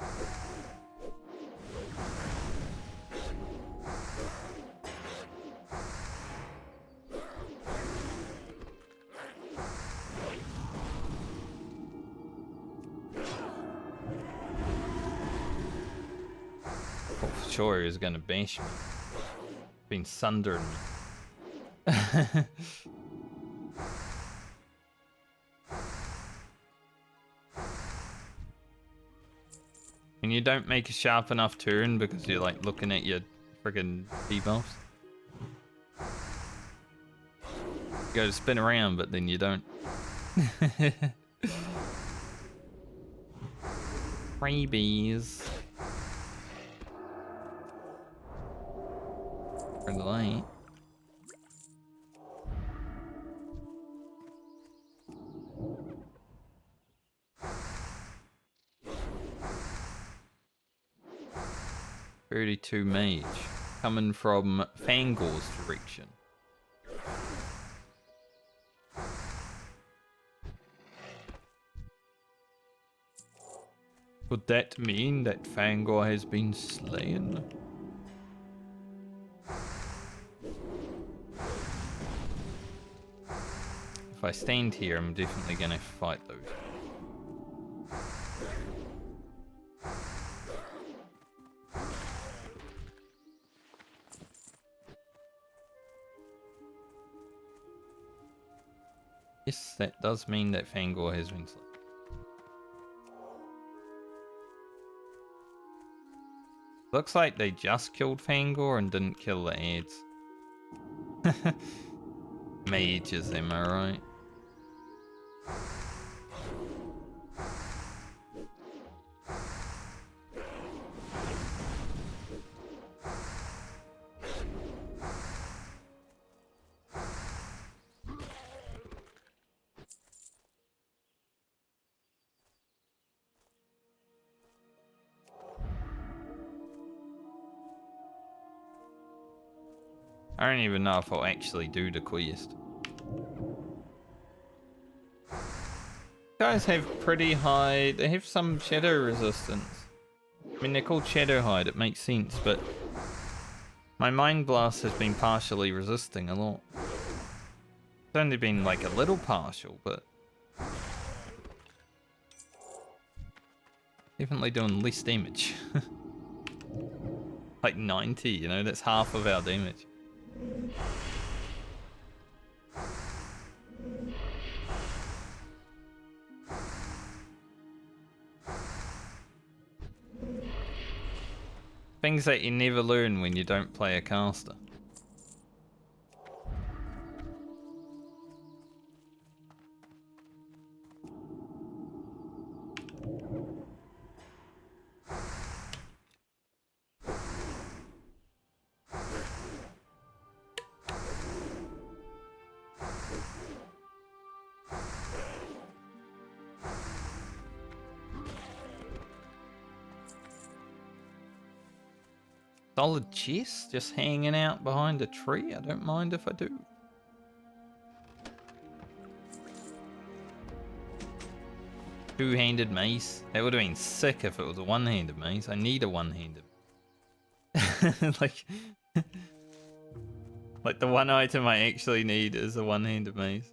Oh, for sure he was gonna bash me. Been sundering me. And you don't make a sharp enough turn because you're like looking at your friggin' debuffs. You go to spin around, but then you don't. Freebies. For the light. .32 mage coming from Fangor's direction. Would that mean that Fangor has been slain? If I stand here, I'm definitely gonna fight those. Yes, that does mean that Fangor has been slain. Looks like they just killed Fangor and didn't kill the ads. Mages, am I right? I don't even know if I'll actually do the quest. Guys have pretty high, they have some shadow resistance. I mean, they're called shadow hide, it makes sense, but my mind blast has been partially resisting a lot. It's only been like a little partial, but definitely doing less damage. Like 90, you know, that's half of our damage. Things that you never learn when you don't play a caster. Solid chest, just hanging out behind a tree. I don't mind if I do. Two-handed mace. That would have been sick if it was a one-handed mace. I need a one-handed. like, like the one item I actually need is a one-handed mace.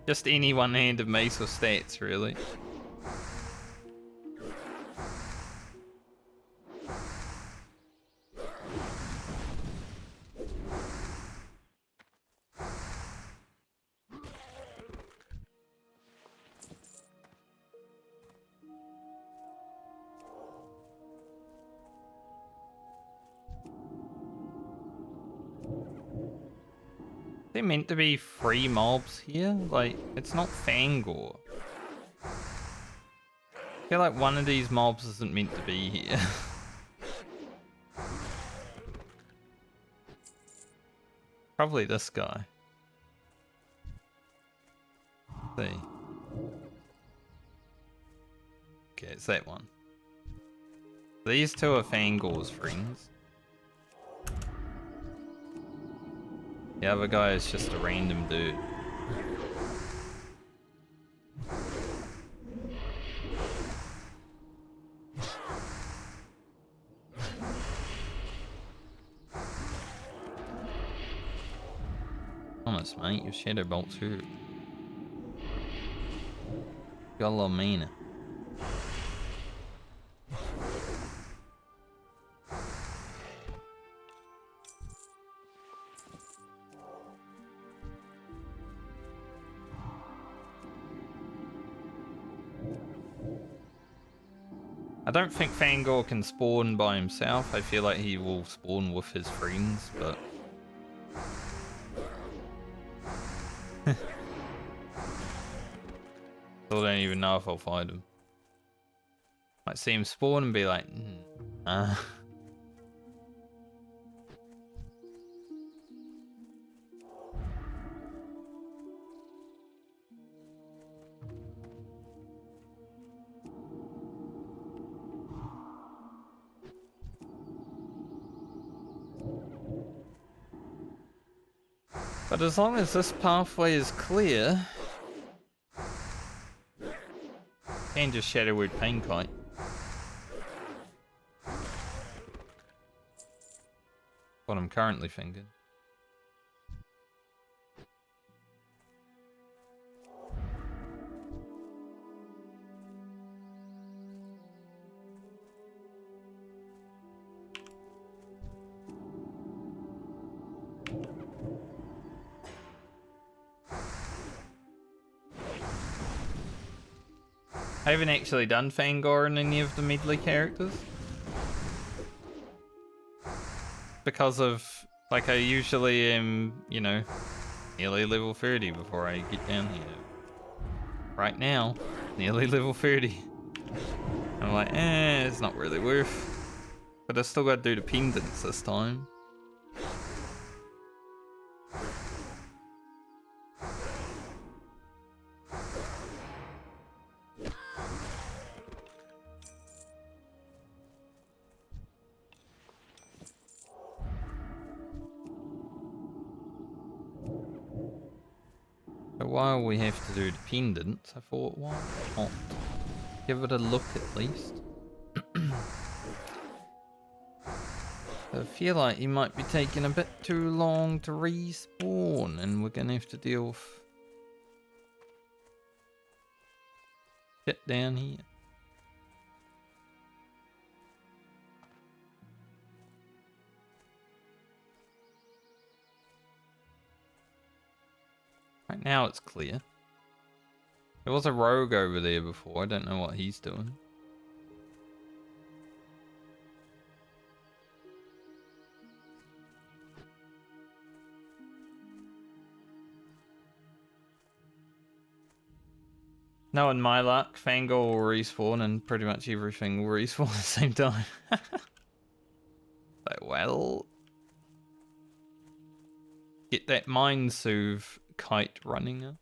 Just any one-handed mace with stats, really. They're meant to be free mobs here? Like, it's not Fangor. I feel like one of these mobs isn't meant to be here. Probably this guy. Let's see. Okay, it's that one. These two are Fangor's friends. The other guy is just a random dude. Honest, mate, your shadow bolts hurt. Got a lot of mana. I don't think Fangor can spawn by himself. I feel like he will spawn with his friends, but... Still don't even know if I'll find him. Might see him spawn and be like, But as long as this pathway is clear, and just Shadow Word Pain Kite. What I'm currently thinking. I haven't actually done Fangor in any of the Medley characters. Because of, like, I usually am, you know, nearly level 30 before I get down here. Right now, nearly level 30. I'm like, it's not really worth. But I still gotta do the pendants this time. while we have to do dependence, I thought, why not give it a look at least. I feel like he might be taking a bit too long to respawn, and we're gonna have to deal with shit down here. Right now it's clear. There was a rogue over there before, I don't know what he's doing. No, in my luck, Fangor will respawn and pretty much everything will respawn at the same time. Like, well... Get that mind soothe kite running now.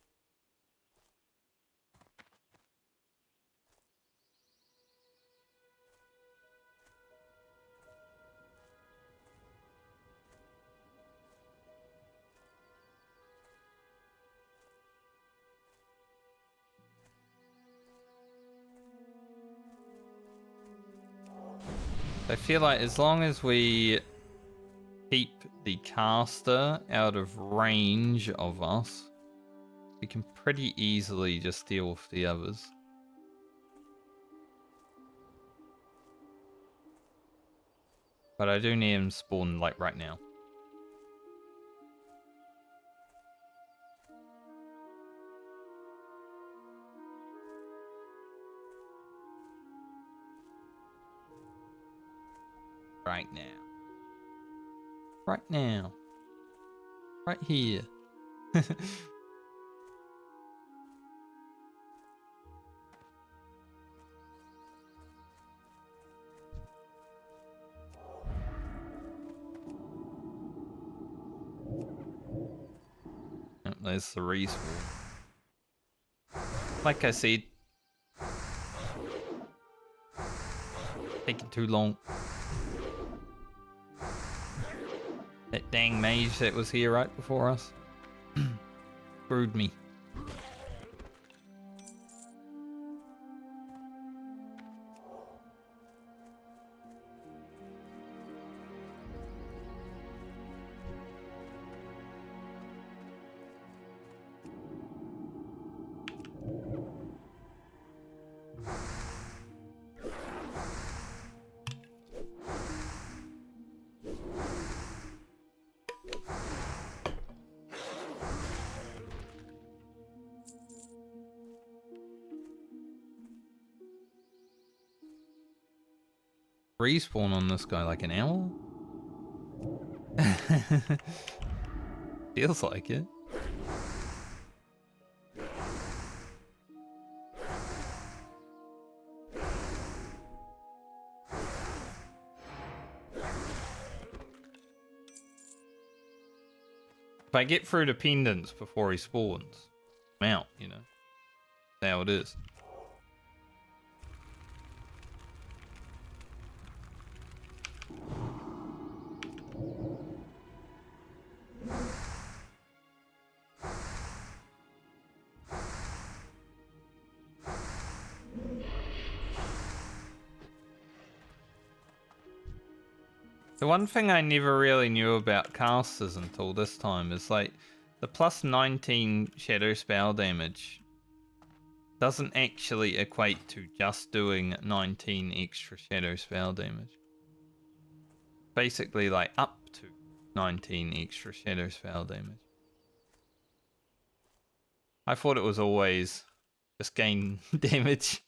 I feel like as long as we keep the caster out of range of us, we can pretty easily just deal with the others. But I do need him spawn like right now. Right now. Right now. Right here. Yep, there's the respawn. Like I said, taking too long. That dang mage that was here right before us screwed me. Respawn on this guy like an hour? Feels like it. If I get through dependence before he spawns, I'm out, you know. That's how it is. The one thing I never really knew about casters until this time is like the plus 19 shadow spell damage doesn't actually equate to just doing 19 extra shadow spell damage. Basically like up to 19 extra shadow spell damage. I thought it was always just gain damage.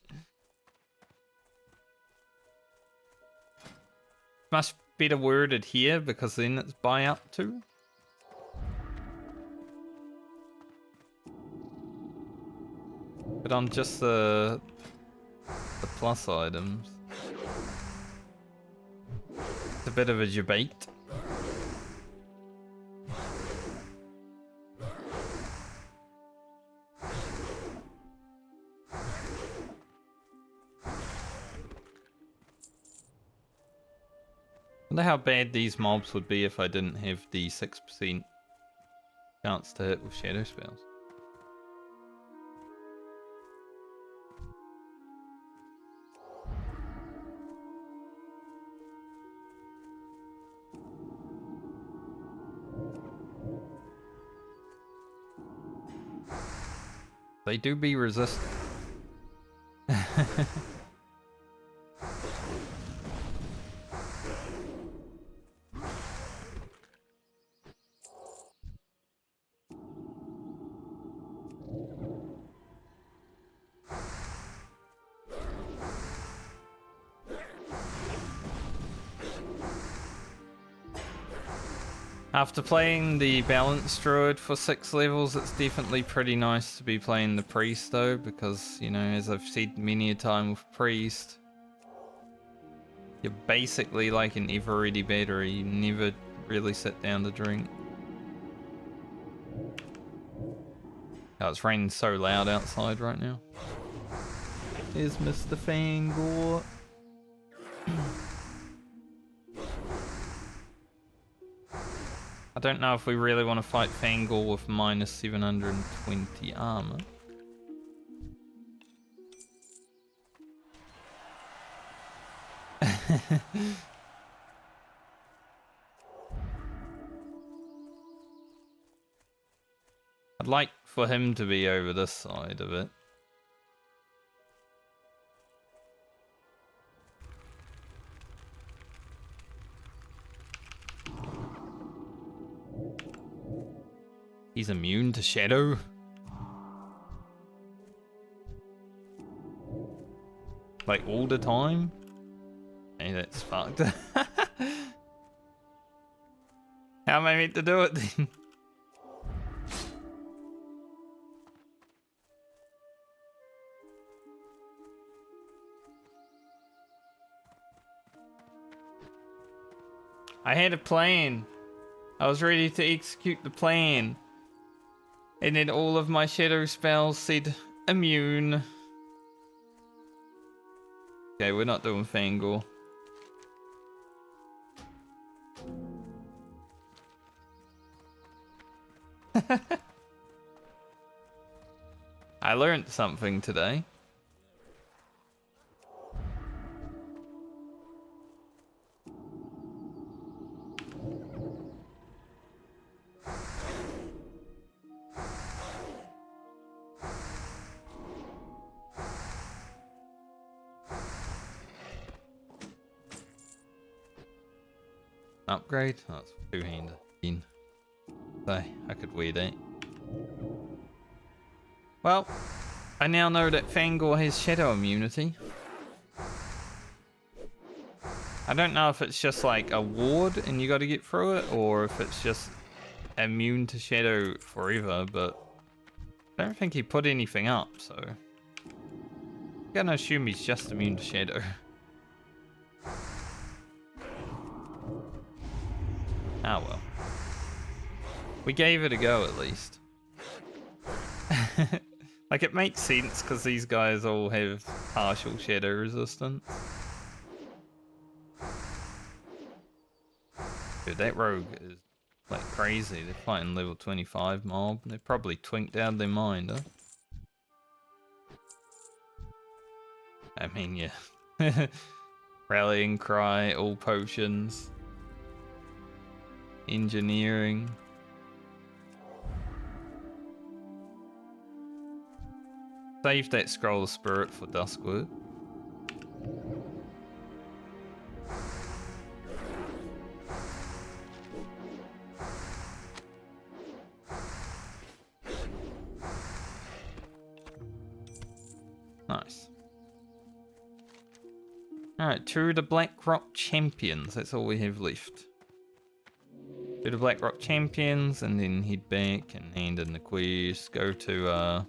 Much better worded here because then it's by up to. But on just the plus items, it's a bit of a debate. I wonder how bad these mobs would be if I didn't have the 6% chance to hit with shadow spells. They do be resistant. After playing the balanced druid for 6 levels, it's definitely pretty nice to be playing the priest though, because, you know, as I've said many a time with priest, you're basically like an ever-ready battery. You never really sit down to drink. Oh, it's raining so loud outside right now. Here's Mr. Fangor. I don't know if we really want to fight Fangor with minus 720 armor. I'd like for him to be over this side of it. He's immune to shadow. Like all the time? Hey, that's fucked. How am I meant to do it then? I had a plan. I was ready to execute the plan. And then all of my shadow spells said immune. Okay, we're not doing Fangor. I learned something today. Upgrade? Oh, it's two-hander. So, I could wear that. Well, I now know that Fangor has shadow immunity. I don't know if it's just like a ward and you gotta get through it, or if it's just immune to shadow forever, but I don't think he put anything up, so I'm gonna assume he's just immune to shadow. Ah well. We gave it a go at least. Like, it makes sense because these guys all have partial shadow resistance. Dude, that rogue is like crazy. They're fighting level 25 mob. They probably twinked out of their mind, huh? I mean, yeah. Rallying cry, all potions. Engineering. Save that scroll of spirit for Duskwood. Nice. Alright, to the Black Rock Champions. That's all we have left. To the Black Rock Champions, and then head back and hand in the quest. Go to,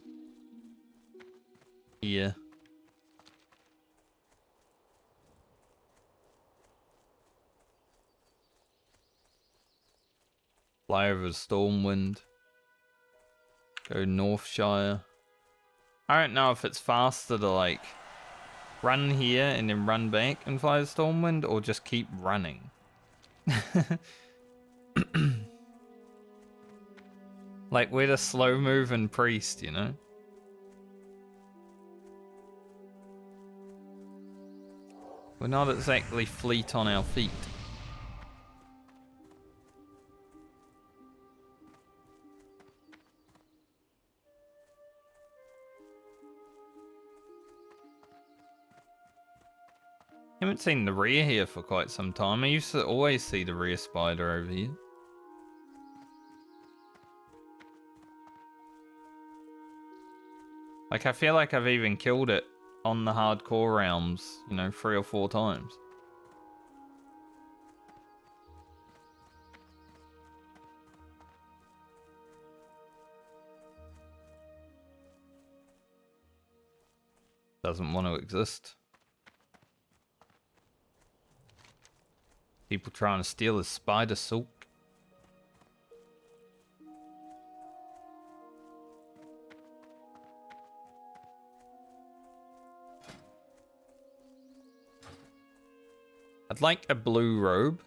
here. Fly over Stormwind. Go Northshire. I don't know if it's faster to like run here and then run back and fly the Stormwind, or just keep running. Like, we're the slow moving priest, you know? We're not exactly fleet on our feet. Haven't seen the rear here for quite some time. I used to always see the rear spider over here. Like, I feel like I've even killed it on the hardcore realms, you know, 3 or 4 times. Doesn't want to exist. People trying to steal his spider silk. I'd like a blue robe.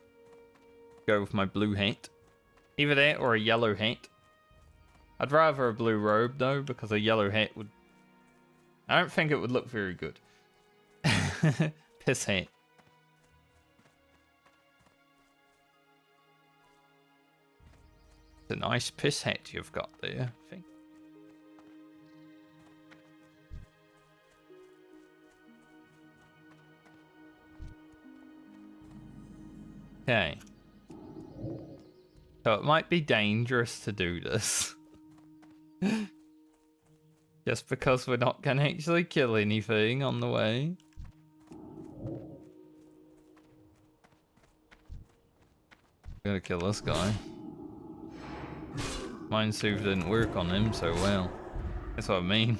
Go with my blue hat. Either that or a yellow hat. I'd rather a blue robe though, because a yellow hat would... I don't think it would look very good. Piss hat. It's a nice piss hat you've got there, I think. Okay. So it might be dangerous to do this. Just because we're not going to actually kill anything on the way. Gotta kill this guy. Mind Soothe didn't work on him so well. That's what I mean.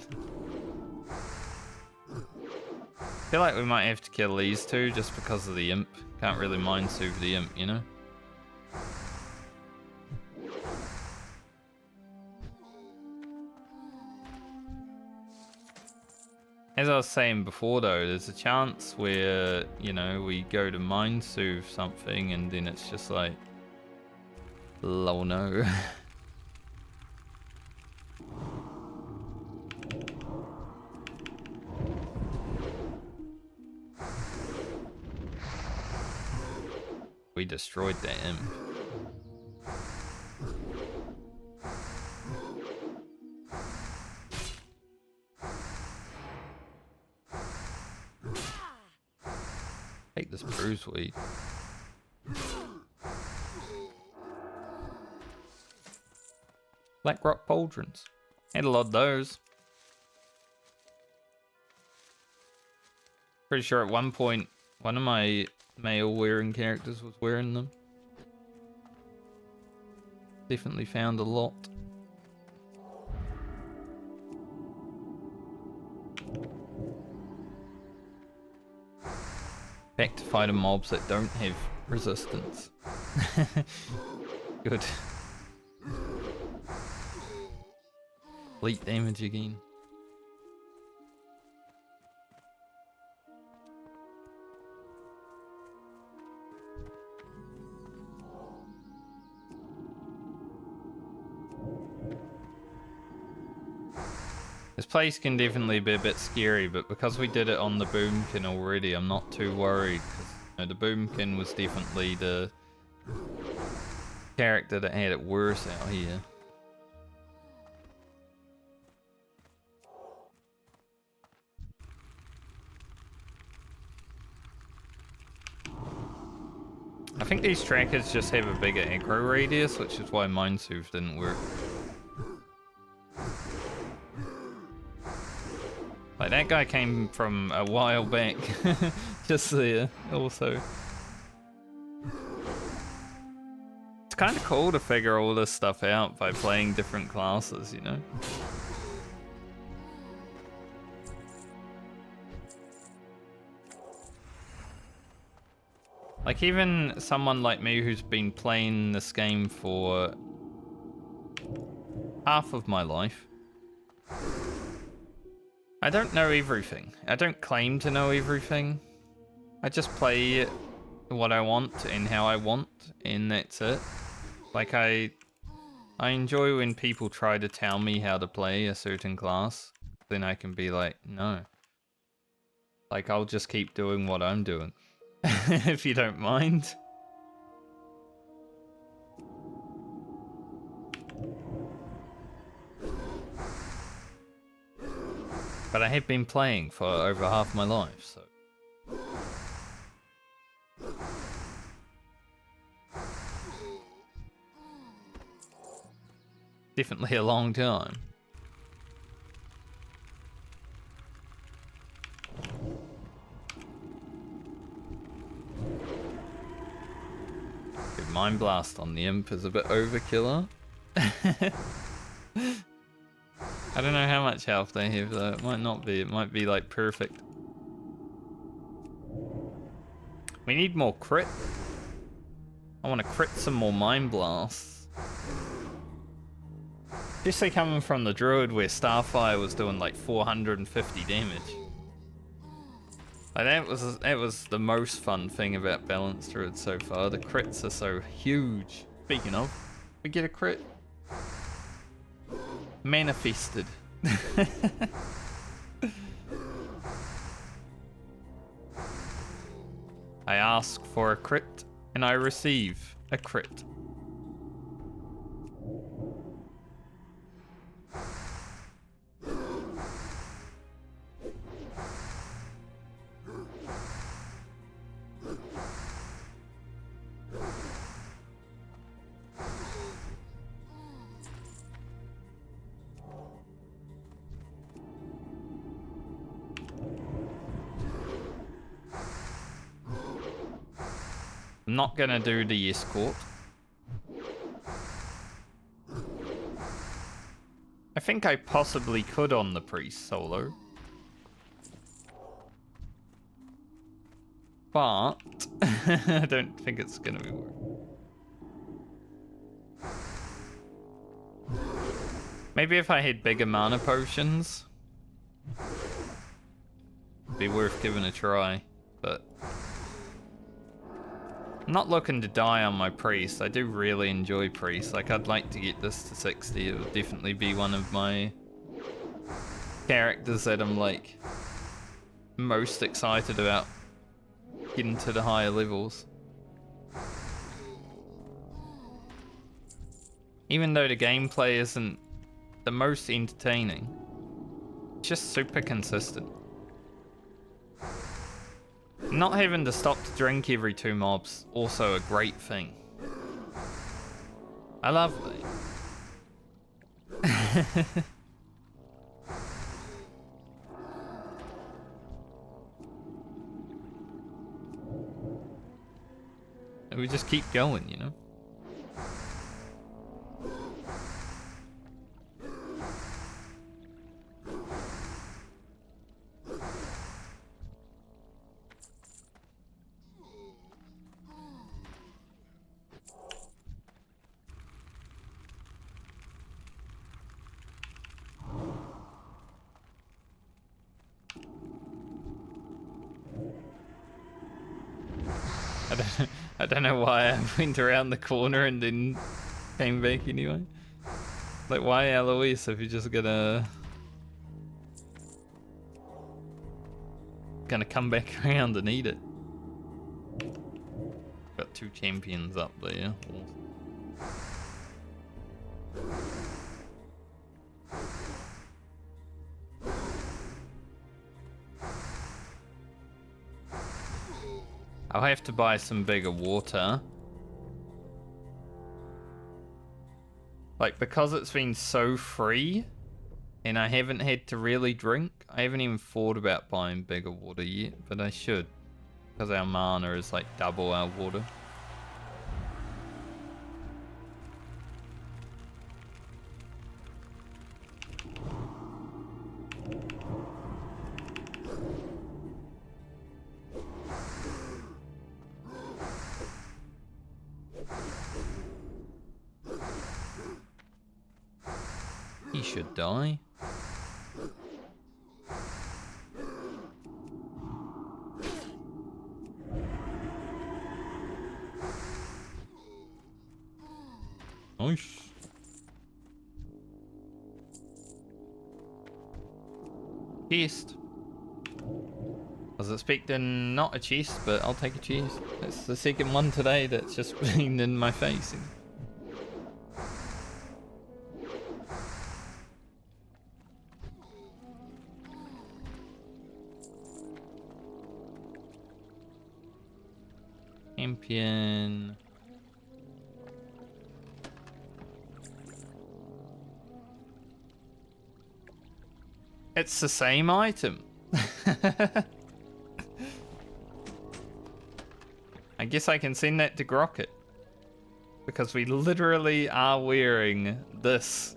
I feel like we might have to kill these two just because of the imp. Can't really Mind Soothe the imp, you know? As I was saying before though, there's a chance where, you know, we go to Mind Soothe something and then it's just like... Oh no. We destroyed that imp. Take this bruise weed. Black rock pauldrons. Had a lot of those. Pretty sure at one point one of my male wearing characters was wearing them. Definitely found a lot. Back to fighting mobs that don't have resistance. Good. Complete damage again. This place can definitely be a bit scary, but because we did it on the Boomkin already, I'm not too worried. Cause, you know, the Boomkin was definitely the character that had it worse out here. I think these trackers just have a bigger aggro radius, which is why Mind Soothe didn't work. Like, that guy came from a while back. Just there, also. It's kind of cool to figure all this stuff out by playing different classes, you know? Like, even someone like me who's been playing this game for half of my life, I don't know everything. I don't claim to know everything. I just play what I want and how I want, and that's it. Like, I enjoy when people try to tell me how to play a certain class. Then I can be like, no. Like, I'll just keep doing what I'm doing. If you don't mind. But I have been playing for over half my life, so... Definitely a long time. Good Mind Blast on the Imp is a bit overkiller. I don't know how much health they have though. It might not be. It might be like perfect. We need more crit. I want to crit some more Mind Blasts. Especially coming from the Druid where Starfire was doing like 450 damage. Like that was the most fun thing about Balanced Druid so far. The crits are so huge. Speaking of, we get a crit. Manifested. I ask for a crit and I receive a crit. I'm not gonna do the escort. I think I possibly could on the priest solo. But I don't think it's gonna be worth it. Maybe if I had bigger mana potions, it'd be worth giving a try, but I'm not looking to die on my priest. I do really enjoy priest. Like, I'd like to get this to 60. It would definitely be one of my characters that I'm like most excited about getting to the higher levels. Even though the gameplay isn't the most entertaining, it's just super consistent. Not having to stop to drink every 2 mobs, also a great thing. I love that. And we just keep going, you know? I don't know why I went around the corner and then came back anyway. Like, why Eloise if you're just gonna come back around and eat it? Got 2 champions up there. I'll have to buy some bigger water. Like, because it's been so free and I haven't had to really drink, I haven't even thought about buying bigger water yet, but I should. Because our mana is like double our water. He should die. Nice. Chest. I was expecting not a chest, but I'll take a chest. It's the second one today that's just been in my face. Champion. It's the same item. I guess I can send that to Grocket. Because we literally are wearing this.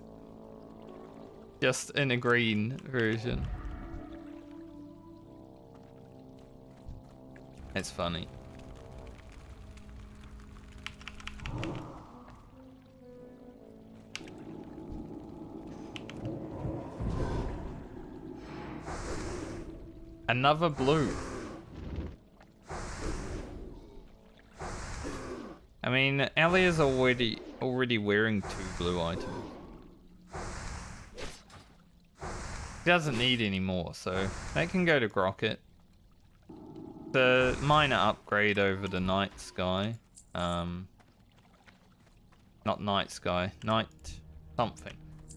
Just in a green version. It's funny. Another blue. I mean, Ali is already wearing 2 blue items. He doesn't need any more, so that can go to Grocket. The minor upgrade over the night sky. Not night sky, night something.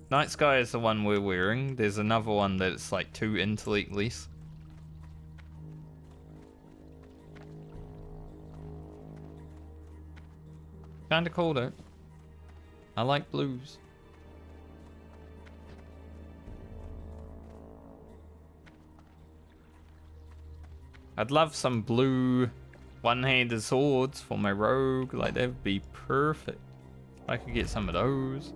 Night sky is the one we're wearing. There's another one that's like 2 intellect less. Kinda cool though. I like blues. I'd love some blue one-handed swords for my rogue. Like, that would be perfect. I could get some of those.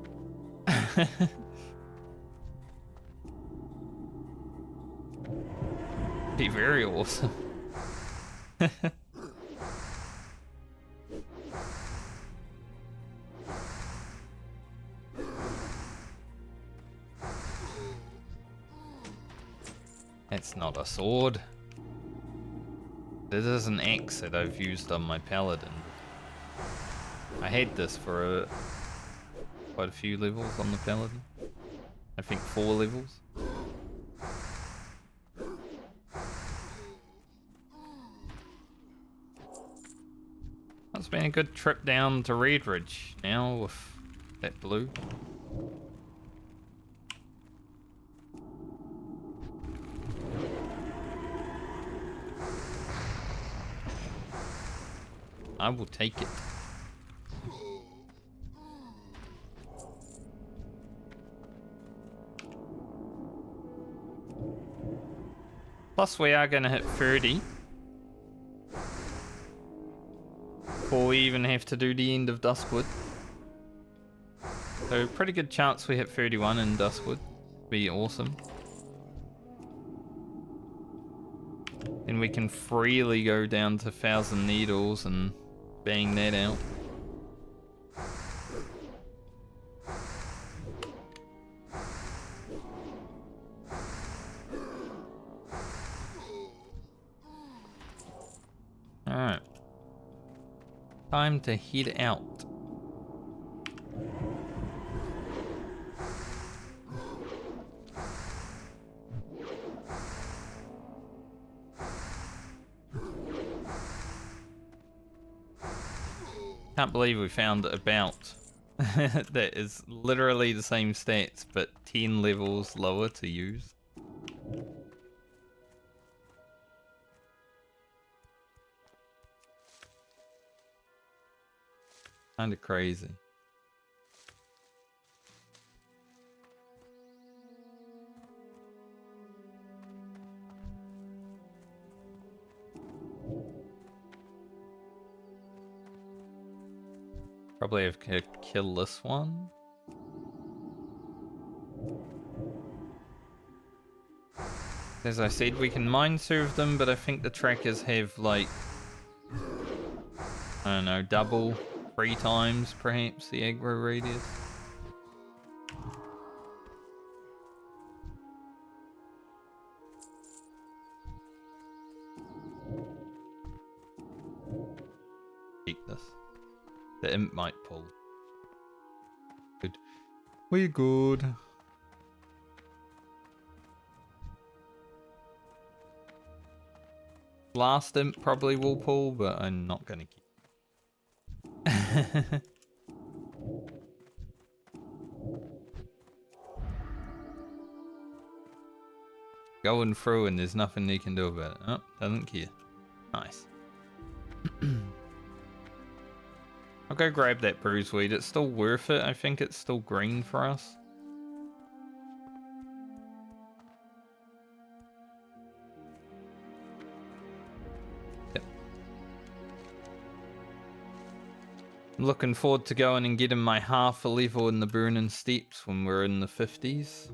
Be very awesome. It's not a sword. This is an axe that I've used on my paladin. I had this for quite a few levels on the paladin. I think 4 levels. It's been a good trip down to Redridge now with that blue. I will take it. Plus we are going to hit 30. Before we even have to do the end of Duskwood. So pretty good chance we hit 31 in Duskwood. Be awesome. Then we can freely go down to 1,000 Needles and bang that out. Alright. Time to head out. Can't believe we found a bout that is literally the same stats but 10 levels lower to use. Kinda crazy. Probably have to kill this one. As I said, we can mind serve them, but I think the trackers have like, I don't know, double, 3 times perhaps the aggro radius. Keep this. The imp might pull. Good. We're good. Last imp probably will pull, but I'm not gonna keep. Going through and there's nothing they can do about it. Oh, doesn't care. Nice. I'll go grab that bruiseweed. It's still worth it. I think it's still green for us. I think it's still green for us. I'm looking forward to going and getting my half a level in the Burning Steeps when we're in the 50s.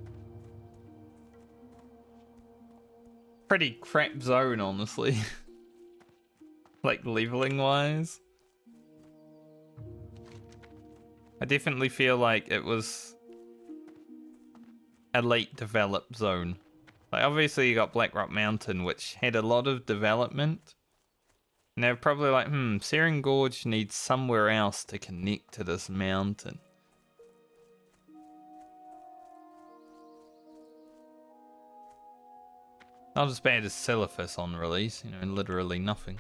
Pretty crap zone, honestly. Like leveling wise. I definitely feel like it was a late developed zone. Like obviously you got Blackrock Mountain, which had a lot of development. And they're probably like, Searing Gorge needs somewhere else to connect to this mountain. Not as bad as Silithus on release, you know, literally nothing.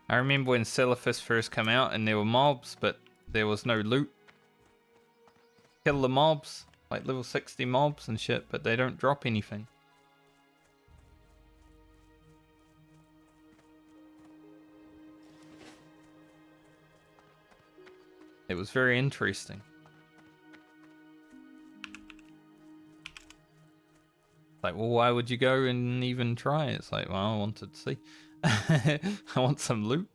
I remember when Silithus first came out and there were mobs, but there was no loot. Kill the mobs, like level 60 mobs and shit, but they don't drop anything. It was very interesting. Like, well, why would you go and even try? It's like, well, I wanted to see. I want some loot.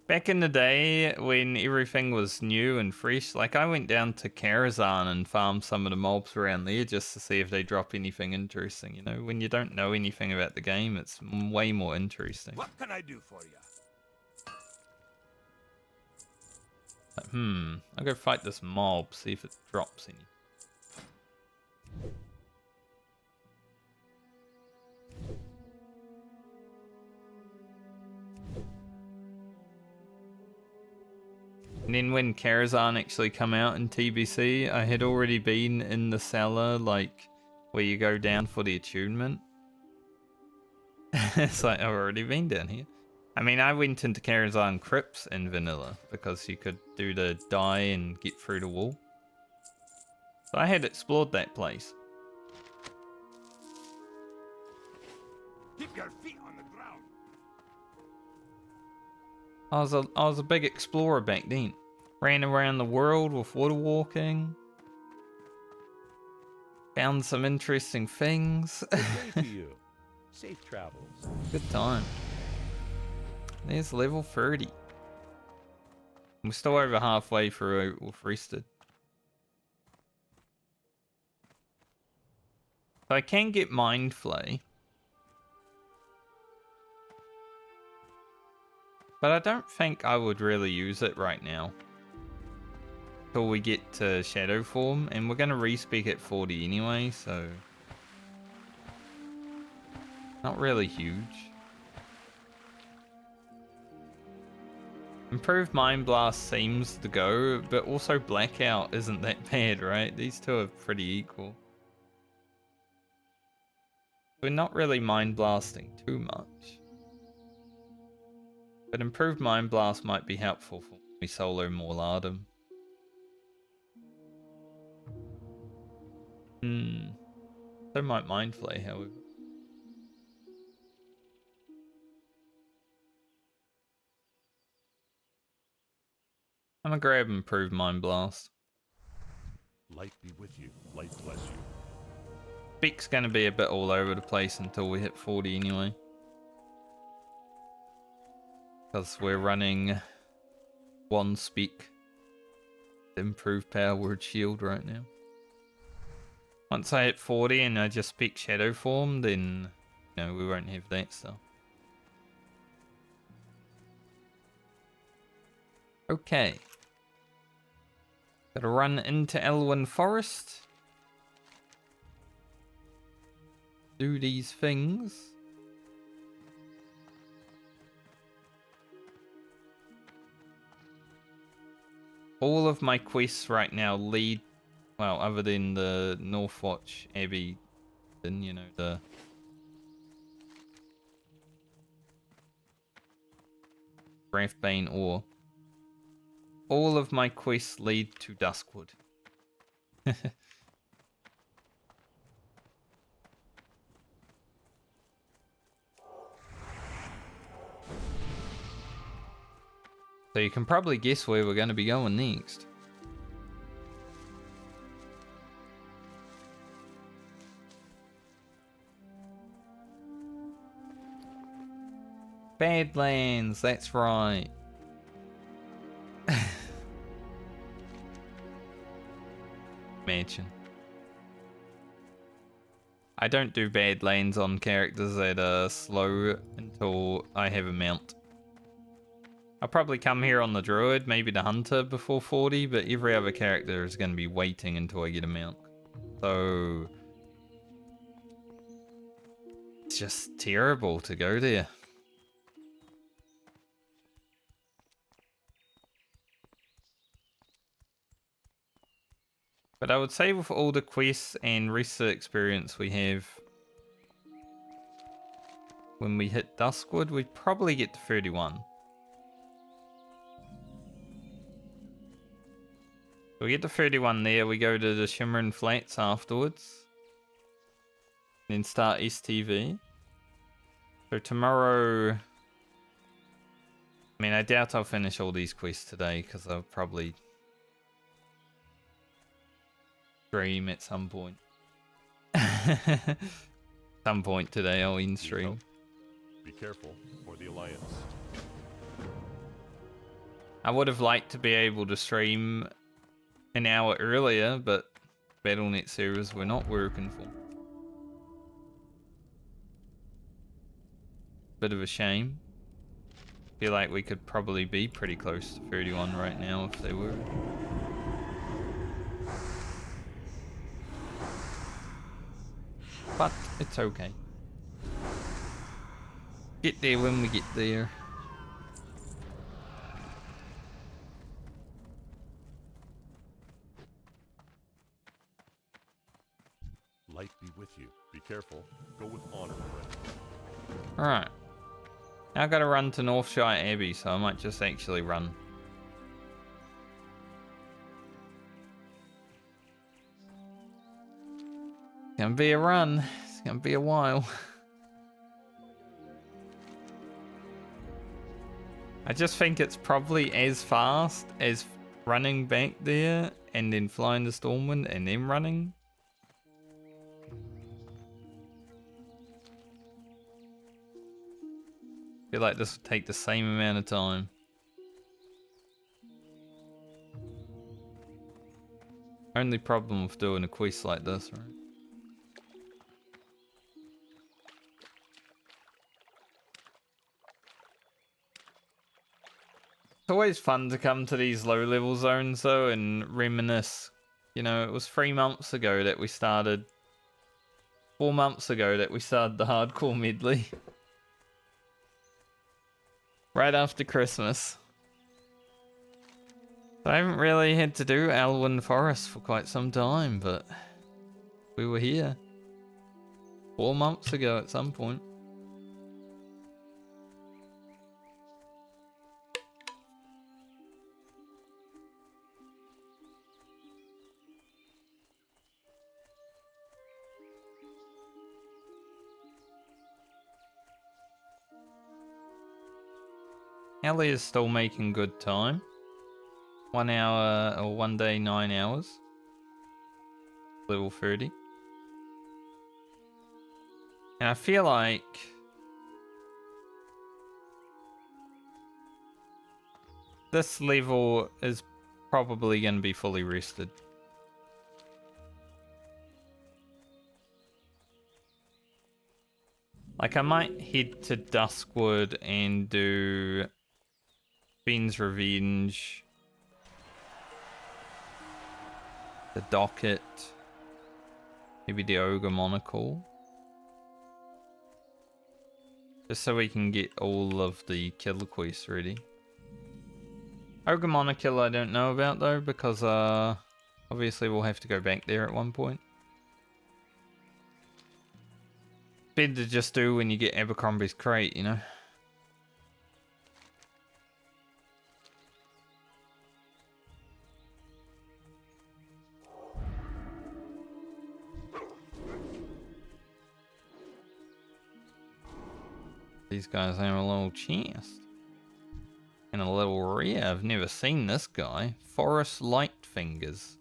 Back in the day, when everything was new and fresh, like I went down to Karazhan and farmed some of the mobs around there just to see if they drop anything interesting. You know, when you don't know anything about the game, it's way more interesting. What can I do for you? Like, I'll go fight this mob, see if it drops any. And then when Karazhan actually come out in TBC, I had already been in the cellar, like, where you go down for the attunement. It's like, I've already been down here. I mean, I went into Karazhan Crypts in vanilla, because you could do the die and get through the wall. So I had explored that place. Keep your feet on the ground. I was a big explorer back then. Ran around the world with water walking. Found some interesting things. Good day to you. Safe travels. Good time. There's level 30. We're still over halfway through with rested. So I can get Mind Flay. But I don't think I would really use it right now. Till we get to Shadow Form, and we're going to respec at 40 anyway, so... Not really huge. Improved Mind Blast seems to go, but also Blackout isn't that bad, right? These two are pretty equal. We're not really Mind Blasting too much. But improved Mind Blast might be helpful for when we solo Morladum. So might Mind Flay, however. I'm gonna grab improved Mind Blast. Light be with you. Light bless you. Speak's gonna be a bit all over the place until we hit 40 anyway. Because we're running one speak. Improved power word shield right now. Once I hit 40 and I just speak Shadow Form, then you know, we won't have that stuff. Okay. Gotta run into Elwyn Forest. Do these things. All of my quests right now lead, well, other than the Northwatch Abbey, then, you know, the... Wrathbane ore. All of my quests lead to Duskwood. So you can probably guess where we're going to be going next. Badlands, that's right. Mansion. I don't do Badlands on characters that are slow until I have a mount. I'll probably come here on the druid, maybe the hunter before 40, but every other character is going to be waiting until I get a mount. So it's just terrible to go there. But I would say with all the quests and rest of the experience we have, when we hit Duskwood, we'd probably get to 31. We get to 31 there, we go to the Shimmering Flats afterwards. Then start STV. So tomorrow... I mean, I doubt I'll finish all these quests today, because I'll probably stream at some point. Some point today I'll end stream. Be careful, or the Alliance. I would have liked to be able to stream an hour earlier, but BattleNet servers were not working for me. Bit of a shame. Feel like we could probably be pretty close to 31 right now if they were. But it's okay. Get there when we get there. Light be with you. Be careful. Go with honor, friend. Alright. Now I gotta run to Northshire Abbey, so I might just actually run. It's gonna be a run. It's gonna be a while. I just think it's probably as fast as running back there and then flying to Stormwind and then running. I feel like this would take the same amount of time. Only problem with doing a quest like this, right? It's always fun to come to these low level zones though and reminisce. You know, it was 3 months ago that we started. 4 months ago that we started the hardcore medley. Right after Christmas. I haven't really had to do Alwyn Forest for quite some time, but we were here 4 months ago at some point. Ellie is still making good time. 1 hour or 1 day, 9 hours. Level 30. And I feel like this level is probably going to be fully rested. Like I might head to Duskwood and do Fiend's Revenge, the Docket, maybe the Ogre Monocle. Just so we can get all of the killer quests ready. Ogre Monocle I don't know about though, because obviously we'll have to go back there at one point. Better to just do when you get Abercrombie's crate, you know? These guys have a little chest. And a little rear. I've never seen this guy. Forest Lightfingers.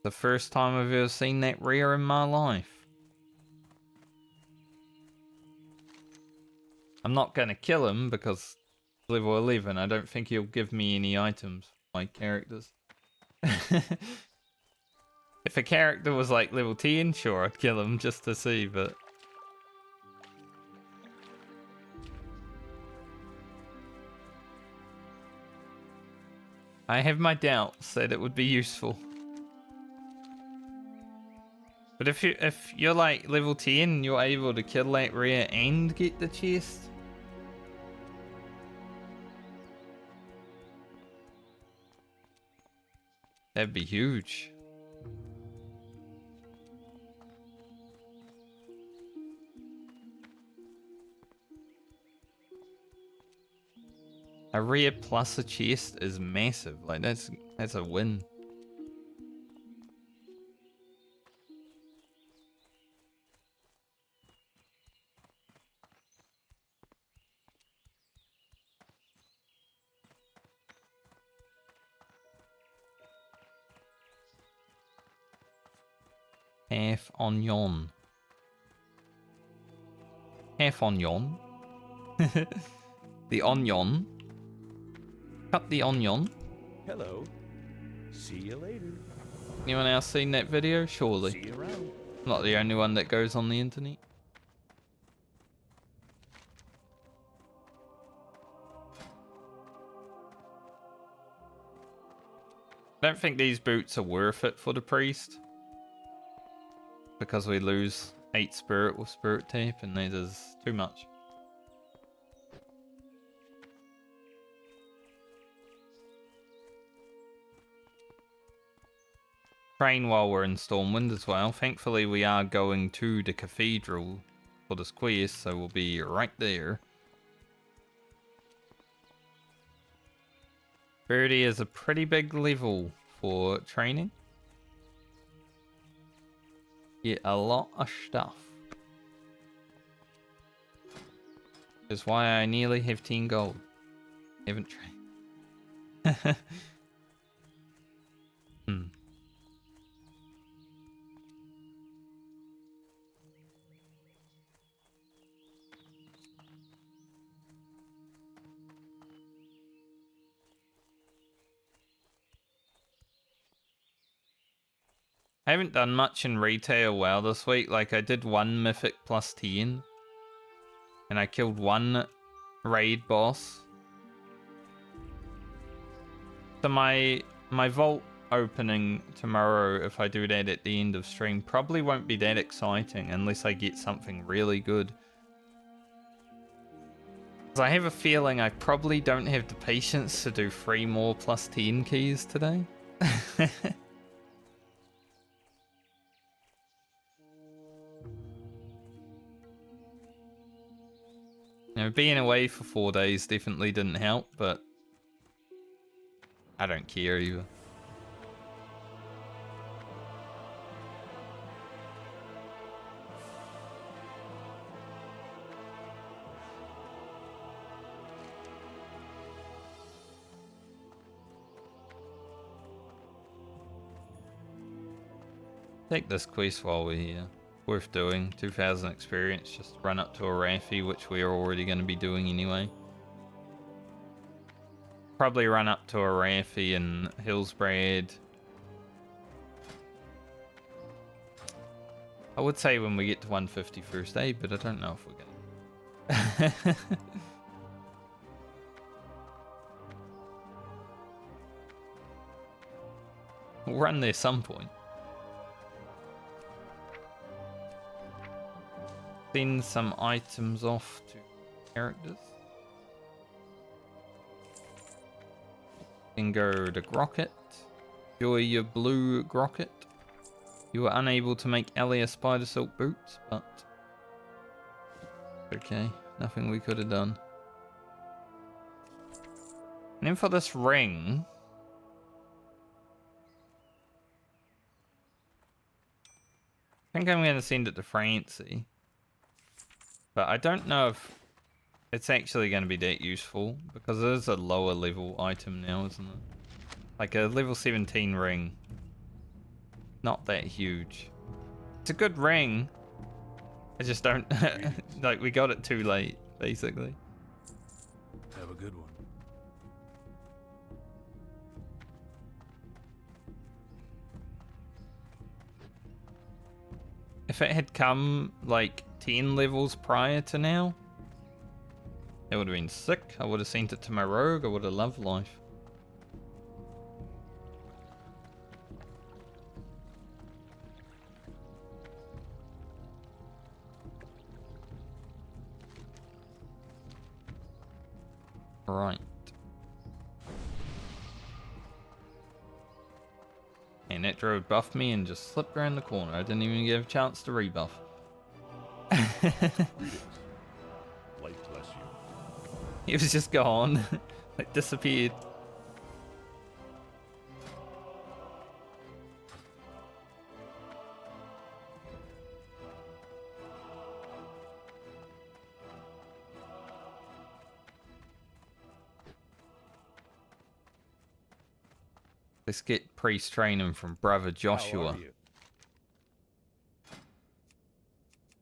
The first time I've ever seen that rear in my life. I'm not gonna kill him because level 11. I don't think he'll give me any items for my characters. If a character was like level 10, sure, I'd kill him just to see, but... I have my doubts that it would be useful. But if you're like level 10, you're able to kill that rare and get the chest. That'd be huge. A rare plus a chest is massive. Like that's a win. Half onion. Half onion. The onion. Cut the onion. Hello. See you later. Anyone else seen that video? See Surely. you around. I'm not the only one that goes on the internet. I don't think these boots are worth it for the priest. Because we lose 8 spirit with spirit tape and that is too much. Train while we're in Stormwind as well. Thankfully we are going to the cathedral for this quest, so we'll be right there. 30 is a pretty big level for training. Get a lot of stuff. That's why I nearly have 10 gold. Haven't trained. I haven't done much in retail WoW this week. Like, I did 1 mythic plus 10. And I killed 1 raid boss. So my vault opening tomorrow, if I do that at the end of stream, probably won't be that exciting unless I get something really good. 'Cause I have a feeling I probably don't have the patience to do 3 more plus 10 keys today. You know, being away for 4 days definitely didn't help, but I don't care either. Take this quest while we're here. Worth doing. 2,000 experience. Just run up to a Raffi, which we are already going to be doing anyway. Probably run up to a Raffi in Hillsbrad. I would say when we get to 150 first aid, but I don't know if we're going to. We'll run there some point. Send some items off to characters. Then go to Grocket. Enjoy your blue Grocket. You were unable to make Ellie a spider silk boots, but okay, nothing we could have done. And then for this ring, I think I'm going to send it to Francie. But I don't know if it's actually going to be that useful, because it is a lower level item now, isn't it? Like a level 17 ring. Not that huge. It's a good ring. I just don't... like, we got it too late. basically. Have a good one. If it had come like 10 levels prior to now, it would have been sick. I would have sent it to my rogue. I would have loved life. Right. And that druid buffed me and just slipped around the corner. I didn't even get a chance to rebuff. Greetings. Light bless you. He was just gone. Like disappeared. Let's get priest training from brother How Joshua. are you?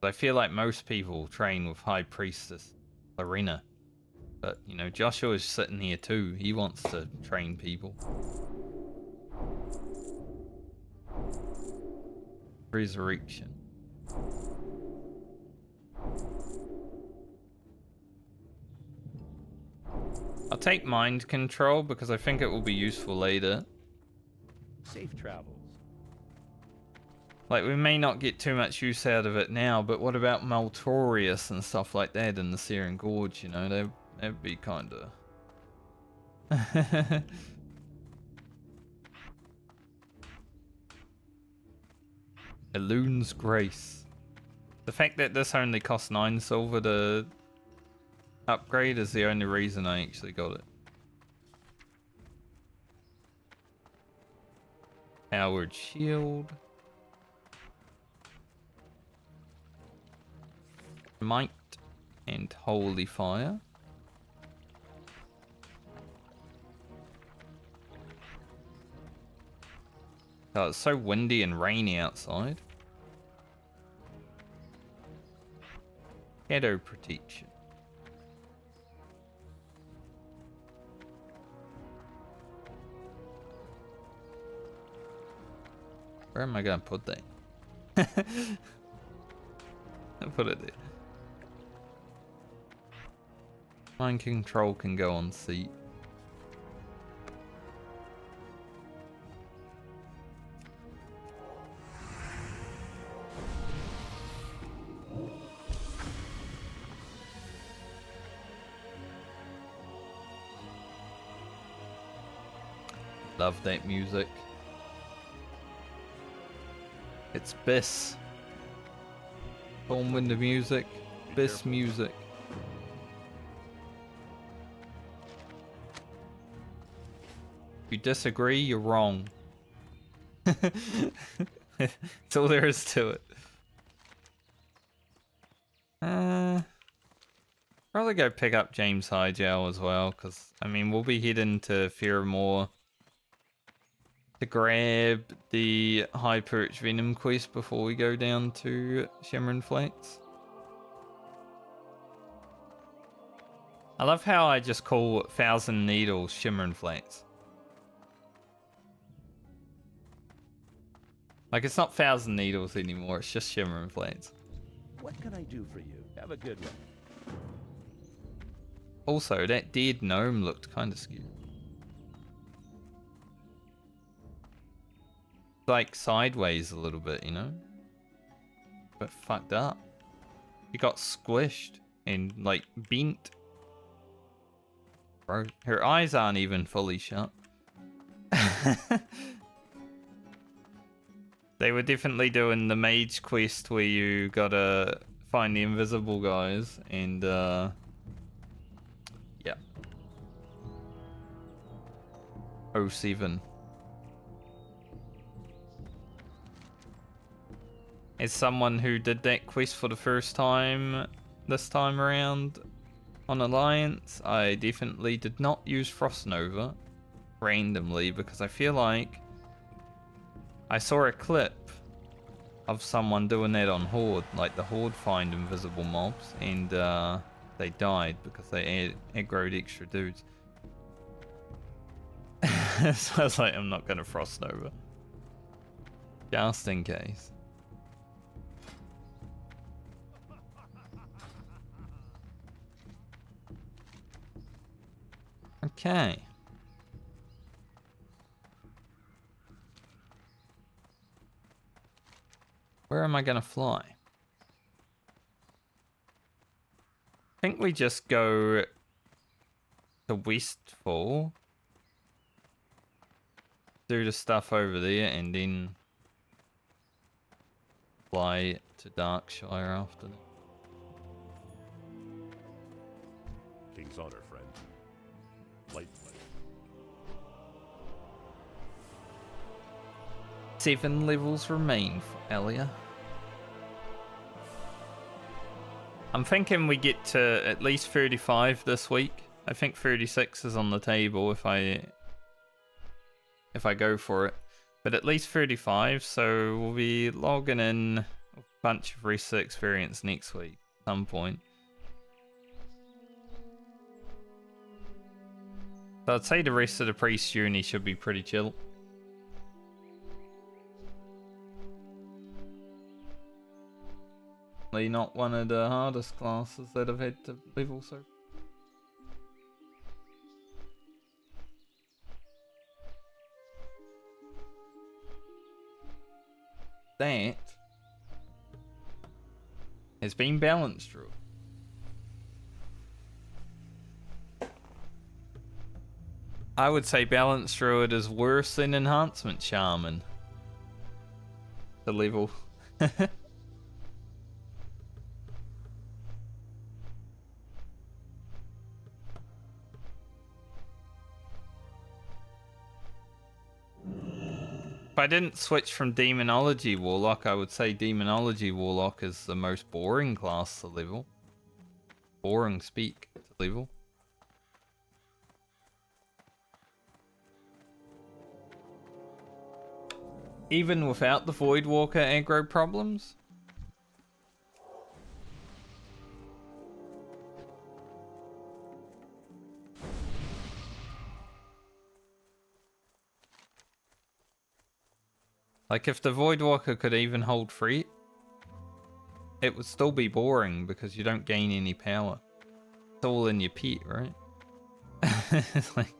I feel like most people train with High Priestess Lorena. But, you know, Joshua's sitting here too. He wants to train people. Resurrection. I'll take mind control because I think it will be useful later. Safe travels. Like, we may not get too much use out of it now, but what about Maltorius and stuff like that in the Searing Gorge, you know? That'd be kinda... Elune's Grace. The fact that this only costs 9 silver to upgrade is the only reason I actually got it. Powered Shield. Might and Holy Fire. Oh, it's so windy and rainy outside. Shadow Protection. Where am I going to put that? I'll put it there. Mind control can go on seat. Love that music. It's Biss. Stormwind music. Biss music. If you disagree, you're wrong. That's all there is to it. Probably go pick up James Highjail as well, because, I mean, we'll be heading to Fearmore to grab the High Perch Venom quest before we go down to Shimmerin Flats. I love how I just call Thousand Needles Shimmerin Flats. Like, it's not Thousand Needles anymore, it's just Shimmerin Flats. What can I do for you? Have a good one. Also, that dead gnome looked kind of scary. Like sideways a little bit, you know? But fucked up. He got squished and like bent. Bro, her eyes aren't even fully shut. They were definitely doing the mage quest where you gotta find the invisible guys and yeah. 07. As someone who did that quest for the first time this time around on Alliance, I definitely did not use Frost Nova randomly because I feel like I saw a clip of someone doing that on Horde, like the Horde find invisible mobs, and they died because they aggroed extra dudes. So I was like, I'm not gonna Frost Nova. Just in case. Okay. Where am I gonna fly? I think we just go to Westfall. Do the stuff over there and then fly to Darkshire after that. King's honor, friend. Light bless. 7 levels remain for Elia. I'm thinking we get to at least 35 this week. I think 36 is on the table if I go for it. But at least 35, so we'll be logging in a bunch of rest experience next week at some point. So I'd say the rest of the priest uni should be pretty chill. Not one of the hardest classes that I've had to level so far. That has been balanced through. I would say Balance Druid is worse than Enhancement Shaman. The level. If I didn't switch from Demonology Warlock, I would say Demonology Warlock is the most boring class to level. Boring speak to level. Even without the Voidwalker aggro problems? Like, if the Voidwalker could even hold free, it would still be boring because you don't gain any power. It's all in your pet, right? It's like...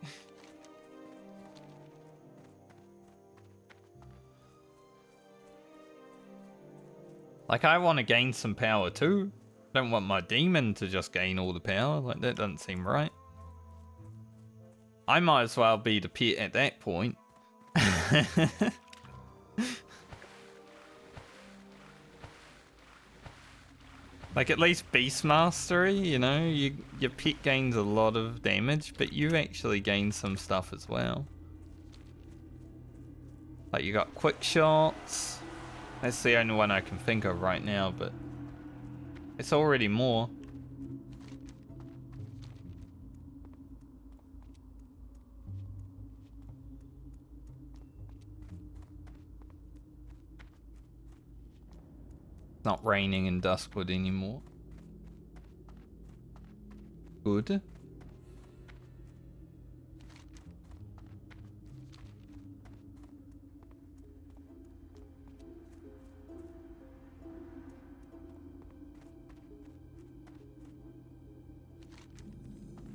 Like, I want to gain some power too. I don't want my demon to just gain all the power. Like, that doesn't seem right. I might as well be the pet at that point. Like, at least Beast Mastery, you know, your pet gains a lot of damage, but you actually gain some stuff as well. Like, you got quick shots. That's the only one I can think of right now, but it's already more. It's not raining in Duskwood anymore. Good.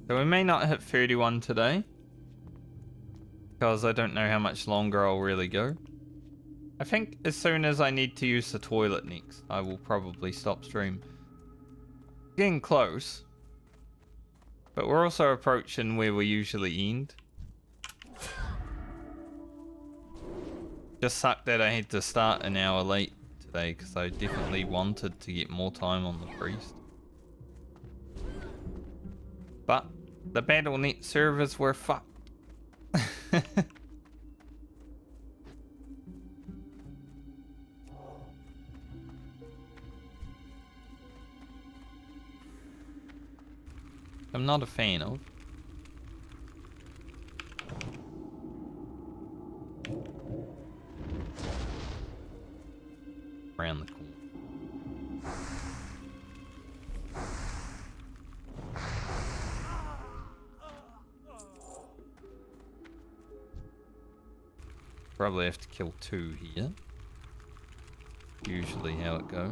So we may not hit 31 today, because I don't know how much longer I'll really go. I think as soon as I need to use the toilet next, I will probably stop stream. Getting close, but we're also approaching where we usually end. Just sucked that I had to start an hour late today, because I definitely wanted to get more time on the priest. But the BattleNet servers were fucked. I'm not a fan of. Around the corner. Probably have to kill 2 here. Usually how it goes.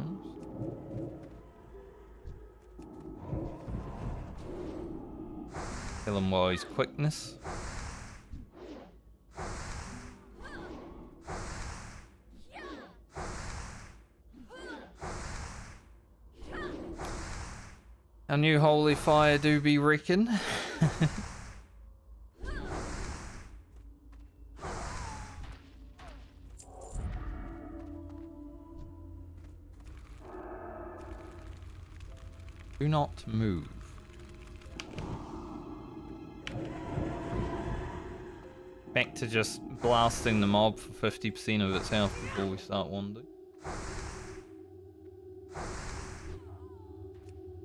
Kill him while he's quickness. Our new holy fire do be reckon. Do not move. Back to just blasting the mob for 50% of its health before we start wandering.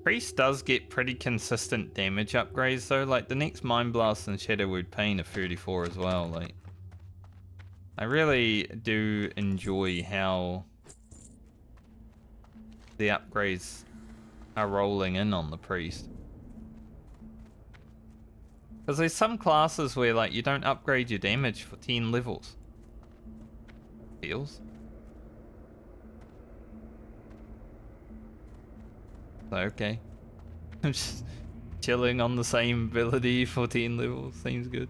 Priest does get pretty consistent damage upgrades though, like the next Mind Blast and Shadow Wood Pain are 34 as well, like. I really do enjoy how the upgrades are rolling in on the Priest. Because there's some classes where like you don't upgrade your damage for 10 levels. Feels. So, okay. I'm just chilling on the same ability for 10 levels. Seems good.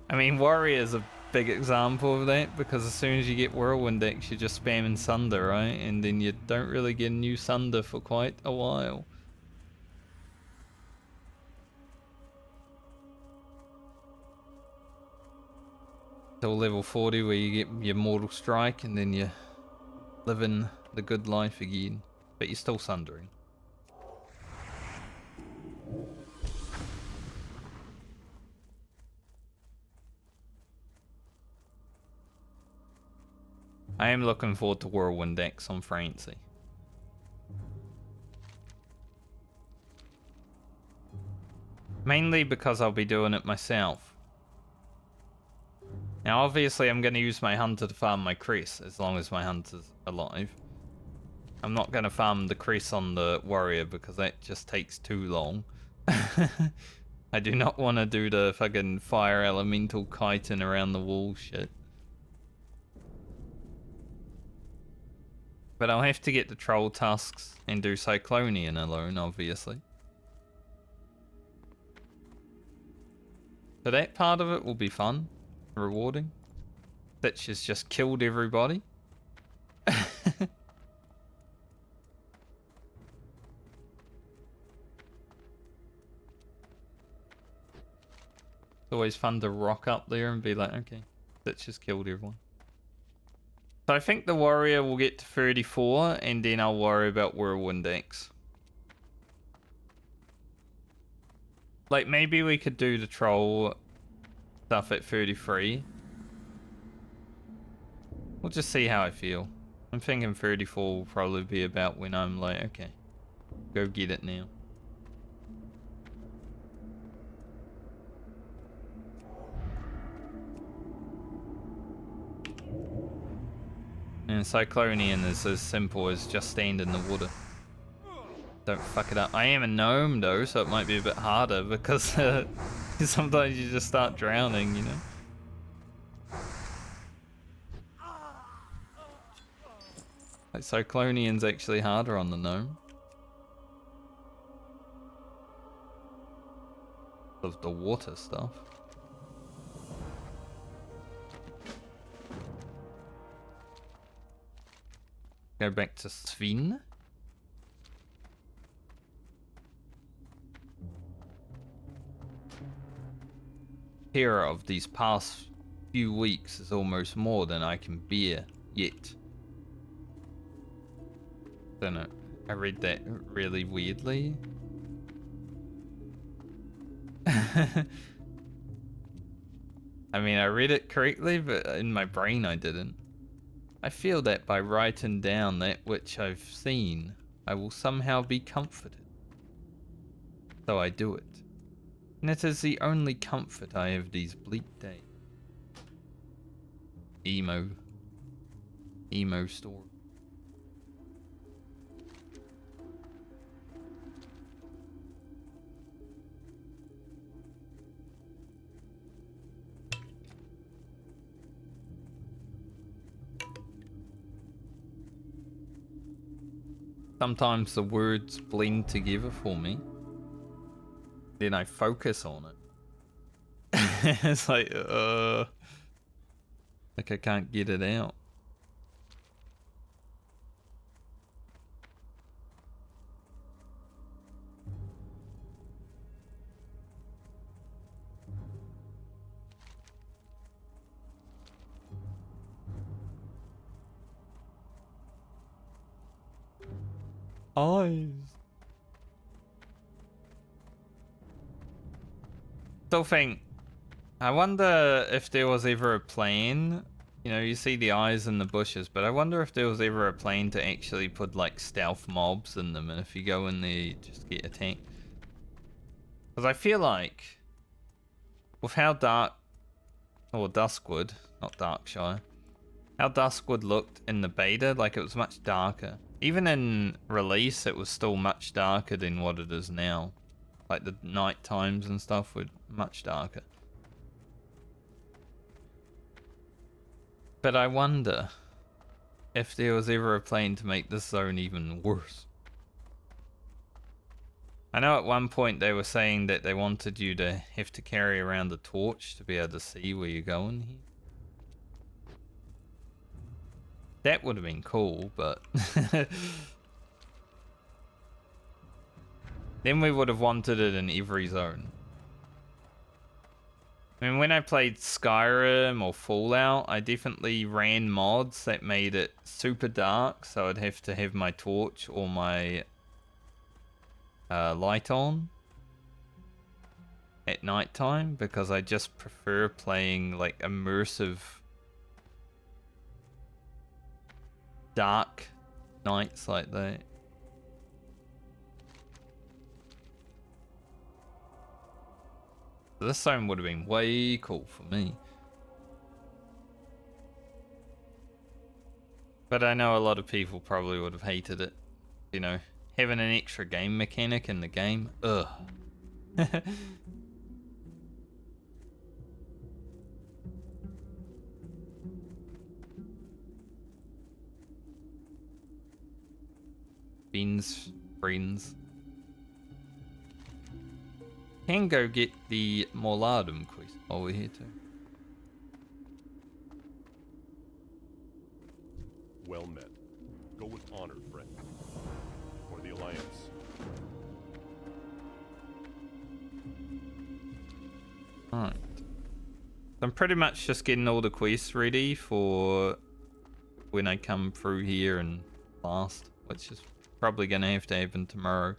I mean, Warrior's a big example of that, because as soon as you get Whirlwind Axe, you're just spamming Sunder, right? And then you don't really get a new Sunder for quite a while. Till level 40 where you get your Mortal Strike and then you live in the good life again. But you're still Sundering. I am looking forward to Whirlwind Axe on Francie. Mainly because I'll be doing it myself. Now obviously I'm going to use my hunter to farm my crest as long as my hunter's alive. I'm not going to farm the crest on the warrior because that just takes too long. I do not want to do the fucking fire elemental kiting around the wall shit. But I'll have to get the troll tusks and do Cyclonian alone, obviously. So that part of it will be fun, rewarding. Stitch has just killed everybody. It's always fun to rock up there and be like, okay, Stitch has killed everyone. So I think the warrior will get to 34 and then I'll worry about Whirlwind Axe. Like maybe we could do the troll stuff at 33. We'll just see how I feel. I'm thinking 34 will probably be about when I'm like, okay, go get it now. And Cyclonian is as simple as just stand in the water. Don't fuck it up. I am a gnome though, so it might be a bit harder because sometimes you just start drowning, you know? Like Cyclonian's actually harder on the gnome. Of the water stuff. Go back to Sven. Terror of these past few weeks is almost more than I can bear yet. Don't know. I read that really weirdly. I mean, I read it correctly, but in my brain I didn't. I feel that by writing down that which I've seen, I will somehow be comforted. So I do it. And it is the only comfort I have these bleak days. Emo story. Sometimes the words blend together for me. Then I focus on it. It's like I can't get it out. Eyes. Still think, I wonder if there was ever a plan. You know, you see the eyes in the bushes, but I wonder if there was ever a plan to actually put like stealth mobs in them, and if you go in there, you just get attacked. Because I feel like, with how dark, or Duskwood, not Darkshire, how Duskwood looked in the beta, like it was much darker. Even in release, it was still much darker than what it is now. Like the night times and stuff were much darker. But I wonder if there was ever a plan to make this zone even worse. I know at one point they were saying that they wanted you to have to carry around a torch to be able to see where you're going here. That would have been cool, but then we would have wanted it in every zone. I mean, when I played Skyrim or Fallout, I definitely ran mods that made it super dark, so I'd have to have my torch or my light on at nighttime, because I just prefer playing like immersive dark nights like that. This zone would have been way cool for me. But I know a lot of people probably would have hated it. You know, having an extra game mechanic in the game. Ugh. Beans, friends. Can go get the Morladum quest while we're here too. Well met. Go with honor, friend. For the Alliance. Alright. I'm pretty much just getting all the quests ready for when I come through here and last, which is probably gonna have to happen tomorrow.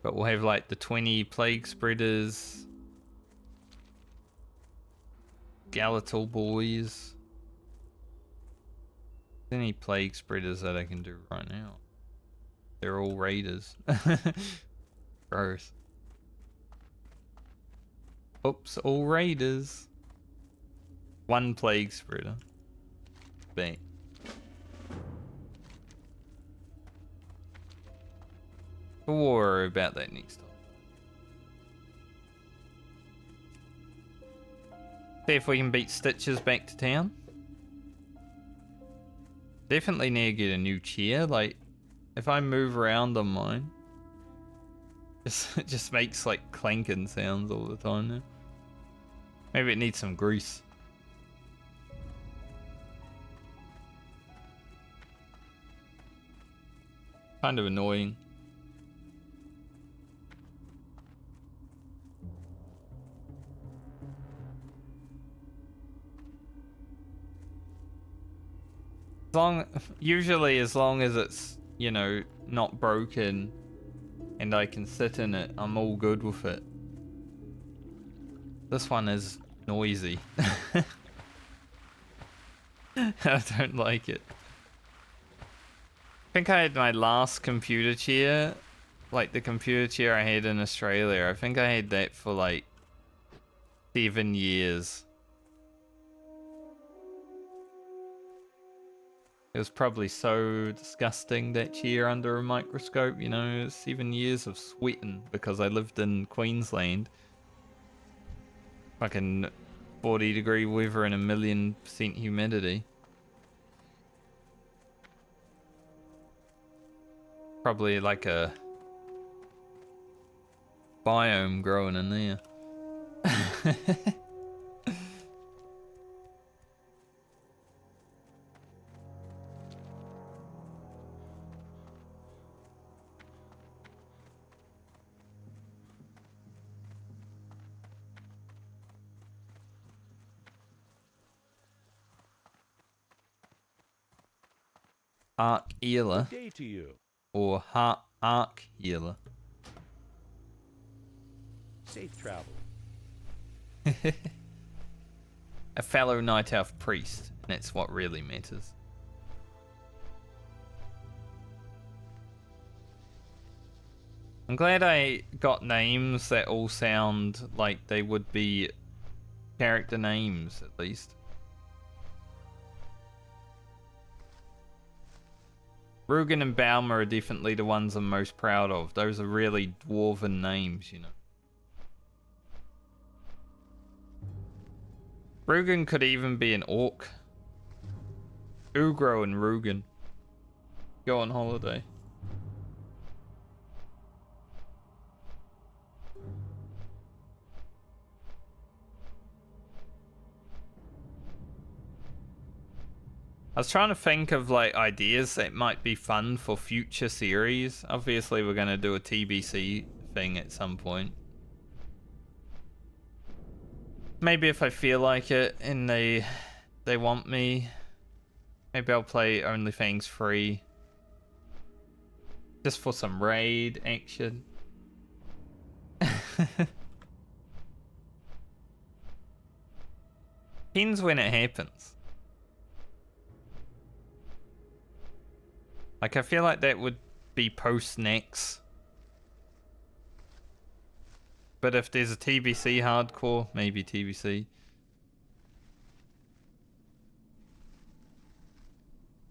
But we'll have like the 20 plague spreaders, skeletal boys. Any plague spreaders that I can do right now? They're all raiders. Gross. Oops, all raiders. One plague spreader. Bang. We'll worry about that next time. See if we can beat Stitches back to town. Definitely need to get a new chair. Like, if I move around on mine, it just makes like clanking sounds all the time now. Maybe it needs some grease. Kind of annoying. Usually as long as it's, you know, not broken and I can sit in it, I'm all good with it. This one is noisy. I don't like it. I think I had my last computer chair, like the computer chair I had in Australia. I think I had that for like 7 years. It was probably so disgusting, that chair under a microscope, you know, 7 years of sweating because I lived in Queensland. Fucking 40-degree weather and 1,000,000% humidity. Probably like a biome growing in there. Arc Healer Good day to you. or Arc Healer. Safe travel. A fellow Night Elf priest, and that's what really matters. I'm glad I got names that all sound like they would be character names, at least. Rugen and Balmer are definitely the ones I'm most proud of. Those are really dwarven names, you know. Rugen could even be an orc. Ugro and Rugen. Go on holiday. I was trying to think of like ideas that might be fun for future series. Obviously we're going to do a TBC thing at some point. Maybe if I feel like it and they want me, maybe I'll play OnlyFans free. Just for some raid action. Depends when it happens. Like, I feel like that would be post-Nex. But if there's a TBC hardcore, maybe TBC.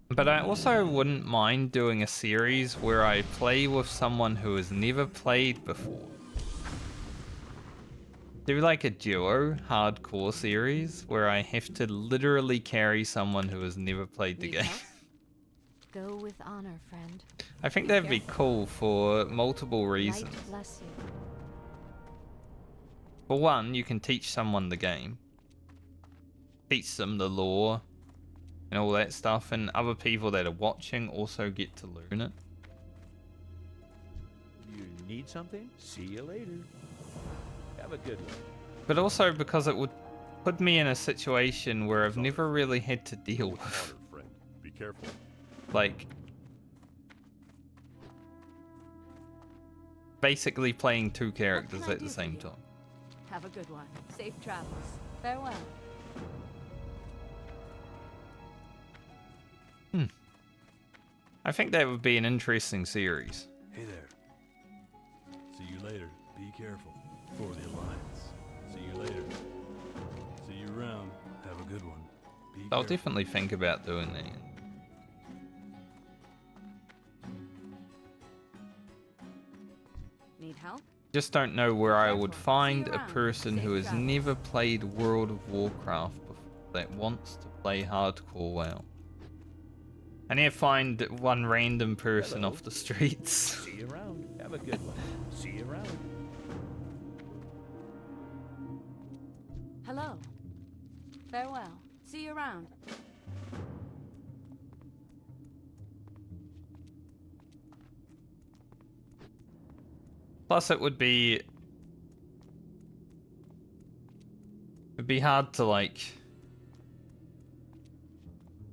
But I also wouldn't mind doing a series where I play with someone who has never played before. Do like a duo hardcore series where I have to literally carry someone who has never played the game. Go with honor, friend. I think that'd be cool for multiple Light reasons. bless you. For one, you can teach someone the game. Teach them the lore and all that stuff, and other people that are watching also get to learn it. You need something? See you later. Have a good one. But also because it would put me in a situation where I've never really had to deal With with. honor, friend. Be careful. Like, basically playing two characters can I at the do for same you? time. Have a good one. Safe travels. Farewell. I think that would be an interesting series. Hey there. See you later. Be careful. For the Alliance. See you later. See you around. Have a good one. Be I'll careful. definitely think about doing that. Need help? Just don't know where I would Careful. find See you a around. person who Safe has travels. never played World of Warcraft before that wants to play hardcore WoW. I need to find one random person Hello. off the streets. See you around. Have a good one. See you around. Hello. Farewell. See you around. Plus, it'd be hard to like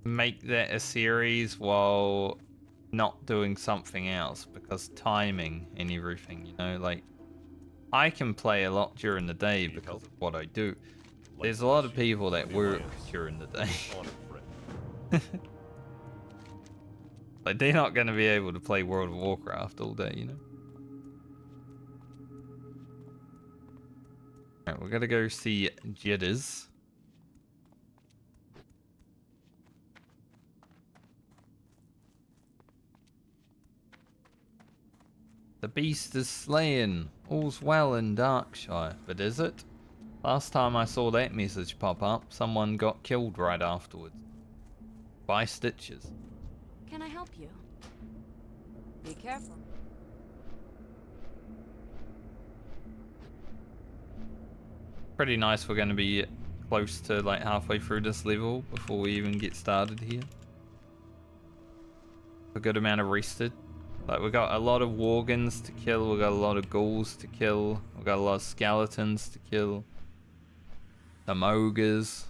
make that a series while not doing something else because timing and everything, you know, like I can play a lot during the day because of what I do. Light There's a lot bless of you people for that the work Alliance. during the day. With honor, friend. Like they're not going to be able to play World of Warcraft all day, you know. Alright, we're gonna go see Jitters. The beast is slain. All's well in Darkshire, but is it? Last time I saw that message pop up, someone got killed right afterwards. By stitches. Can I help you? Be careful. Pretty nice we're going to be close to like halfway through this level before we even get started here. A good amount of rested. Like we got a lot of worgans to kill, we got a lot of ghouls to kill, we got a lot of skeletons to kill. Some ogres.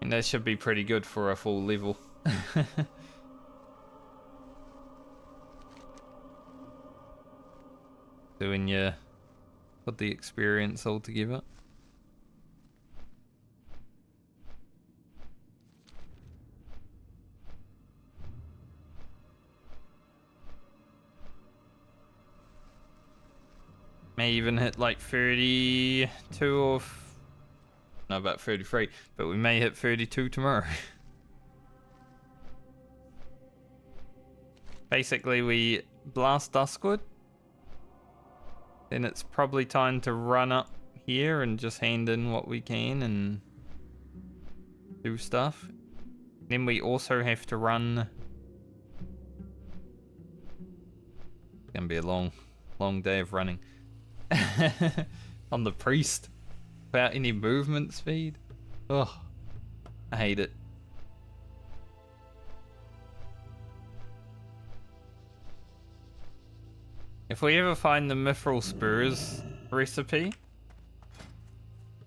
And that should be pretty good for a full level. So when you put the experience all together. May even hit like 32 or... no, about 33. But we may hit 32 tomorrow. Basically, we blast Duskwood. Then it's probably time to run up here and just hand in what we can and do stuff. Then we also have to run... it's gonna be a long day of running. On the priest. Without any movement speed. Ugh. I hate it. If we ever find the Mithril Spurs recipe,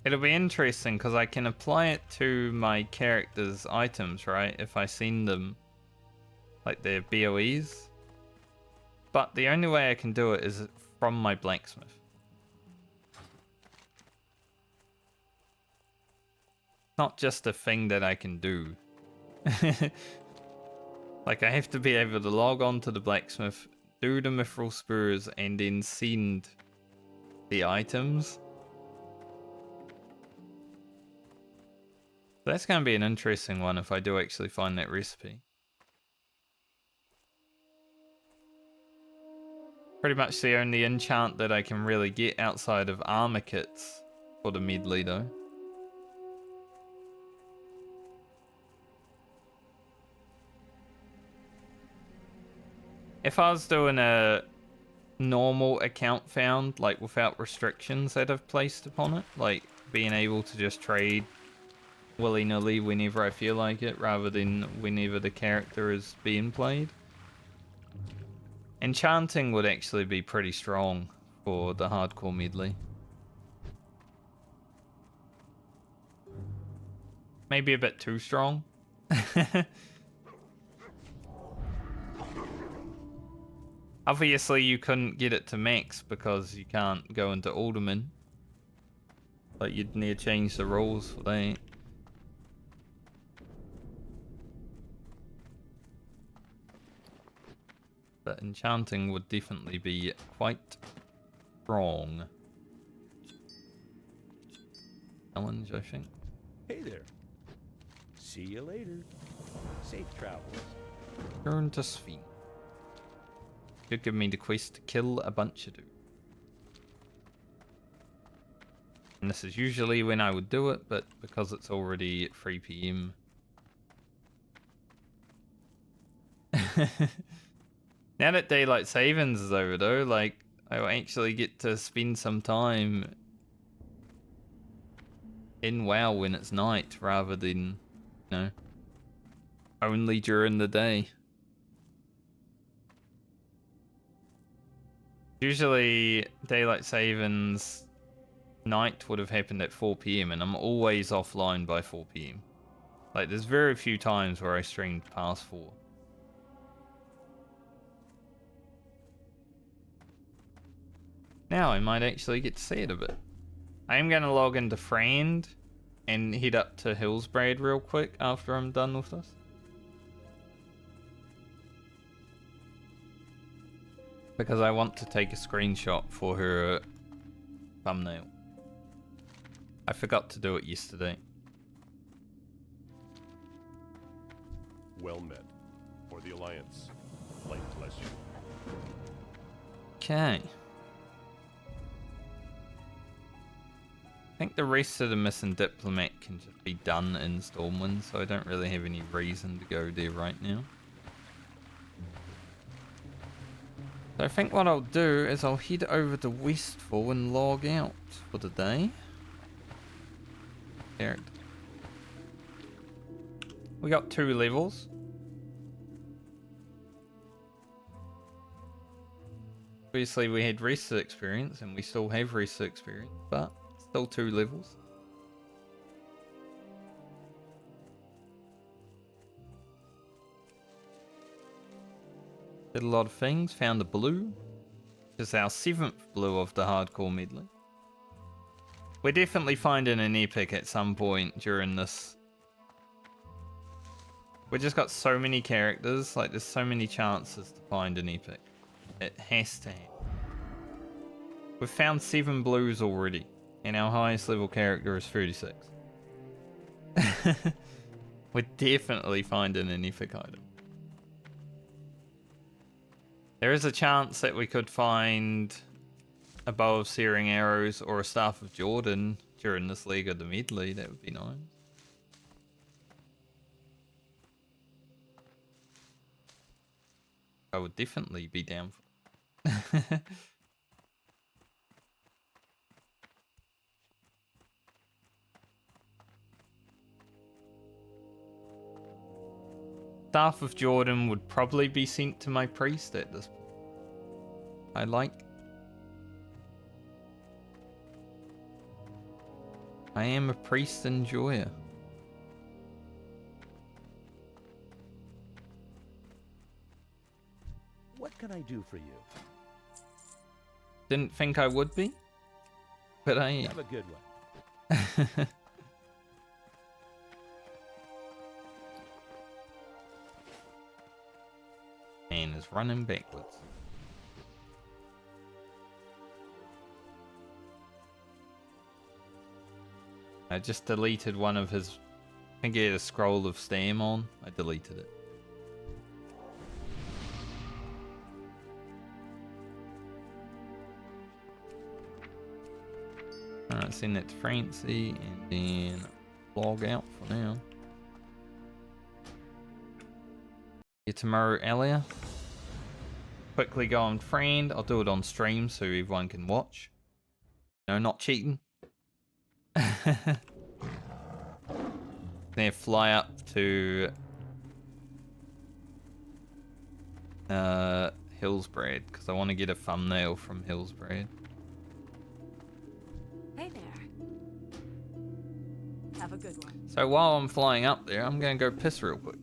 it'll be interesting because I can apply it to my character's items, right? If I send them, like their BOEs. But the only way I can do it is from my blacksmith. Not just a thing that I can do. Like I have to be able to log on to the blacksmith, do the Mithril Spurs, and then send the items. That's going to be an interesting one if I do actually find that recipe. Pretty much the only enchant that I can really get outside of armor kits for the Medley though. If I was doing a normal account found, like without restrictions that I've placed upon it, like being able to just trade willy-nilly whenever I feel like it, rather than whenever the character is being played, enchanting would actually be pretty strong for the hardcore Medley. Maybe a bit too strong. Obviously, you couldn't get it to max because you can't go into Alderman. But you'd need to change the rules for that. But enchanting would definitely be quite strong. Challenge, I think. Hey there. See you later. Safe travels. Turn to Sphinx. Could give me the quest to kill a bunch of dudes. And this is usually when I would do it, but because it's already 3 PM. Now that daylight savings is over though, like, I will actually get to spend some time in WoW when it's night, rather than, you know, only during the day. Usually, daylight savings night would have happened at 4 PM, and I'm always offline by 4 PM. Like, there's very few times where I streamed past 4. Now I might actually get to see it a bit. I am going to log into Friend and head up to Hillsbrad real quick after I'm done with this. Because I want to take a screenshot for her thumbnail. I forgot to do it yesterday. Well met. For the Alliance. Light bless you. Okay. think the rest of the missing diplomat can just be done in Stormwind, so I don't really have any reason to go there right now. So I think what I'll do is I'll head over to Westfall and log out for the day. Character. We got 2 levels. Obviously we had rest experience and we still have rest experience, but still 2 levels. Did a lot of things, found the blue, which is our 7th blue of the hardcore medley. We're definitely finding an epic at some point during this. We just got so many characters, like there's so many chances to find an epic. It has to happen. We've found 7 blues already, and our highest level character is 36. We're definitely finding an epic item. There is a chance that we could find a bow of searing arrows or a staff of Jordan during this leg of the medley. That would be nice. I would definitely be down for it. Staff of Jordan would probably be sent to my priest at this point. I am a priest enjoyer. What can I do for you? Didn't think I would be, but I am. Have a good one. Man is running backwards. I just deleted one of his. I think he had a scroll of Stam on. I deleted it. Alright, send that to Francie and then log out for now. Yeah, tomorrow, Alia. Quickly go on friend. I'll do it on stream so everyone can watch. No, not cheating. Then fly up to Hillsbrad because I want to get a thumbnail from Hillsbrad. Hey there. Have a good one. So while I'm flying up there, I'm going to go piss real quick.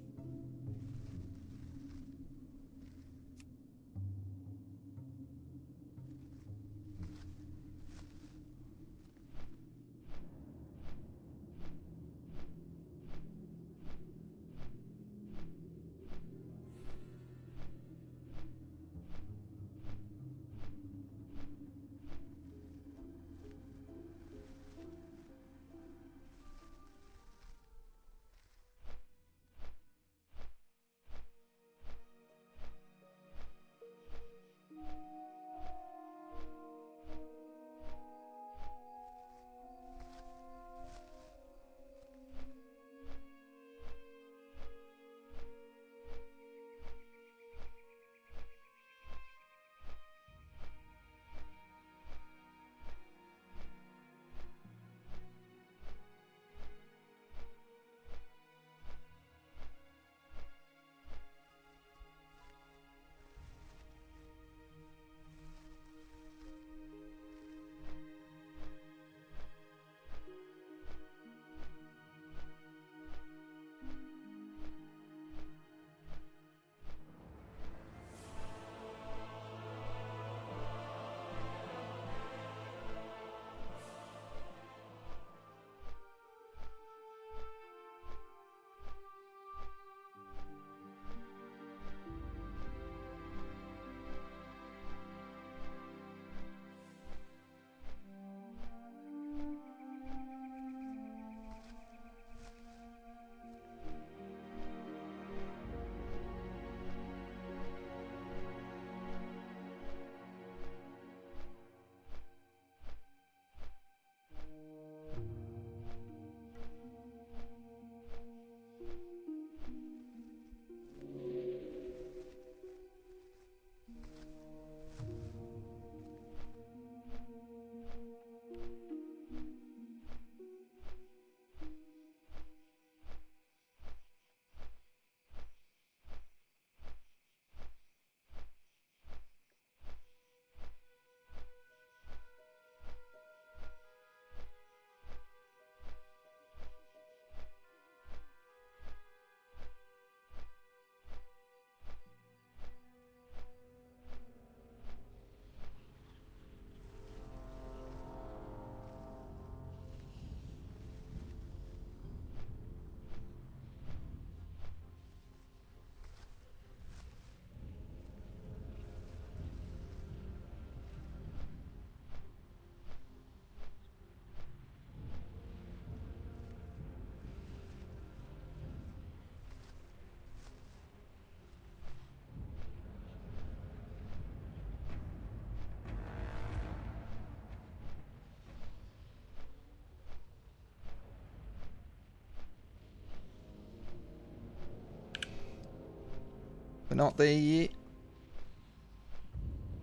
We're not there yet.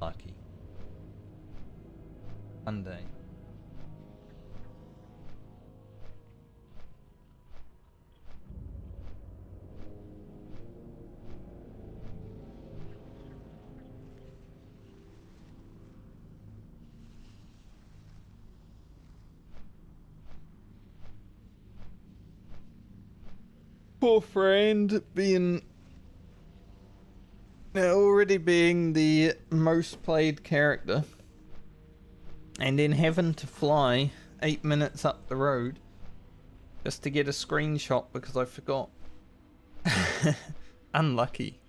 Lucky. One day. Poor friend being already being the most played character and then having to fly 8 minutes up the road just to get a screenshot because I forgot. Unlucky.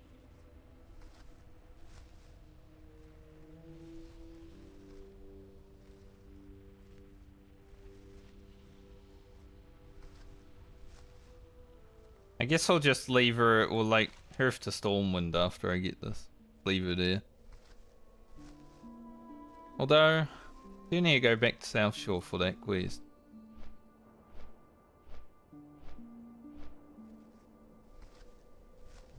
I guess I'll just leave her, or like Hearth to Stormwind after I get this. Leave her there. Although, I do need to go back to South Shore for that quest.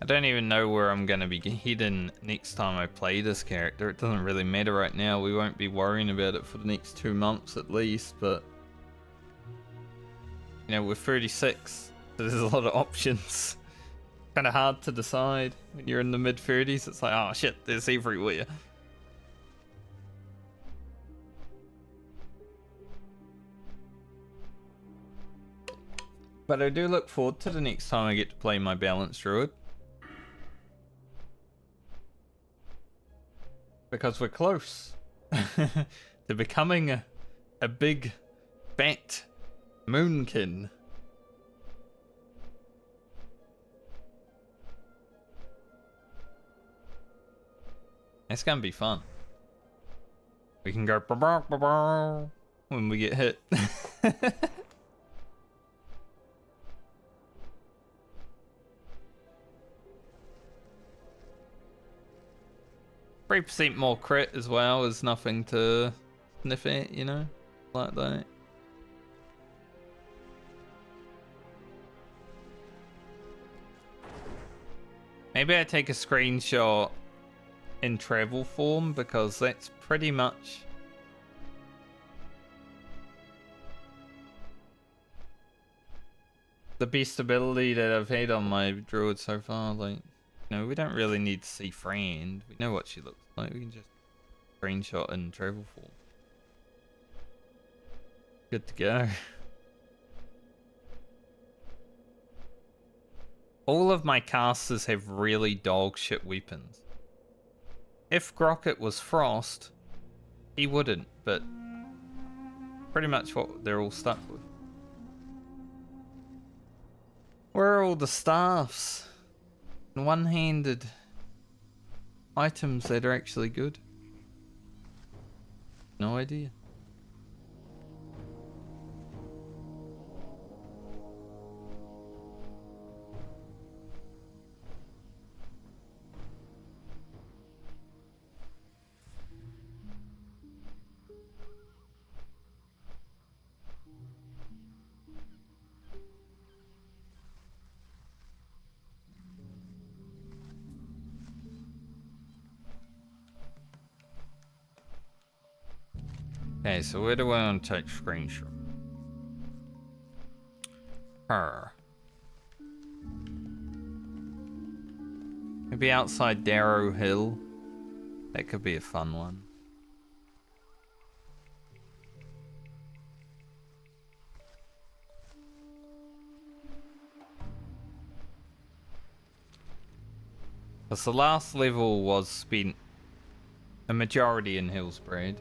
I don't even know where I'm going to be heading next time I play this character. It doesn't really matter right now. We won't be worrying about it for the next 2 months at least, but... You know, we're 36. So there's a lot of options. Kind of hard to decide when you're in the mid-30s. It's like, oh shit, there's everywhere. But I do look forward to the next time I get to play my Balanced Druid. Because we're close to becoming a big, fat moonkin. It's gonna be fun. We can go ba-ba, when we get hit. 3% more crit as well is nothing to sniff at, you know? Like that. Maybe I take a screenshot in travel form because that's pretty much the best ability that I've had on my druid so far. Like, you know, we don't really need to see Fran. We know what she looks like. We can just screenshot in travel form. Good to go. All of my casters have really dog shit weapons. If Grocket was Frost, he wouldn't, but pretty much what they're all stuck with. Where are all the staffs? One-handed items that are actually good? No idea. Okay, so where do I want to take screenshot? Her. Maybe outside Darrow Hill. That could be a fun one. Because the last level was spent a majority in Hillsbrad.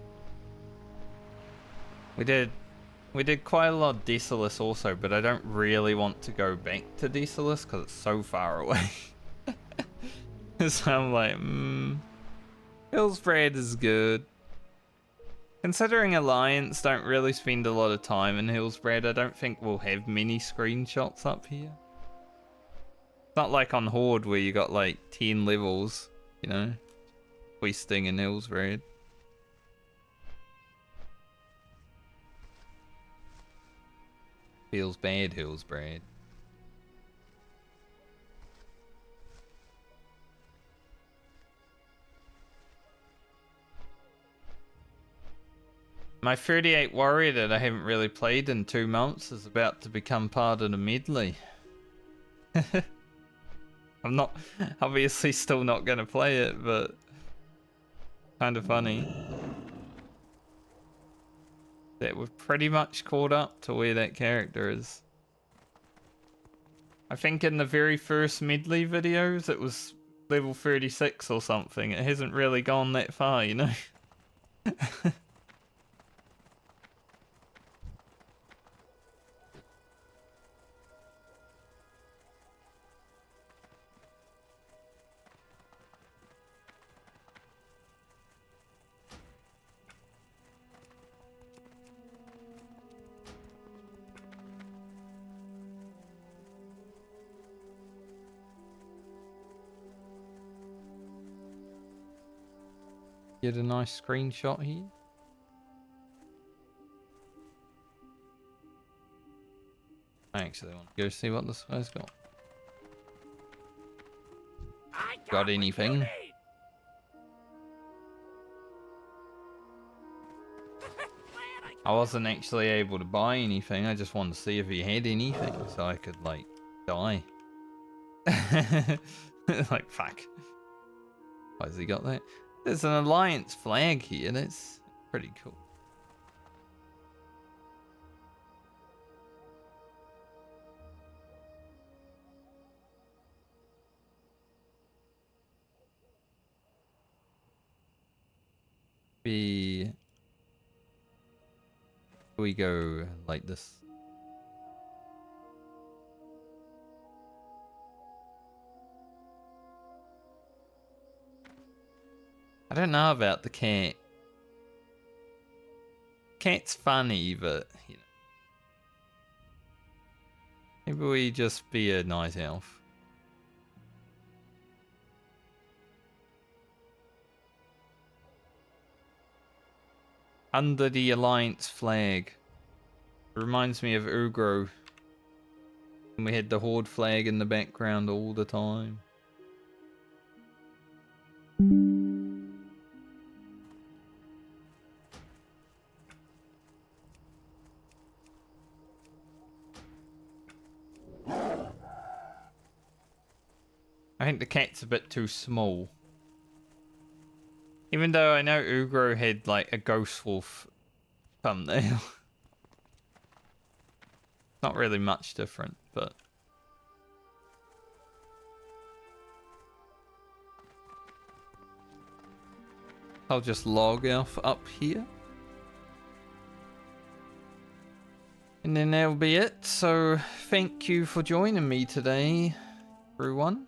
We did quite a lot of Desolus also, but I don't really want to go back to Desolus because it's so far away. So I'm like, Hillsbrad is good. Considering Alliance don't really spend a lot of time in Hillsbrad, I don't think we'll have many screenshots up here. It's not like on Horde where you got like 10 levels, you know, questing in Hillsbrad. Feels bad, Hillsbrad. My 38 warrior that I haven't really played in 2 months is about to become part of the medley. I'm not, obviously still not going to play it, but kind of funny that we've pretty much caught up to where that character is. I think in the very first medley videos it was level 36 or something. It hasn't really gone that far, you know? Get a nice screenshot here. I actually want to go see what this guy's got. Got anything? I wasn't actually able to buy anything. I just wanted to see if he had anything so I could, like, die. Like, fuck. Why has he got that? There's an alliance flag here. That's pretty cool. We go like this. I don't know about the cat. Cat's funny, but you know, maybe we just be a night elf. Under the alliance flag. It reminds me of Ugro. And we had the horde flag in the background all the time. I think the cat's a bit too small. Even though I know Ugro had like a ghost wolf thumbnail. Not really much different, but... I'll just log elf up here. And then that'll be it. So thank you for joining me today, everyone.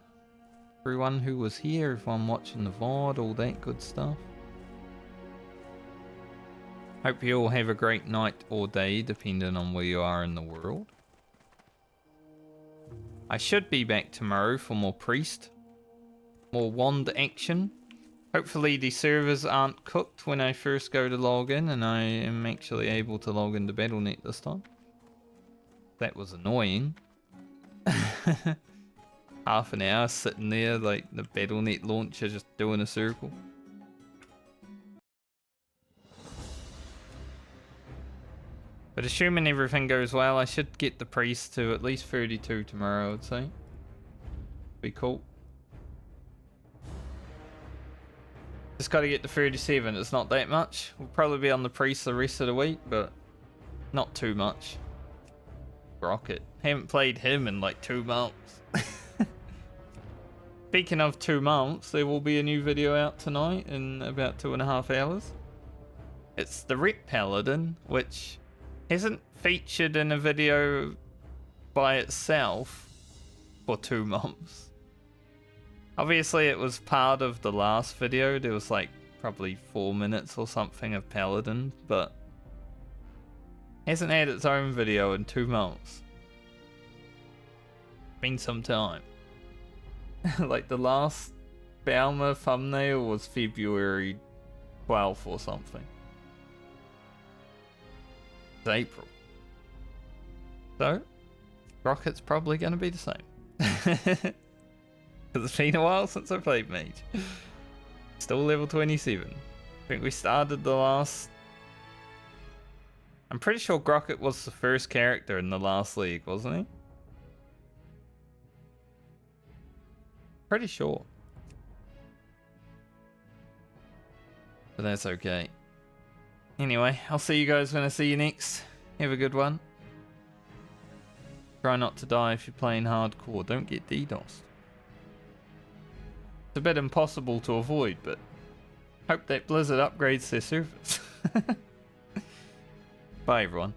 Everyone who was here, everyone watching the VOD, all that good stuff. Hope you all have a great night or day, depending on where you are in the world. I should be back tomorrow for more priest, more wand action. Hopefully the servers aren't cooked when I first go to log in, and I am actually able to log into Battle.net this time. That was annoying. Half an hour sitting there, like the Battle.net launcher just doing a circle. But assuming everything goes well, I should get the priest to at least 32 tomorrow, I'd say. Be cool. Just gotta get to 37, it's not that much. We'll probably be on the priest the rest of the week, but not too much. Rocket. Haven't played him in like 2 months. Speaking of 2 months, there will be a new video out tonight in about 2.5 hours. It's the Rep Paladin, which hasn't featured in a video by itself for 2 months. Obviously it was part of the last video, there was like probably 4 minutes or something of Paladin, but hasn't had its own video in 2 months. Been some time. Like the last Balmer thumbnail was February 12th or something. It's April. So, Rocket's probably going to be the same. Because it's been a while since I played Mage. Still level 27. I think we started the last I'm pretty sure Grocket was the first character in the last league, wasn't he? Pretty sure. But that's okay. Anyway, I'll see you guys when I see you next. Have a good one. Try not to die if you're playing hardcore. Don't get DDoSed. It's a bit impossible to avoid, but hope that Blizzard upgrades their service. Bye everyone.